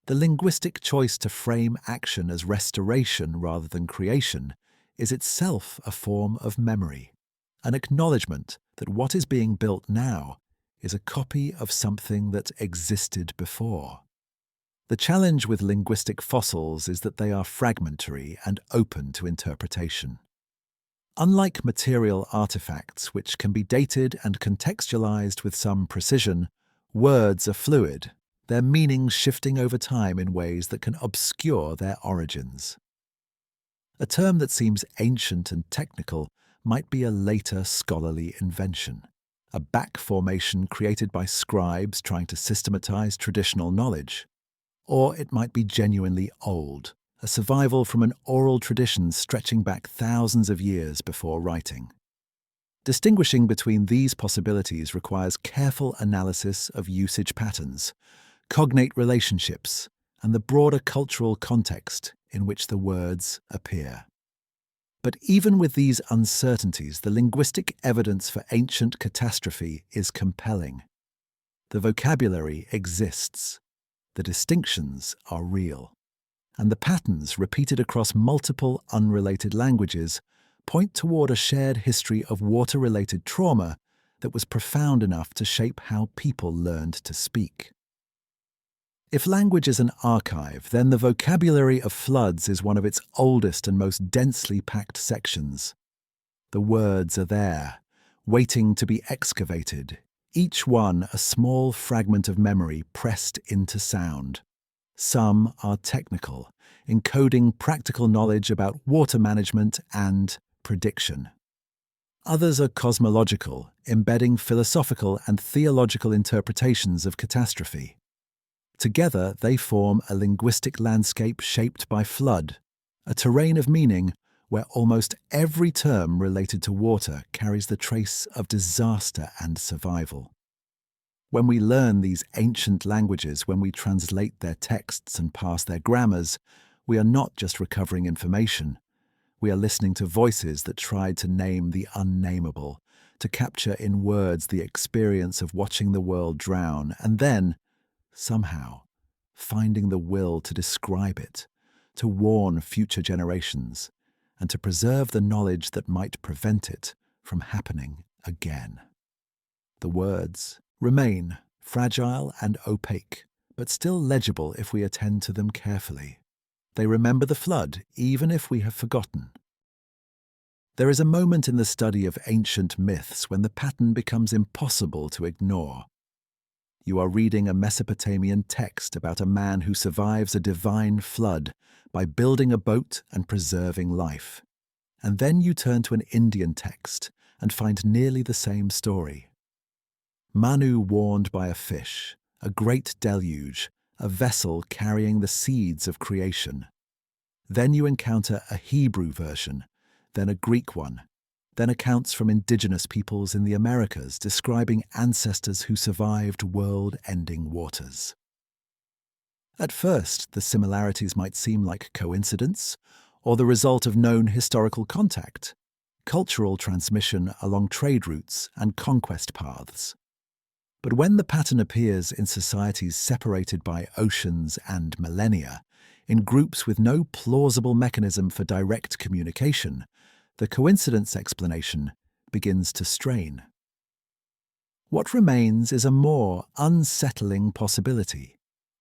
Speaker 2: The linguistic choice to frame action as restoration rather than creation is itself a form of memory, an acknowledgement that what is being built now is a copy of something that existed before. The challenge with linguistic fossils is that they are fragmentary and open to interpretation. Unlike material artifacts, which can be dated and contextualized with some precision, words are fluid, their meanings shifting over time in ways that can obscure their origins. A term that seems ancient and technical might be a later scholarly invention, a back formation created by scribes trying to systematize traditional knowledge. Or it might be genuinely old, a survival from an oral tradition stretching back thousands of years before writing. Distinguishing between these possibilities requires careful analysis of usage patterns, cognate relationships, and the broader cultural context in which the words appear. But even with these uncertainties, the linguistic evidence for ancient catastrophe is compelling. The vocabulary exists. The distinctions are real, and the patterns repeated across multiple unrelated languages point toward a shared history of water-related trauma that was profound enough to shape how people learned to speak. If language is an archive, then the vocabulary of floods is one of its oldest and most densely packed sections. The words are there, waiting to be excavated, each one a small fragment of memory pressed into sound. Some are technical, encoding practical knowledge about water management and prediction. Others are cosmological, embedding philosophical and theological interpretations of catastrophe. Together, they form a linguistic landscape shaped by flood, a terrain of meaning where almost every term related to water carries the trace of disaster and survival. When we learn these ancient languages, when we translate their texts and parse their grammars, we are not just recovering information. We are listening to voices that tried to name the unnameable, to capture in words the experience of watching the world drown, and then, somehow, finding the will to describe it, to warn future generations, and to preserve the knowledge that might prevent it from happening again. The words remain fragile and opaque, but still legible if we attend to them carefully. They remember the flood, even if we have forgotten. There is a moment in the study of ancient myths when the pattern becomes impossible to ignore. You are reading a Mesopotamian text about a man who survives a divine flood by building a boat and preserving life. And then you turn to an Indian text and find nearly the same story. Manu warned by a fish, a great deluge, a vessel carrying the seeds of creation. Then you encounter a Hebrew version, then a Greek one, then accounts from indigenous peoples in the Americas describing ancestors who survived world-ending waters. At first, the similarities might seem like coincidence or the result of known historical contact, cultural transmission along trade routes and conquest paths. But when the pattern appears in societies separated by oceans and millennia, in groups with no plausible mechanism for direct communication, the coincidence explanation begins to strain. What remains is a more unsettling possibility,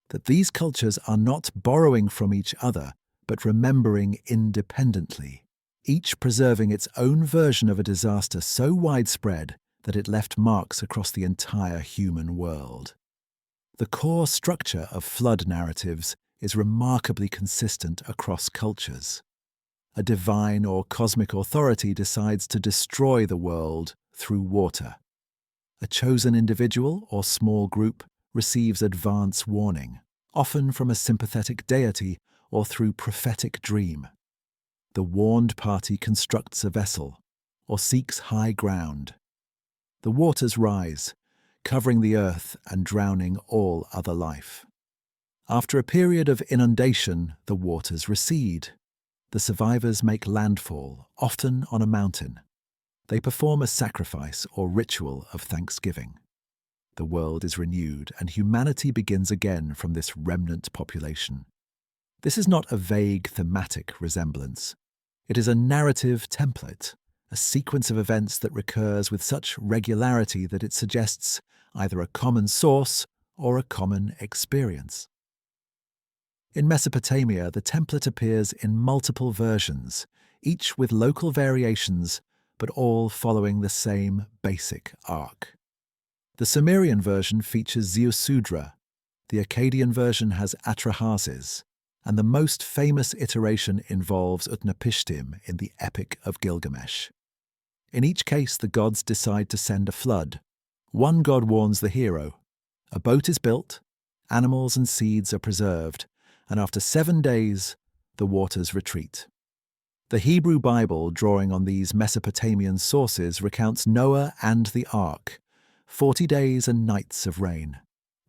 Speaker 2: that these cultures are not borrowing from each other, but remembering independently, each preserving its own version of a disaster so widespread that it left marks across the entire human world. The core structure of flood narratives is remarkably consistent across cultures. A divine or cosmic authority decides to destroy the world through water. A chosen individual or small group receives advance warning, often from a sympathetic deity or through prophetic dream. The warned party constructs a vessel or seeks high ground. The waters rise, covering the earth and drowning all other life. After a period of inundation, the waters recede. The survivors make landfall, often on a mountain. They perform a sacrifice or ritual of thanksgiving. The world is renewed and humanity begins again from this remnant population. This is not a vague thematic resemblance. It is a narrative template, a sequence of events that recurs with such regularity that it suggests either a common source or a common experience. In Mesopotamia, the template appears in multiple versions, each with local variations, but all following the same basic arc. The Sumerian version features Ziusudra, the Akkadian version has Atrahasis, and the most famous iteration involves Utnapishtim in the Epic of Gilgamesh. In each case, the gods decide to send a flood. One god warns the hero. A boat is built, animals and seeds are preserved, and after 7 days, the waters retreat. The Hebrew Bible, drawing on these Mesopotamian sources, recounts Noah and the Ark, 40 days and nights of rain,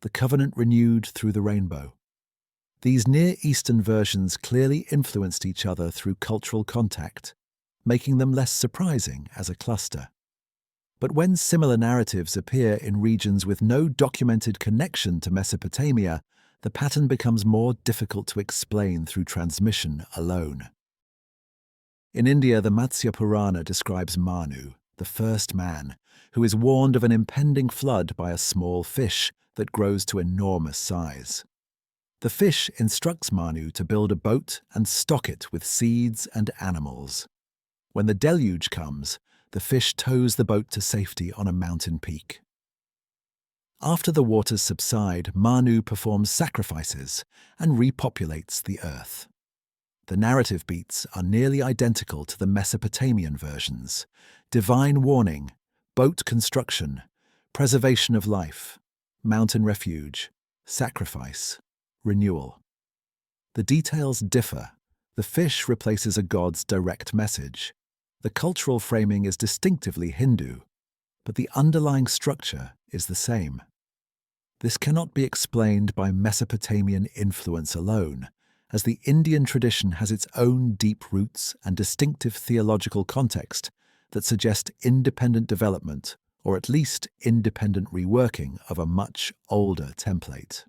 Speaker 2: the covenant renewed through the rainbow. These Near Eastern versions clearly influenced each other through cultural contact, making them less surprising as a cluster. But when similar narratives appear in regions with no documented connection to Mesopotamia, the pattern becomes more difficult to explain through transmission alone. In India, the Matsya Purana describes Manu, the first man, who is warned of an impending flood by a small fish that grows to enormous size. The fish instructs Manu to build a boat and stock it with seeds and animals. When the deluge comes, the fish tows the boat to safety on a mountain peak. After the waters subside, Manu performs sacrifices and repopulates the earth. The narrative beats are nearly identical to the Mesopotamian versions: divine warning, boat construction, preservation of life, mountain refuge, sacrifice, renewal. The details differ. The fish replaces a god's direct message. The cultural framing is distinctively Hindu, but the underlying structure is the same. This cannot be explained by Mesopotamian influence alone, as the Indian tradition has its own deep roots and distinctive theological context that suggest independent development, or at least independent reworking of a much older template.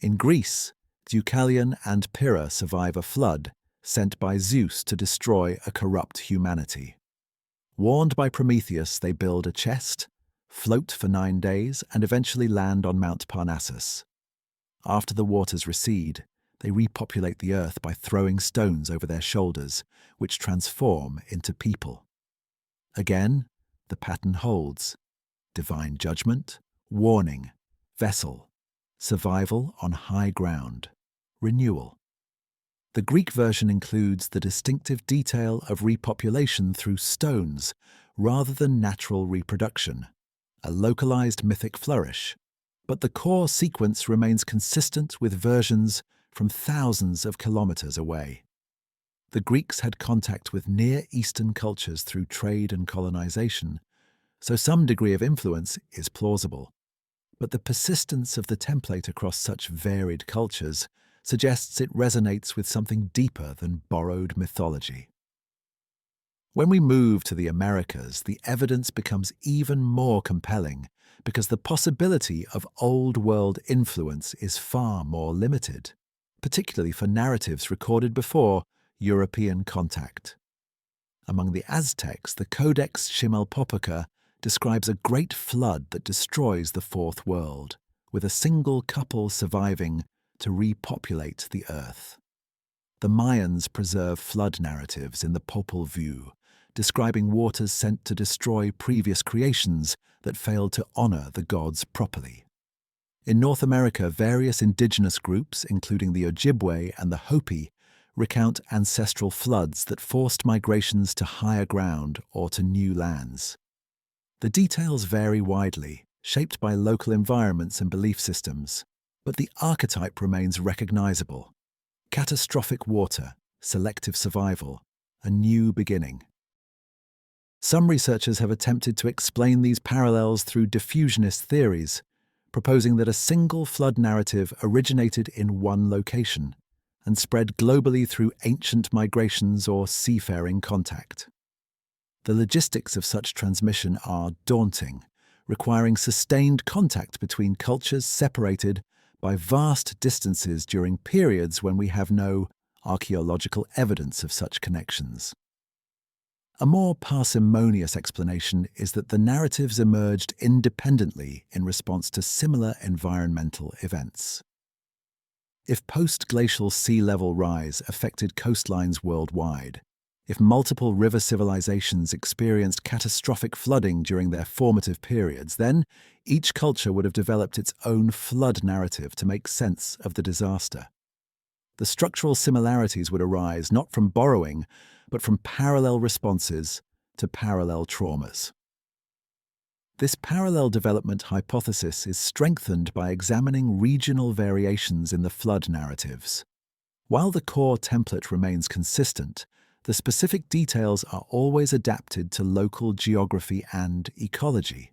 Speaker 2: In Greece, Deucalion and Pyrrha survive a flood sent by Zeus to destroy a corrupt humanity. Warned by Prometheus, they build a chest, float for 9 days, and eventually land on Mount Parnassus. After the waters recede, they repopulate the earth by throwing stones over their shoulders, which transform into people. Again, the pattern holds: divine judgment, warning, vessel, survival on high ground, renewal. The Greek version includes the distinctive detail of repopulation through stones rather than natural reproduction, a localized mythic flourish, but the core sequence remains consistent with versions from thousands of kilometers away. The Greeks had contact with Near Eastern cultures through trade and colonization, so some degree of influence is plausible. But the persistence of the template across such varied cultures suggests it resonates with something deeper than borrowed mythology. When we move to the Americas, the evidence becomes even more compelling because the possibility of Old World influence is far more limited, particularly for narratives recorded before European contact. Among the Aztecs, the Codex Chimalpopoca describes a great flood that destroys the Fourth World, with a single couple surviving to repopulate the earth. The Mayans preserve flood narratives in the Popol Vuh, describing waters sent to destroy previous creations that failed to honor the gods properly. In North America, various indigenous groups, including the Ojibwe and the Hopi, recount ancestral floods that forced migrations to higher ground or to new lands. The details vary widely, shaped by local environments and belief systems, but the archetype remains recognizable: catastrophic water, selective survival, a new beginning. Some researchers have attempted to explain these parallels through diffusionist theories, proposing that a single flood narrative originated in one location and spread globally through ancient migrations or seafaring contact. The logistics of such transmission are daunting, requiring sustained contact between cultures separated by vast distances during periods when we have no archaeological evidence of such connections. A more parsimonious explanation is that the narratives emerged independently in response to similar environmental events. If post-glacial sea level rise affected coastlines worldwide, if multiple river civilizations experienced catastrophic flooding during their formative periods, then each culture would have developed its own flood narrative to make sense of the disaster. The structural similarities would arise not from borrowing, but from parallel responses to parallel traumas. This parallel development hypothesis is strengthened by examining regional variations in the flood narratives. While the core template remains consistent, the specific details are always adapted to local geography and ecology.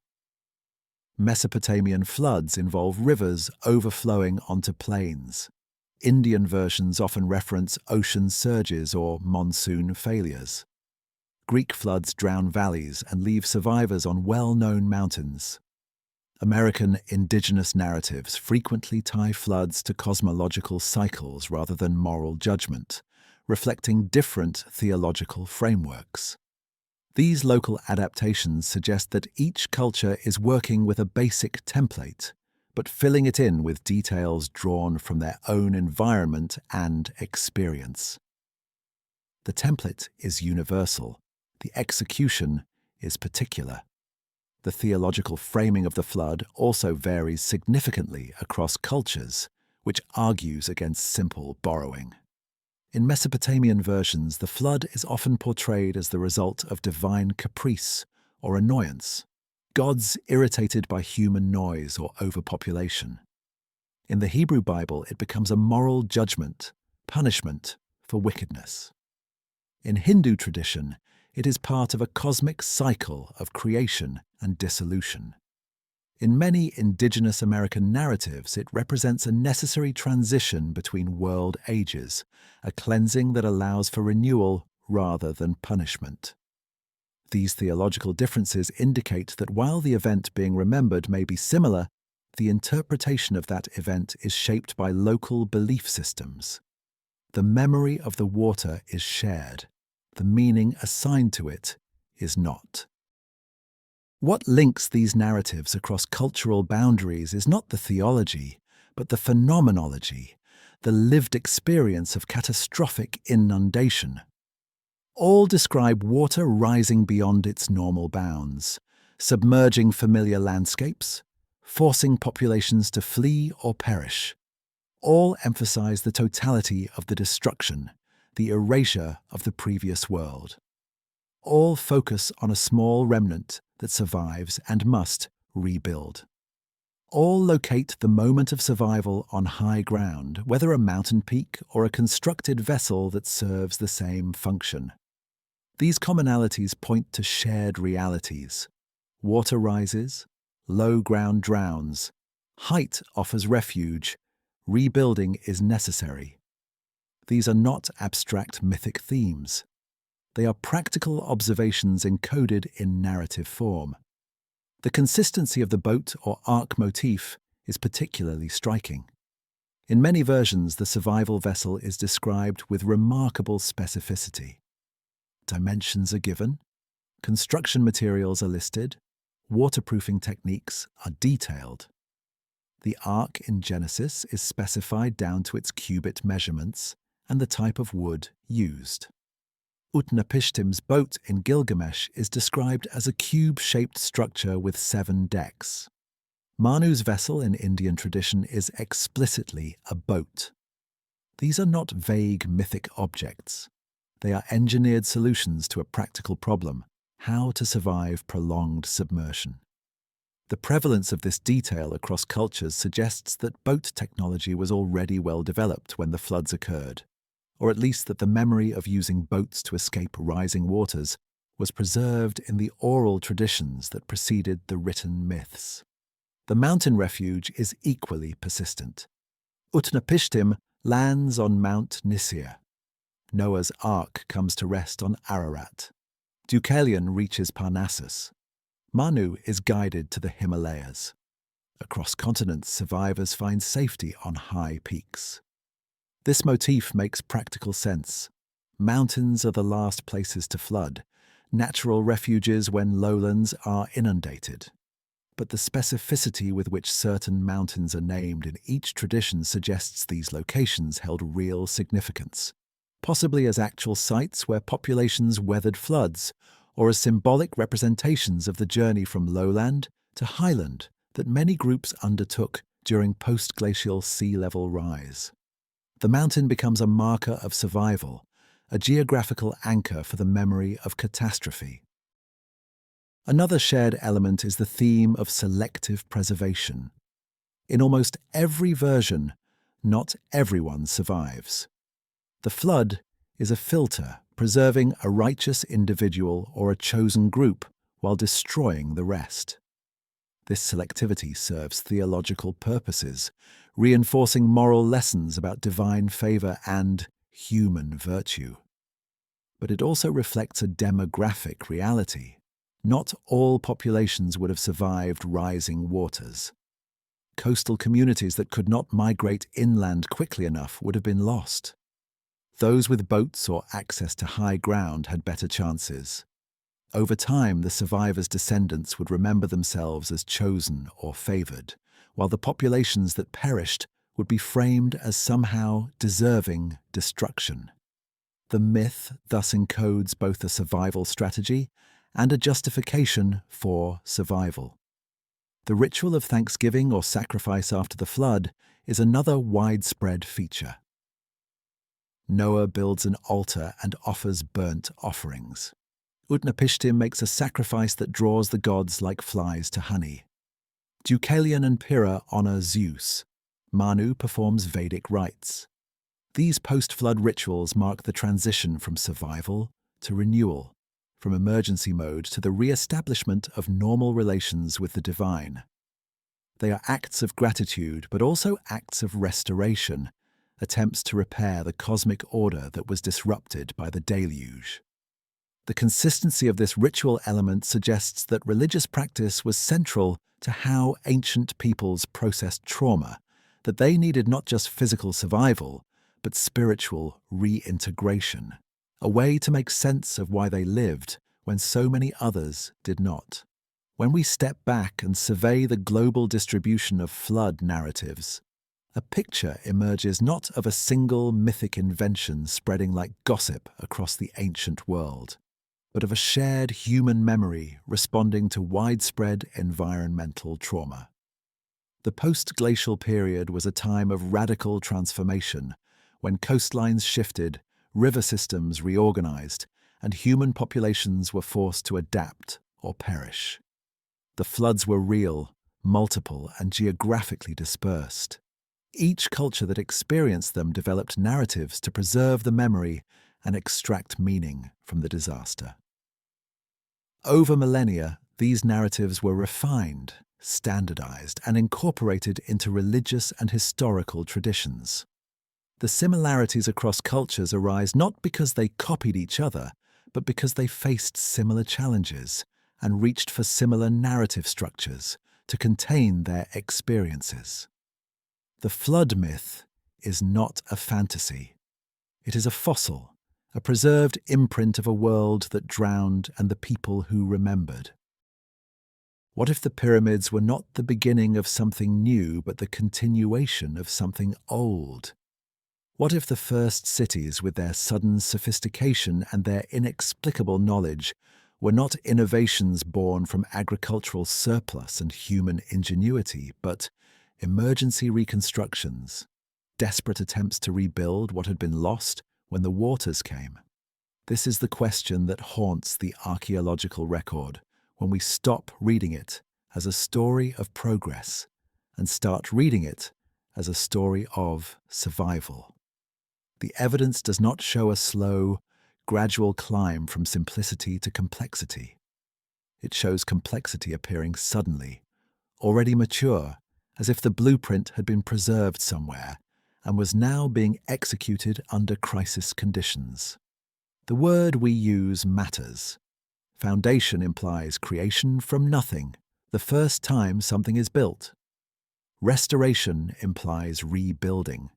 Speaker 2: Mesopotamian floods involve rivers overflowing onto plains. Indian versions often reference ocean surges or monsoon failures. Greek floods drown valleys and leave survivors on well-known mountains. American indigenous narratives frequently tie floods to cosmological cycles rather than moral judgment, reflecting different theological frameworks. These local adaptations suggest that each culture is working with a basic template, but filling it in with details drawn from their own environment and experience. The template is universal. The execution is particular. The theological framing of the flood also varies significantly across cultures, which argues against simple borrowing. In Mesopotamian versions, the flood is often portrayed as the result of divine caprice or annoyance, gods irritated by human noise or overpopulation. In the Hebrew Bible, it becomes a moral judgment, punishment for wickedness. In Hindu tradition, it is part of a cosmic cycle of creation and dissolution. In many indigenous American narratives, it represents a necessary transition between world ages, a cleansing that allows for renewal rather than punishment. These theological differences indicate that while the event being remembered may be similar, the interpretation of that event is shaped by local belief systems. The memory of the water is shared. The meaning assigned to it is not. What links these narratives across cultural boundaries is not the theology, but the phenomenology, the lived experience of catastrophic inundation. All describe water rising beyond its normal bounds, submerging familiar landscapes, forcing populations to flee or perish. All emphasize the totality of the destruction, the erasure of the previous world. All focus on a small remnant that survives and must rebuild. All locate the moment of survival on high ground, whether a mountain peak or a constructed vessel that serves the same function. These commonalities point to shared realities. Water rises, low ground drowns, height offers refuge, rebuilding is necessary. These are not abstract mythic themes. They are practical observations encoded in narrative form. The consistency of the boat or ark motif is particularly striking. In many versions, the survival vessel is described with remarkable specificity. Dimensions are given, construction materials are listed, waterproofing techniques are detailed. The ark in Genesis is specified down to its cubit measurements and the type of wood used. Utnapishtim's boat in Gilgamesh is described as a cube-shaped structure with 7 decks. Manu's vessel in Indian tradition is explicitly a boat. These are not vague mythic objects. They are engineered solutions to a practical problem: how to survive prolonged submersion. The prevalence of this detail across cultures suggests that boat technology was already well developed when the floods occurred, or at least that the memory of using boats to escape rising waters was preserved in the oral traditions that preceded the written myths. The mountain refuge is equally persistent. Utnapishtim lands on Mount Nisir. Noah's Ark comes to rest on Ararat. Deucalion reaches Parnassus. Manu is guided to the Himalayas. Across continents, survivors find safety on high peaks. This motif makes practical sense. Mountains are the last places to flood, natural refuges when lowlands are inundated. But the specificity with which certain mountains are named in each tradition suggests these locations held real significance, possibly as actual sites where populations weathered floods, or as symbolic representations of the journey from lowland to highland that many groups undertook during post-glacial sea level rise. The mountain becomes a marker of survival, a geographical anchor for the memory of catastrophe. Another shared element is the theme of selective preservation. In almost every version, not everyone survives. The flood is a filter, preserving a righteous individual or a chosen group while destroying the rest. This selectivity serves theological purposes, reinforcing moral lessons about divine favor and human virtue. But it also reflects a demographic reality. Not all populations would have survived rising waters. Coastal communities that could not migrate inland quickly enough would have been lost. Those with boats or access to high ground had better chances. Over time, the survivors' descendants would remember themselves as chosen or favored, while the populations that perished would be framed as somehow deserving destruction. The myth thus encodes both a survival strategy and a justification for survival. The ritual of thanksgiving or sacrifice after the flood is another widespread feature. Noah builds an altar and offers burnt offerings. Utnapishtim makes a sacrifice that draws the gods like flies to honey. Deucalion and Pyrrha honor Zeus. Manu performs Vedic rites. These post-flood rituals mark the transition from survival to renewal, from emergency mode to the re-establishment of normal relations with the divine. They are acts of gratitude, but also acts of restoration, attempts to repair the cosmic order that was disrupted by the deluge. The consistency of this ritual element suggests that religious practice was central to how ancient peoples processed trauma, that they needed not just physical survival, but spiritual reintegration, a way to make sense of why they lived when so many others did not. When we step back and survey the global distribution of flood narratives, a picture emerges not of a single mythic invention spreading like gossip across the ancient world, but of a shared human memory responding to widespread environmental trauma. The post-glacial period was a time of radical transformation, when coastlines shifted, river systems reorganized, and human populations were forced to adapt or perish. The floods were real, multiple, and geographically dispersed. Each culture that experienced them developed narratives to preserve the memory and extract meaning from the disaster. Over millennia, these narratives were refined, standardized, and incorporated into religious and historical traditions. The similarities across cultures arise not because they copied each other, but because they faced similar challenges and reached for similar narrative structures to contain their experiences. The flood myth is not a fantasy. It is a fossil, a preserved imprint of a world that drowned and the people who remembered. What if the pyramids were not the beginning of something new, but the continuation of something old? What if the first cities, with their sudden sophistication and their inexplicable knowledge, were not innovations born from agricultural surplus and human ingenuity, but emergency reconstructions, desperate attempts to rebuild what had been lost when the waters came? This is the question that haunts the archaeological record when we stop reading it as a story of progress and start reading it as a story of survival. The evidence does not show a slow, gradual climb from simplicity to complexity. It shows complexity appearing suddenly, already mature, as if the blueprint had been preserved somewhere and was now being executed under crisis conditions. The word we use matters. Foundation implies creation from nothing, the first time something is built. Restoration implies rebuilding,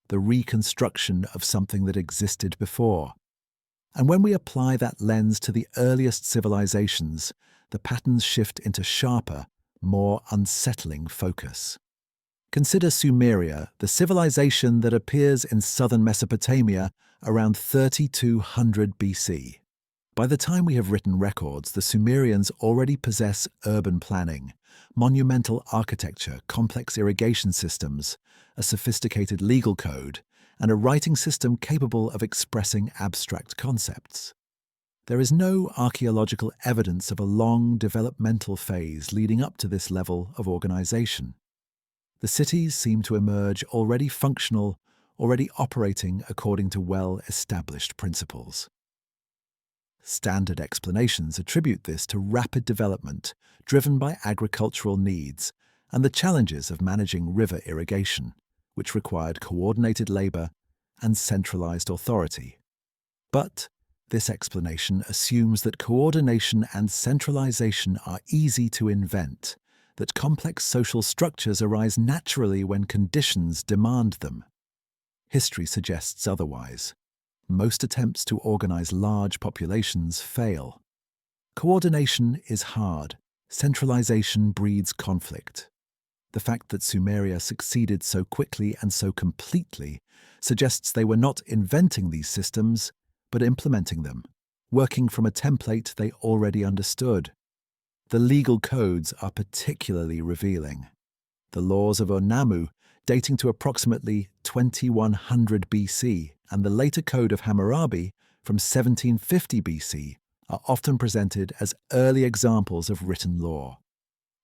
Speaker 2: the reconstruction of something that existed before. And when we apply that lens to the earliest civilizations, the patterns shift into sharper, more unsettling focus. Consider Sumeria, the civilization that appears in southern Mesopotamia around 3200 BC. By the time we have written records, the Sumerians already possess urban planning, monumental architecture, complex irrigation systems, a sophisticated legal code, and a writing system capable of expressing abstract concepts. There is no archaeological evidence of a long developmental phase leading up to this level of organization. The cities seem to emerge already functional, already operating according to well-established principles. Standard explanations attribute this to rapid development driven by agricultural needs and the challenges of managing river irrigation, which required coordinated labor and centralized authority. But this explanation assumes that coordination and centralization are easy to invent, that complex social structures arise naturally when conditions demand them. History suggests otherwise. Most attempts to organize large populations fail. Coordination is hard. Centralization breeds conflict. The fact that Sumeria succeeded so quickly and so completely suggests they were not inventing these systems, but implementing them, working from a template they already understood. The legal codes are particularly revealing. The laws of Onamu, dating to approximately 2100 BC, and the later Code of Hammurabi from 1750 BC are often presented as early examples of written law.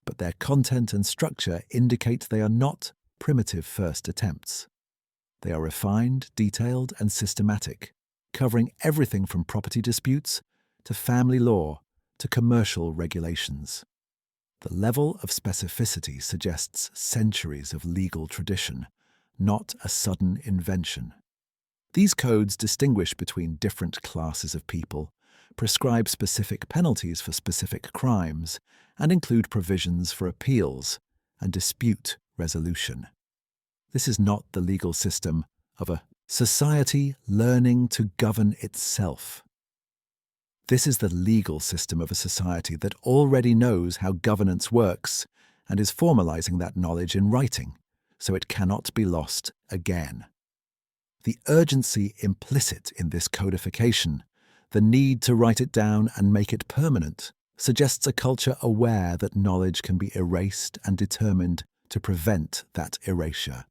Speaker 2: But their content and structure indicate they are not primitive first attempts. They are refined, detailed, and systematic, covering everything from property disputes to family law to commercial regulations. The level of specificity suggests centuries of legal tradition, not a sudden invention. These codes distinguish between different classes of people, prescribe specific penalties for specific crimes, and include provisions for appeals and dispute resolution. This is not the legal system of a society learning to govern itself. This is the legal system of a society that already knows how governance works and is formalizing that knowledge in writing, so it cannot be lost again. The urgency implicit in this codification, the need to write it down and make it permanent, suggests a culture aware that knowledge can be erased and determined to prevent that erasure.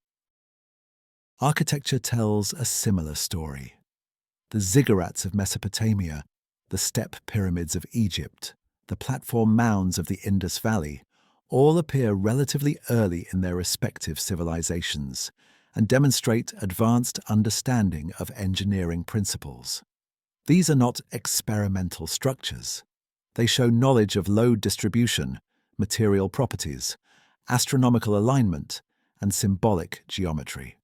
Speaker 2: Architecture tells a similar story. The ziggurats of Mesopotamia, the step pyramids of Egypt, the platform mounds of the Indus Valley, all appear relatively early in their respective civilizations and demonstrate advanced understanding of engineering principles. These are not experimental structures. They show knowledge of load distribution, material properties, astronomical alignment, and symbolic geometry.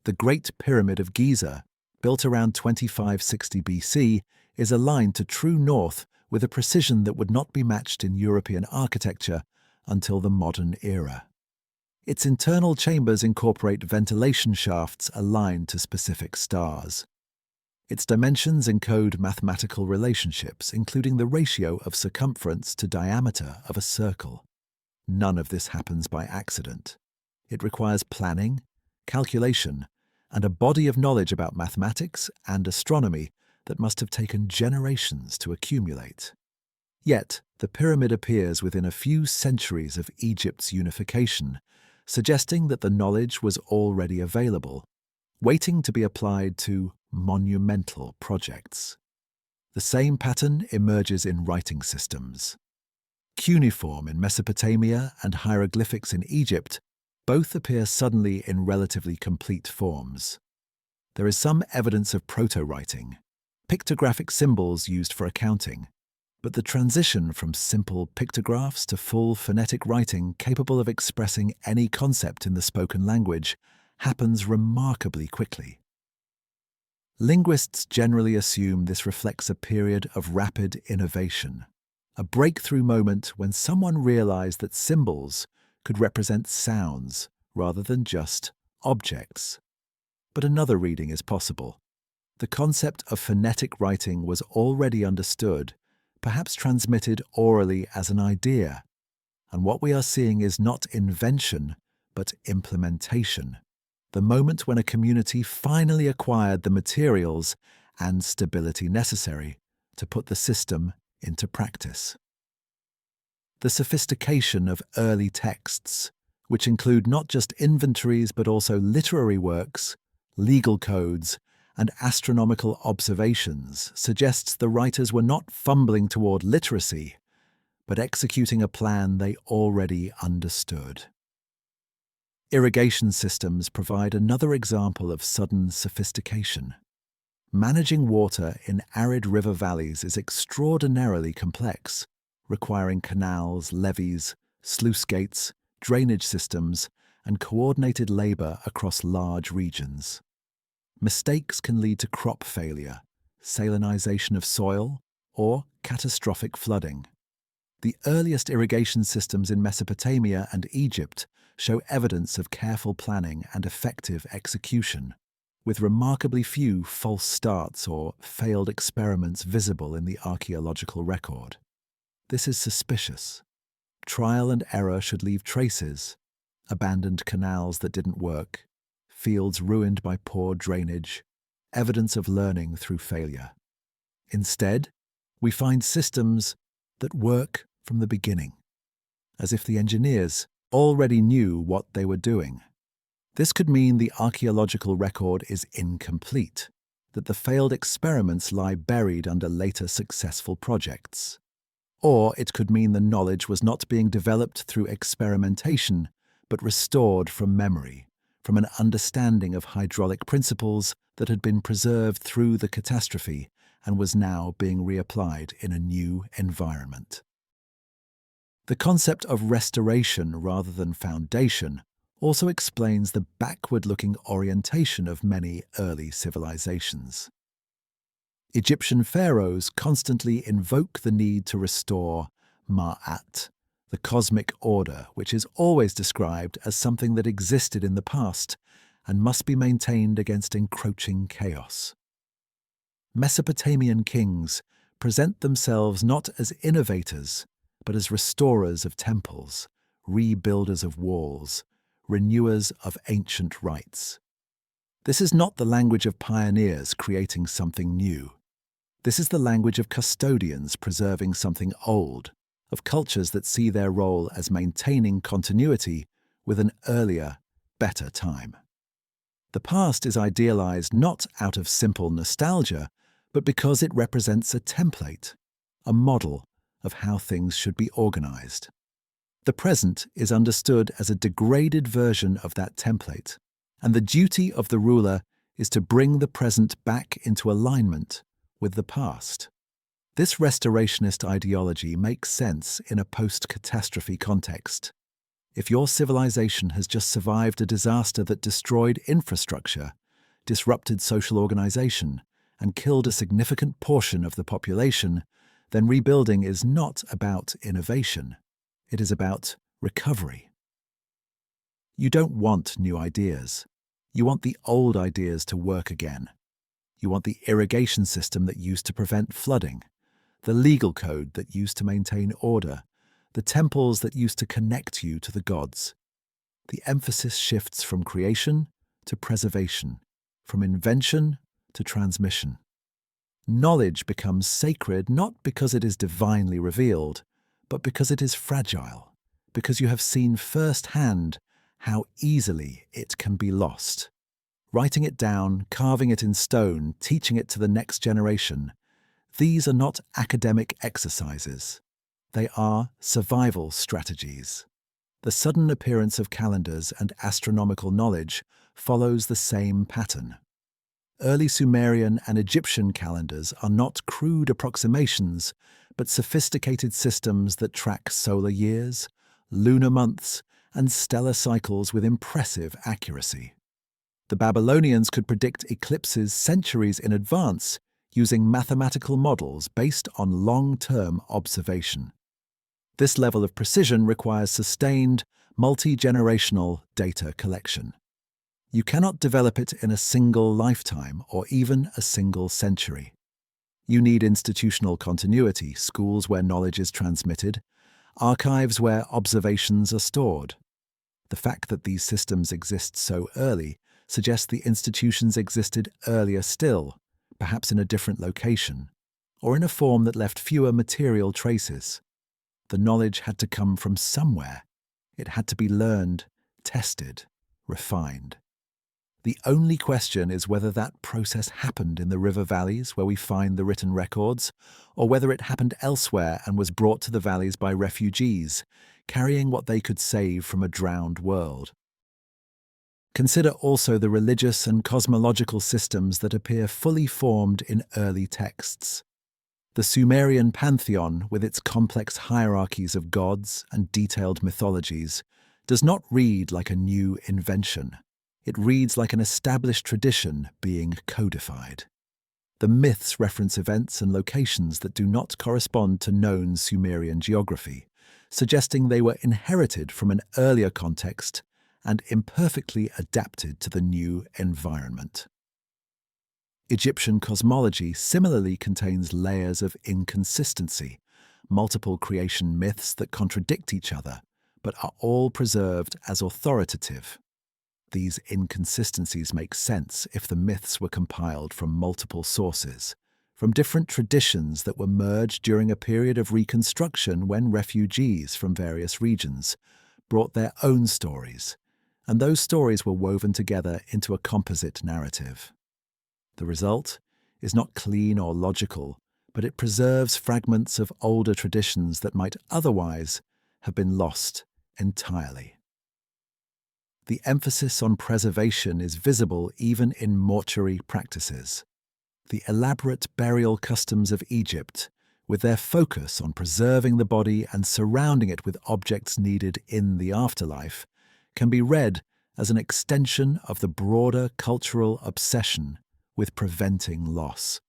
Speaker 2: The Great Pyramid of Giza, built around 2560 BC, is aligned to true north with a precision that would not be matched in European architecture until the modern era. Its internal chambers incorporate ventilation shafts aligned to specific stars. Its dimensions encode mathematical relationships, including the ratio of circumference to diameter of a circle. None of this happens by accident. It requires planning, calculation, and a body of knowledge about mathematics and astronomy that must have taken generations to accumulate. Yet, the pyramid appears within a few centuries of Egypt's unification, suggesting that the knowledge was already available, waiting to be applied to monumental projects. The same pattern emerges in writing systems. Cuneiform in Mesopotamia and hieroglyphics in Egypt both appear suddenly in relatively complete forms. There is some evidence of proto-writing, pictographic symbols used for accounting, but the transition from simple pictographs to full phonetic writing capable of expressing any concept in the spoken language happens remarkably quickly. Linguists generally assume this reflects a period of rapid innovation, a breakthrough moment when someone realized that symbols could represent sounds rather than just objects. But another reading is possible. The concept of phonetic writing was already understood, perhaps transmitted orally as an idea, and what we are seeing is not invention, but implementation, the moment when a community finally acquired the materials and stability necessary to put the system into practice. The sophistication of early texts, which include not just inventories but also literary works, legal codes, and astronomical observations, suggests the writers were not fumbling toward literacy, but executing a plan they already understood. Irrigation systems provide another example of sudden sophistication. Managing water in arid river valleys is extraordinarily complex, requiring canals, levees, sluice gates, drainage systems, and coordinated labor across large regions. Mistakes can lead to crop failure, salinization of soil, or catastrophic flooding. The earliest irrigation systems in Mesopotamia and Egypt show evidence of careful planning and effective execution, with remarkably few false starts or failed experiments visible in the archaeological record. This is suspicious. Trial and error should leave traces: abandoned canals that didn't work, fields ruined by poor drainage, evidence of learning through failure. Instead, we find systems that work from the beginning, as if the engineers already knew what they were doing. This could mean the archaeological record is incomplete, that the failed experiments lie buried under later successful projects. Or it could mean the knowledge was not being developed through experimentation, but restored from memory, from an understanding of hydraulic principles that had been preserved through the catastrophe and was now being reapplied in a new environment. The concept of restoration rather than foundation also explains the backward-looking orientation of many early civilizations. Egyptian pharaohs constantly invoke the need to restore Ma'at, the cosmic order, which is always described as something that existed in the past and must be maintained against encroaching chaos. Mesopotamian kings present themselves not as innovators, but as restorers of temples, rebuilders of walls, renewers of ancient rites. This is not the language of pioneers creating something new. This is the language of custodians preserving something old, of cultures that see their role as maintaining continuity with an earlier, better time. The past is idealized not out of simple nostalgia, but because it represents a template, a model of how things should be organized. The present is understood as a degraded version of that template, and the duty of the ruler is to bring the present back into alignment with the past. This restorationist ideology makes sense in a post-catastrophe context. If your civilization has just survived a disaster that destroyed infrastructure, disrupted social organization, and killed a significant portion of the population, then rebuilding is not about innovation. It is about recovery. You don't want new ideas. You want the old ideas to work again. You want the irrigation system that used to prevent flooding, the legal code that used to maintain order, the temples that used to connect you to the gods. The emphasis shifts from creation to preservation, from invention to transmission. Knowledge becomes sacred not because it is divinely revealed, but because it is fragile, because you have seen firsthand how easily it can be lost. Writing it down, carving it in stone, teaching it to the next generation, these are not academic exercises. They are survival strategies. The sudden appearance of calendars and astronomical knowledge follows the same pattern. Early Sumerian and Egyptian calendars are not crude approximations, but sophisticated systems that track solar years, lunar months, and stellar cycles with impressive accuracy. The Babylonians could predict eclipses centuries in advance using mathematical models based on long-term observation. This level of precision requires sustained, multi-generational data collection. You cannot develop it in a single lifetime or even a single century. You need institutional continuity, schools where knowledge is transmitted, archives where observations are stored. The fact that these systems exist so early suggests the institutions existed earlier still, perhaps in a different location, or in a form that left fewer material traces. The knowledge had to come from somewhere. It had to be learned, tested, refined. The only question is whether that process happened in the river valleys where we find the written records, or whether it happened elsewhere and was brought to the valleys by refugees, carrying what they could save from a drowned world. Consider also the religious and cosmological systems that appear fully formed in early texts. The Sumerian pantheon, with its complex hierarchies of gods and detailed mythologies, does not read like a new invention. It reads like an established tradition being codified. The myths reference events and locations that do not correspond to known Sumerian geography, suggesting they were inherited from an earlier context and imperfectly adapted to the new environment. Egyptian cosmology similarly contains layers of inconsistency, multiple creation myths that contradict each other, but are all preserved as authoritative. These inconsistencies make sense if the myths were compiled from multiple sources, from different traditions that were merged during a period of reconstruction when refugees from various regions brought their own stories, and those stories were woven together into a composite narrative. The result is not clean or logical, but it preserves fragments of older traditions that might otherwise have been lost entirely. The emphasis on preservation is visible even in mortuary practices. The elaborate burial customs of Egypt, with their focus on preserving the body and surrounding it with objects needed in the afterlife, can be read as an extension of the broader cultural obsession with preventing loss.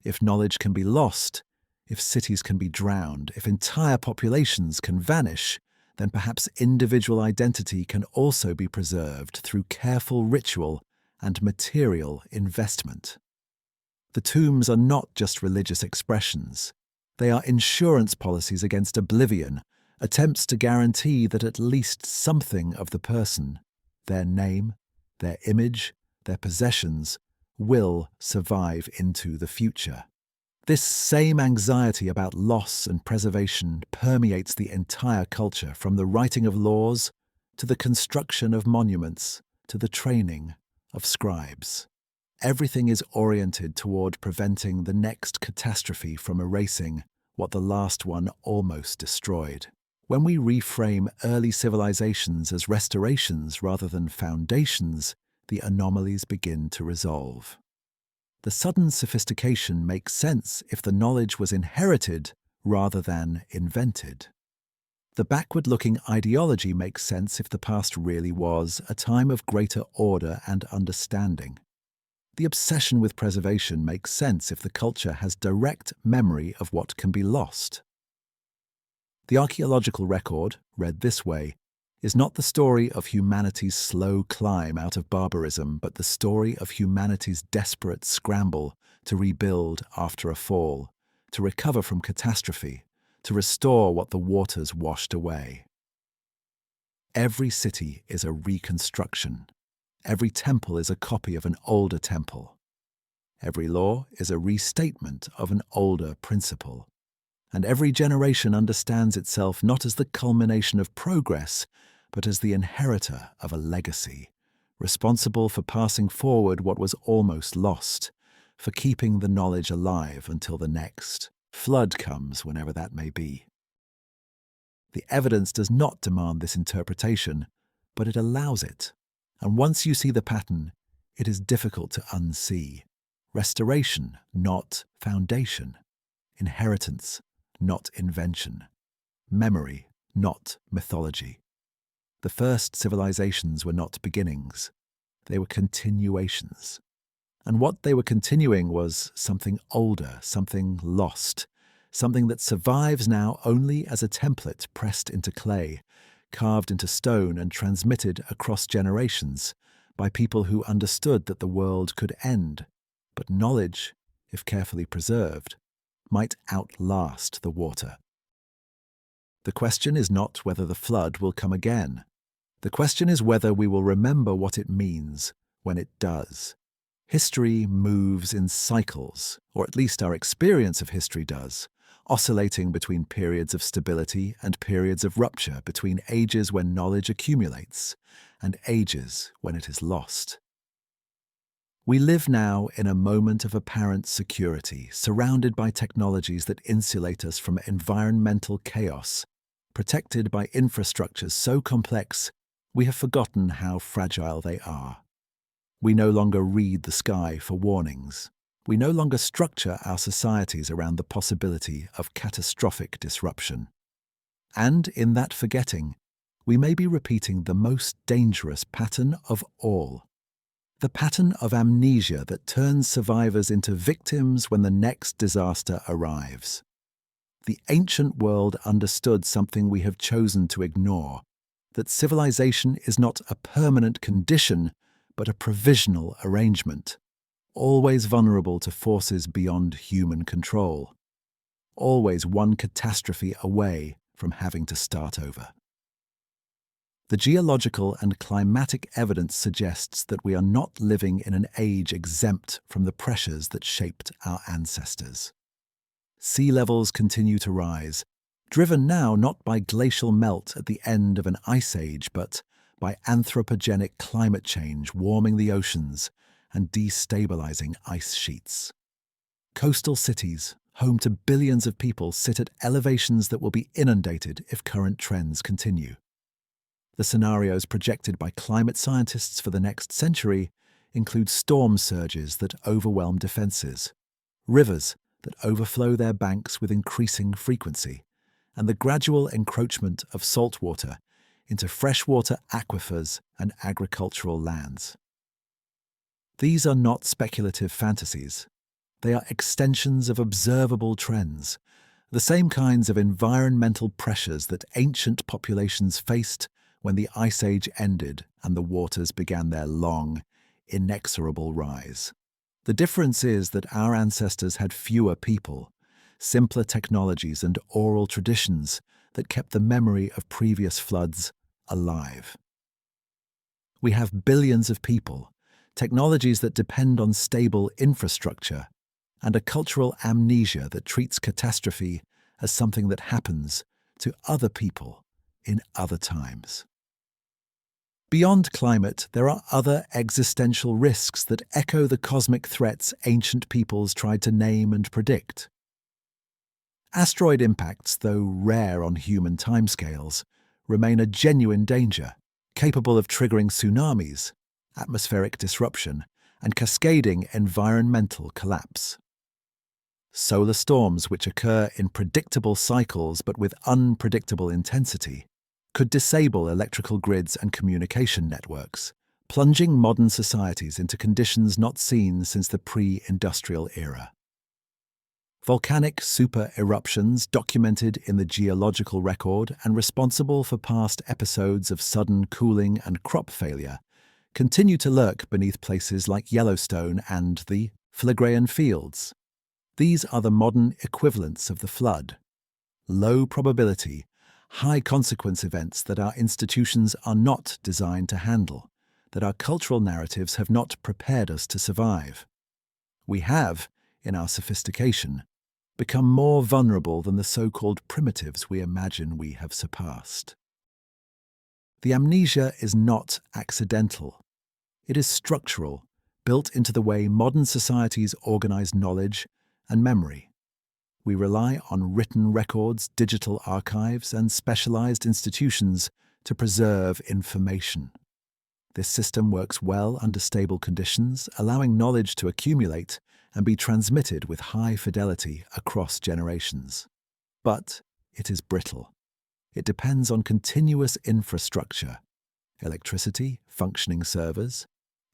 Speaker 2: If knowledge can be lost, if cities can be drowned, if entire populations can vanish, then perhaps individual identity can also be preserved through careful ritual and material investment. The tombs are not just religious expressions. They are insurance policies against oblivion, attempts to guarantee that at least something of the person, their name, their image, their possessions, will survive into the future. This same anxiety about loss and preservation permeates the entire culture, from the writing of laws to the construction of monuments to the training of scribes. Everything is oriented toward preventing the next catastrophe from erasing what the last one almost destroyed. When we reframe early civilizations as restorations rather than foundations, the anomalies begin to resolve. The sudden sophistication makes sense if the knowledge was inherited rather than invented. The backward-looking ideology makes sense if the past really was a time of greater order and understanding. The obsession with preservation makes sense if the culture has direct memory of what can be lost. The archaeological record, read this way, is not the story of humanity's slow climb out of barbarism, but the story of humanity's desperate scramble to rebuild after a fall, to recover from catastrophe, to restore what the waters washed away. Every city is a reconstruction. Every temple is a copy of an older temple. Every law is a restatement of an older principle. And every generation understands itself not as the culmination of progress, but as the inheritor of a legacy, responsible for passing forward what was almost lost, for keeping the knowledge alive until the next flood comes, whenever that may be. The evidence does not demand this interpretation, but it allows it. And once you see the pattern, it is difficult to unsee. Restoration, not foundation. Inheritance, not invention. Memory, not mythology. The first civilizations were not beginnings. They were continuations. And what they were continuing was something older, something lost, something that survives now only as a template pressed into clay, carved into stone and transmitted across generations by people who understood that the world could end, but knowledge, if carefully preserved, might outlast the water. The question is not whether the flood will come again. The question is whether we will remember what it means when it does. History moves in cycles, or at least our experience of history does, oscillating between periods of stability and periods of rupture, between ages when knowledge accumulates and ages when it is lost. We live now in a moment of apparent security, surrounded by technologies that insulate us from environmental chaos, protected by infrastructures so complex we have forgotten how fragile they are. We no longer read the sky for warnings. We no longer structure our societies around the possibility of catastrophic disruption. And in that forgetting, we may be repeating the most dangerous pattern of all. The pattern of amnesia that turns survivors into victims when the next disaster arrives. The ancient world understood something we have chosen to ignore, that civilization is not a permanent condition, but a provisional arrangement, always vulnerable to forces beyond human control, always one catastrophe away from having to start over. The geological and climatic evidence suggests that we are not living in an age exempt from the pressures that shaped our ancestors. Sea levels continue to rise, driven now not by glacial melt at the end of an ice age, but by anthropogenic climate change warming the oceans and destabilizing ice sheets. Coastal cities, home to billions of people, sit at elevations that will be inundated if current trends continue. The scenarios projected by climate scientists for the next century include storm surges that overwhelm defenses, rivers that overflow their banks with increasing frequency, and the gradual encroachment of salt water into freshwater aquifers and agricultural lands. These are not speculative fantasies. They are extensions of observable trends, the same kinds of environmental pressures that ancient populations faced when the Ice Age ended and the waters began their long, inexorable rise. The difference is that our ancestors had fewer people, simpler technologies and oral traditions that kept the memory of previous floods alive. We have billions of people, technologies that depend on stable infrastructure, and a cultural amnesia that treats catastrophe as something that happens to other people in other times. Beyond climate, there are other existential risks that echo the cosmic threats ancient peoples tried to name and predict. Asteroid impacts, though rare on human timescales, remain a genuine danger, capable of triggering tsunamis, atmospheric disruption, and cascading environmental collapse. Solar storms, which occur in predictable cycles but with unpredictable intensity, could disable electrical grids and communication networks, plunging modern societies into conditions not seen since the pre-industrial era. Volcanic super-eruptions documented in the geological record and responsible for past episodes of sudden cooling and crop failure continue to lurk beneath places like Yellowstone and the Phlegraean Fields. These are the modern equivalents of the flood. Low probability, high consequence events that our institutions are not designed to handle, that our cultural narratives have not prepared us to survive. We have, in our sophistication, become more vulnerable than the so-called primitives we imagine we have surpassed. The amnesia is not accidental. It is structural, built into the way modern societies organize knowledge and memory. We rely on written records, digital archives, and specialized institutions to preserve information. This system works well under stable conditions, allowing knowledge to accumulate and be transmitted with high fidelity across generations. But it is brittle. It depends on continuous infrastructure: electricity, functioning servers,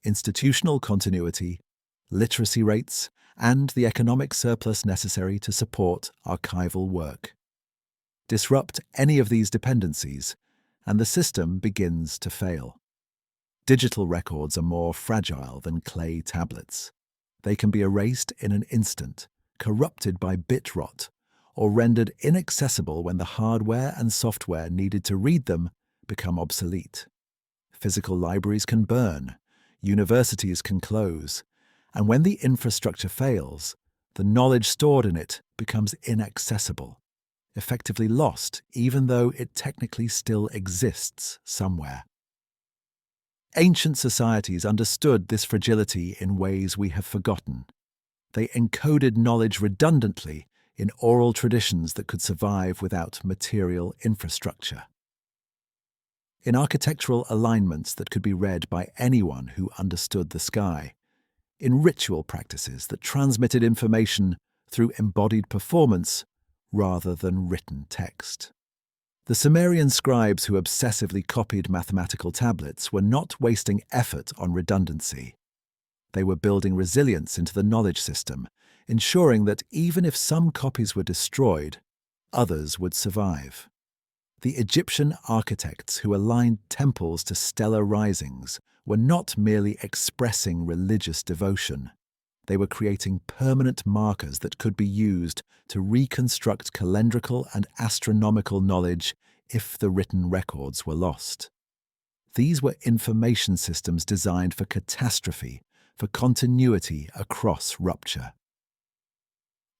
Speaker 2: institutional continuity, literacy rates, and the economic surplus necessary to support archival work. Disrupt any of these dependencies, and the system begins to fail. Digital records are more fragile than clay tablets. They can be erased in an instant, corrupted by bit rot, or rendered inaccessible when the hardware and software needed to read them become obsolete. Physical libraries can burn, universities can close, and when the infrastructure fails, the knowledge stored in it becomes inaccessible, effectively lost even though it technically still exists somewhere. Ancient societies understood this fragility in ways we have forgotten. They encoded knowledge redundantly in oral traditions that could survive without material infrastructure. In architectural alignments that could be read by anyone who understood the sky, in ritual practices that transmitted information through embodied performance rather than written text. The Sumerian scribes who obsessively copied mathematical tablets were not wasting effort on redundancy. They were building resilience into the knowledge system, ensuring that even if some copies were destroyed, others would survive. The Egyptian architects who aligned temples to stellar risings were not merely expressing religious devotion. They were creating permanent markers that could be used to reconstruct calendrical and astronomical knowledge if the written records were lost. These were information systems designed for catastrophe, for continuity across rupture.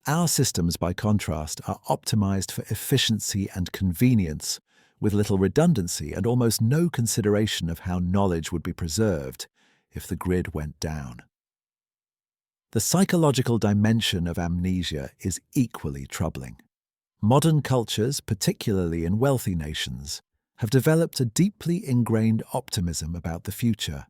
Speaker 2: Our systems, by contrast, are optimized for efficiency and convenience, with little redundancy and almost no consideration of how knowledge would be preserved if the grid went down. The psychological dimension of amnesia is equally troubling. Modern cultures, particularly in wealthy nations, have developed a deeply ingrained optimism about the future,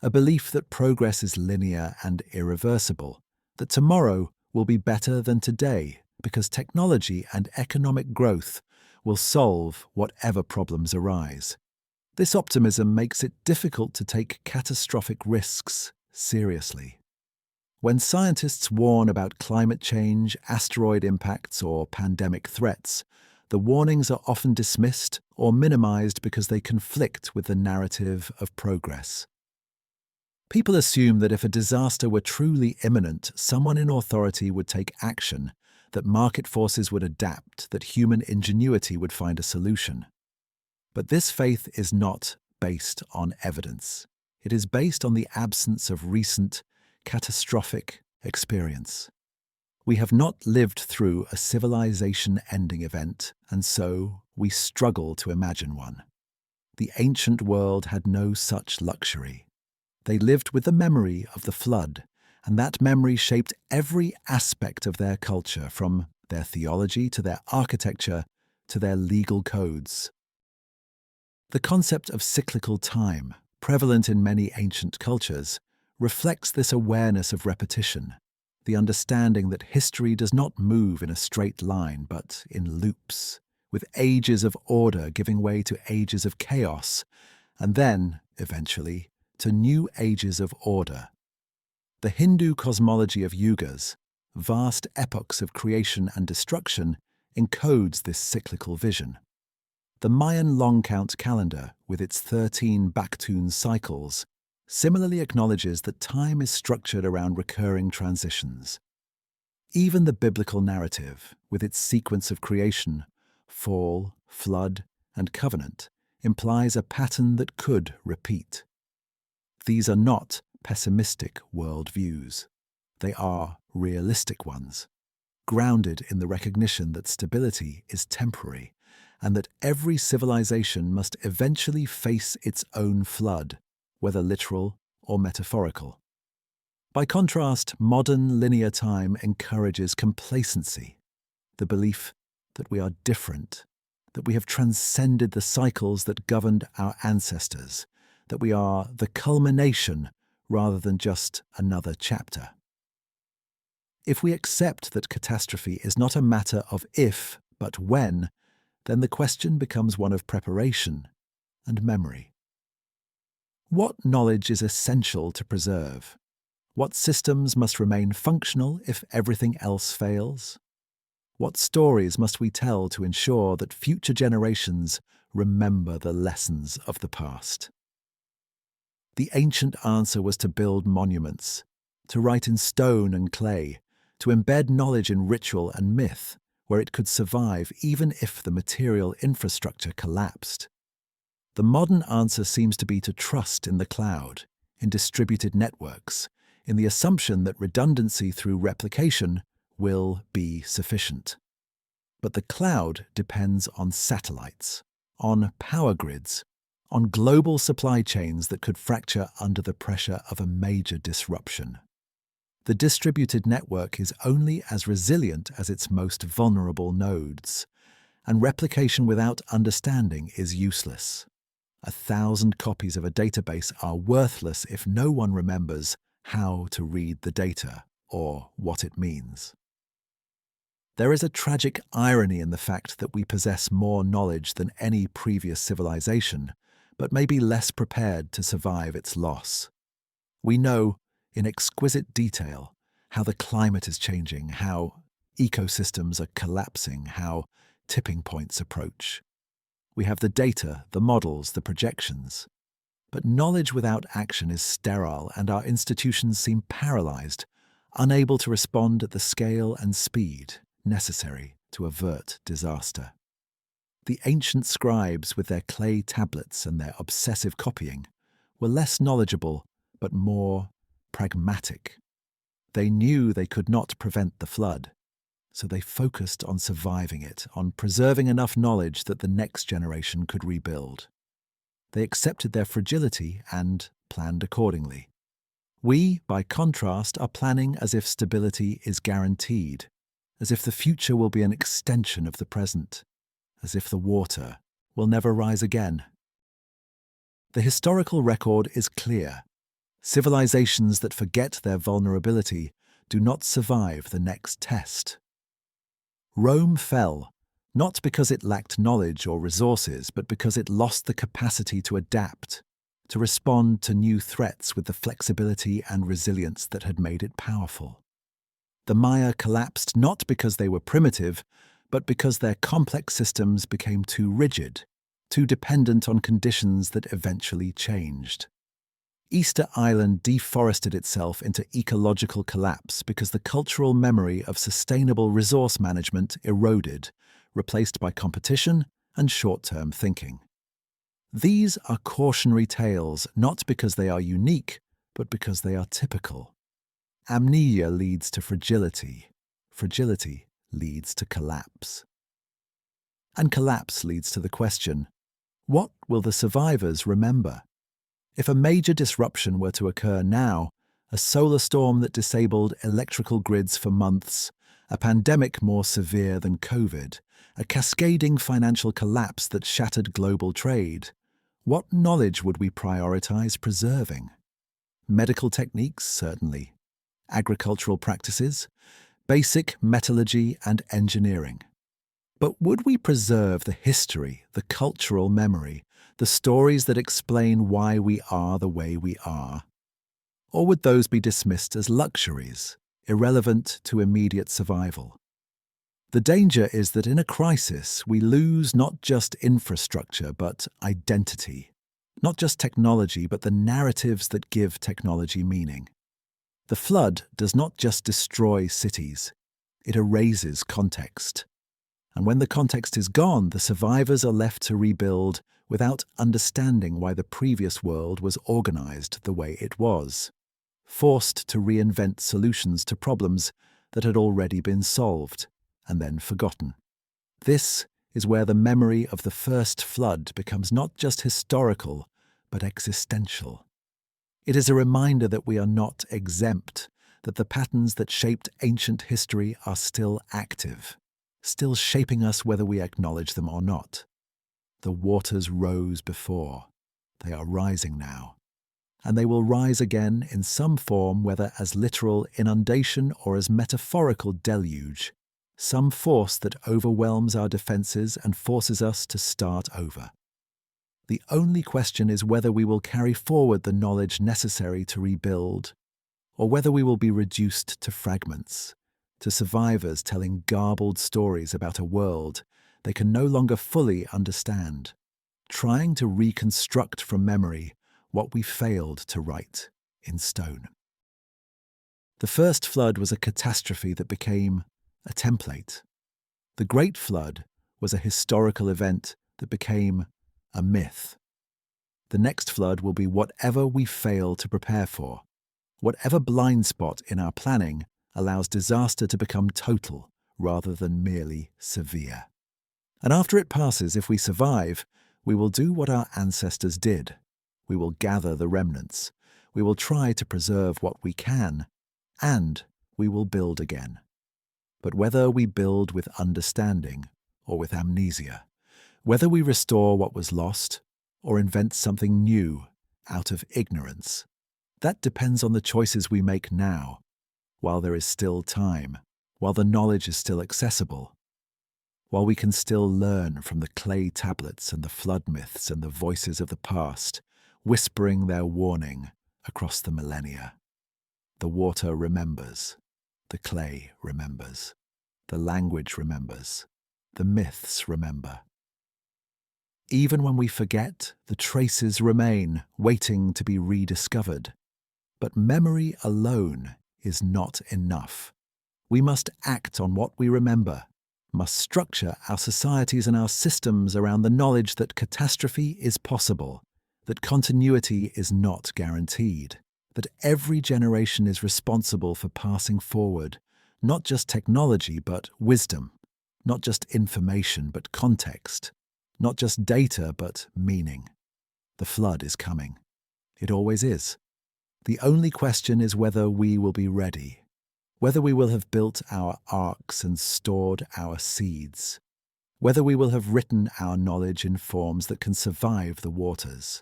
Speaker 2: a belief that progress is linear and irreversible, that tomorrow will be better than today because technology and economic growth will solve whatever problems arise. This optimism makes it difficult to take catastrophic risks seriously. When scientists warn about climate change, asteroid impacts, or pandemic threats, the warnings are often dismissed or minimized because they conflict with the narrative of progress. People assume that if a disaster were truly imminent, someone in authority would take action, that market forces would adapt, that human ingenuity would find a solution. But this faith is not based on evidence. It is based on the absence of recent, catastrophic experience. We have not lived through a civilization-ending event, and so we struggle to imagine one. The ancient world had no such luxury. They lived with the memory of the flood, and that memory shaped every aspect of their culture, from their theology to their architecture to their legal codes. The concept of cyclical time, prevalent in many ancient cultures, reflects this awareness of repetition, the understanding that history does not move in a straight line but in loops, with ages of order giving way to ages of chaos, and then, eventually, to new ages of order. The Hindu cosmology of yugas, vast epochs of creation and destruction, encodes this cyclical vision. The Mayan long count calendar, with its 13 Baktun cycles, similarly acknowledges that time is structured around recurring transitions. Even the biblical narrative, with its sequence of creation, fall, flood, and covenant, implies a pattern that could repeat. These are not pessimistic worldviews. They are realistic ones, grounded in the recognition that stability is temporary and that every civilization must eventually face its own flood, whether literal or metaphorical. By contrast, modern linear time encourages complacency, the belief that we are different, that we have transcended the cycles that governed our ancestors, that we are the culmination rather than just another chapter. If we accept that catastrophe is not a matter of if, but when, then the question becomes one of preparation and memory. What knowledge is essential to preserve? What systems must remain functional if everything else fails? What stories must we tell to ensure that future generations remember the lessons of the past? The ancient answer was to build monuments, to write in stone and clay, to embed knowledge in ritual and myth, where it could survive even if the material infrastructure collapsed. The modern answer seems to be to trust in the cloud, in distributed networks, in the assumption that redundancy through replication will be sufficient. But the cloud depends on satellites, on power grids, on global supply chains that could fracture under the pressure of a major disruption. The distributed network is only as resilient as its most vulnerable nodes, and replication without understanding is useless. 1,000 copies of a database are worthless if no one remembers how to read the data or what it means. There is a tragic irony in the fact that we possess more knowledge than any previous civilization, but may be less prepared to survive its loss. We know, in exquisite detail, how the climate is changing, how ecosystems are collapsing, how tipping points approach. We have the data, the models, the projections. But knowledge without action is sterile, and our institutions seem paralyzed, unable to respond at the scale and speed necessary to avert disaster. The ancient scribes, with their clay tablets and their obsessive copying, were less knowledgeable but more pragmatic. They knew they could not prevent the flood, so they focused on surviving it, on preserving enough knowledge that the next generation could rebuild. They accepted their fragility and planned accordingly. We, by contrast, are planning as if stability is guaranteed, as if the future will be an extension of the present, as if the water will never rise again. The historical record is clear. Civilizations that forget their vulnerability do not survive the next test. Rome fell, not because it lacked knowledge or resources, but because it lost the capacity to adapt, to respond to new threats with the flexibility and resilience that had made it powerful. The Maya collapsed not because they were primitive, but because their complex systems became too rigid, too dependent on conditions that eventually changed. Easter Island deforested itself into ecological collapse because the cultural memory of sustainable resource management eroded, replaced by competition and short-term thinking. These are cautionary tales not because they are unique, but because they are typical. Amnesia leads to fragility. Fragility leads to collapse. And collapse leads to the question, what will the survivors remember? If a major disruption were to occur now, a solar storm that disabled electrical grids for months, a pandemic more severe than COVID, a cascading financial collapse that shattered global trade. What knowledge would we prioritize preserving? Medical techniques, certainly. Agricultural practices, basic metallurgy and engineering. But would we preserve the history, the cultural memory, the stories that explain why we are the way we are? Or would those be dismissed as luxuries, irrelevant to immediate survival? The danger is that in a crisis, we lose not just infrastructure, but identity. Not just technology, but the narratives that give technology meaning. The flood does not just destroy cities, it erases context. And when the context is gone, the survivors are left to rebuild without understanding why the previous world was organized the way it was, forced to reinvent solutions to problems that had already been solved and then forgotten. This is where the memory of the first flood becomes not just historical, but existential. It is a reminder that we are not exempt, that the patterns that shaped ancient history are still active, still shaping us whether we acknowledge them or not. The waters rose before. They are rising now. And they will rise again in some form, whether as literal inundation or as metaphorical deluge, some force that overwhelms our defenses and forces us to start over. The only question is whether we will carry forward the knowledge necessary to rebuild, or whether we will be reduced to fragments, to survivors telling garbled stories about a world they can no longer fully understand, trying to reconstruct from memory what we failed to write in stone. The first flood was a catastrophe that became a template. The Great Flood was a historical event that became a myth. The next flood will be whatever we fail to prepare for, whatever blind spot in our planning allows disaster to become total rather than merely severe. And after it passes, if we survive, we will do what our ancestors did. We will gather the remnants. We will try to preserve what we can, and we will build again. But whether we build with understanding or with amnesia, whether we restore what was lost or invent something new out of ignorance, that depends on the choices we make now, while there is still time, while the knowledge is still accessible, while we can still learn from the clay tablets and the flood myths and the voices of the past, whispering their warning across the millennia. The water remembers, the clay remembers, the language remembers, the myths remember. Even when we forget, the traces remain, waiting to be rediscovered. But memory alone is not enough. We must act on what we remember, must structure our societies and our systems around the knowledge that catastrophe is possible, that continuity is not guaranteed, that every generation is responsible for passing forward not just technology but wisdom, not just information but context, not just data but meaning. The flood is coming. It always is. The only question is whether we will be ready, whether we will have built our arks and stored our seeds, whether we will have written our knowledge in forms that can survive the waters,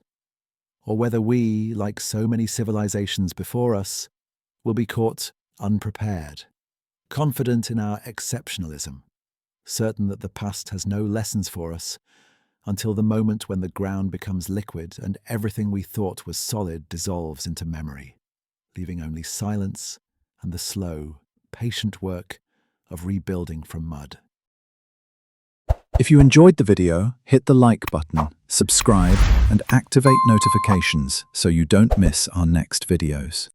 Speaker 2: or whether we, like so many civilizations before us, will be caught unprepared, confident in our exceptionalism, certain that the past has no lessons for us until the moment when the ground becomes liquid and everything we thought was solid dissolves into memory, leaving only silence and the slow, patient work of rebuilding from mud.
Speaker 1: If you enjoyed the video, hit the like button, subscribe, and activate notifications so you don't miss our next videos.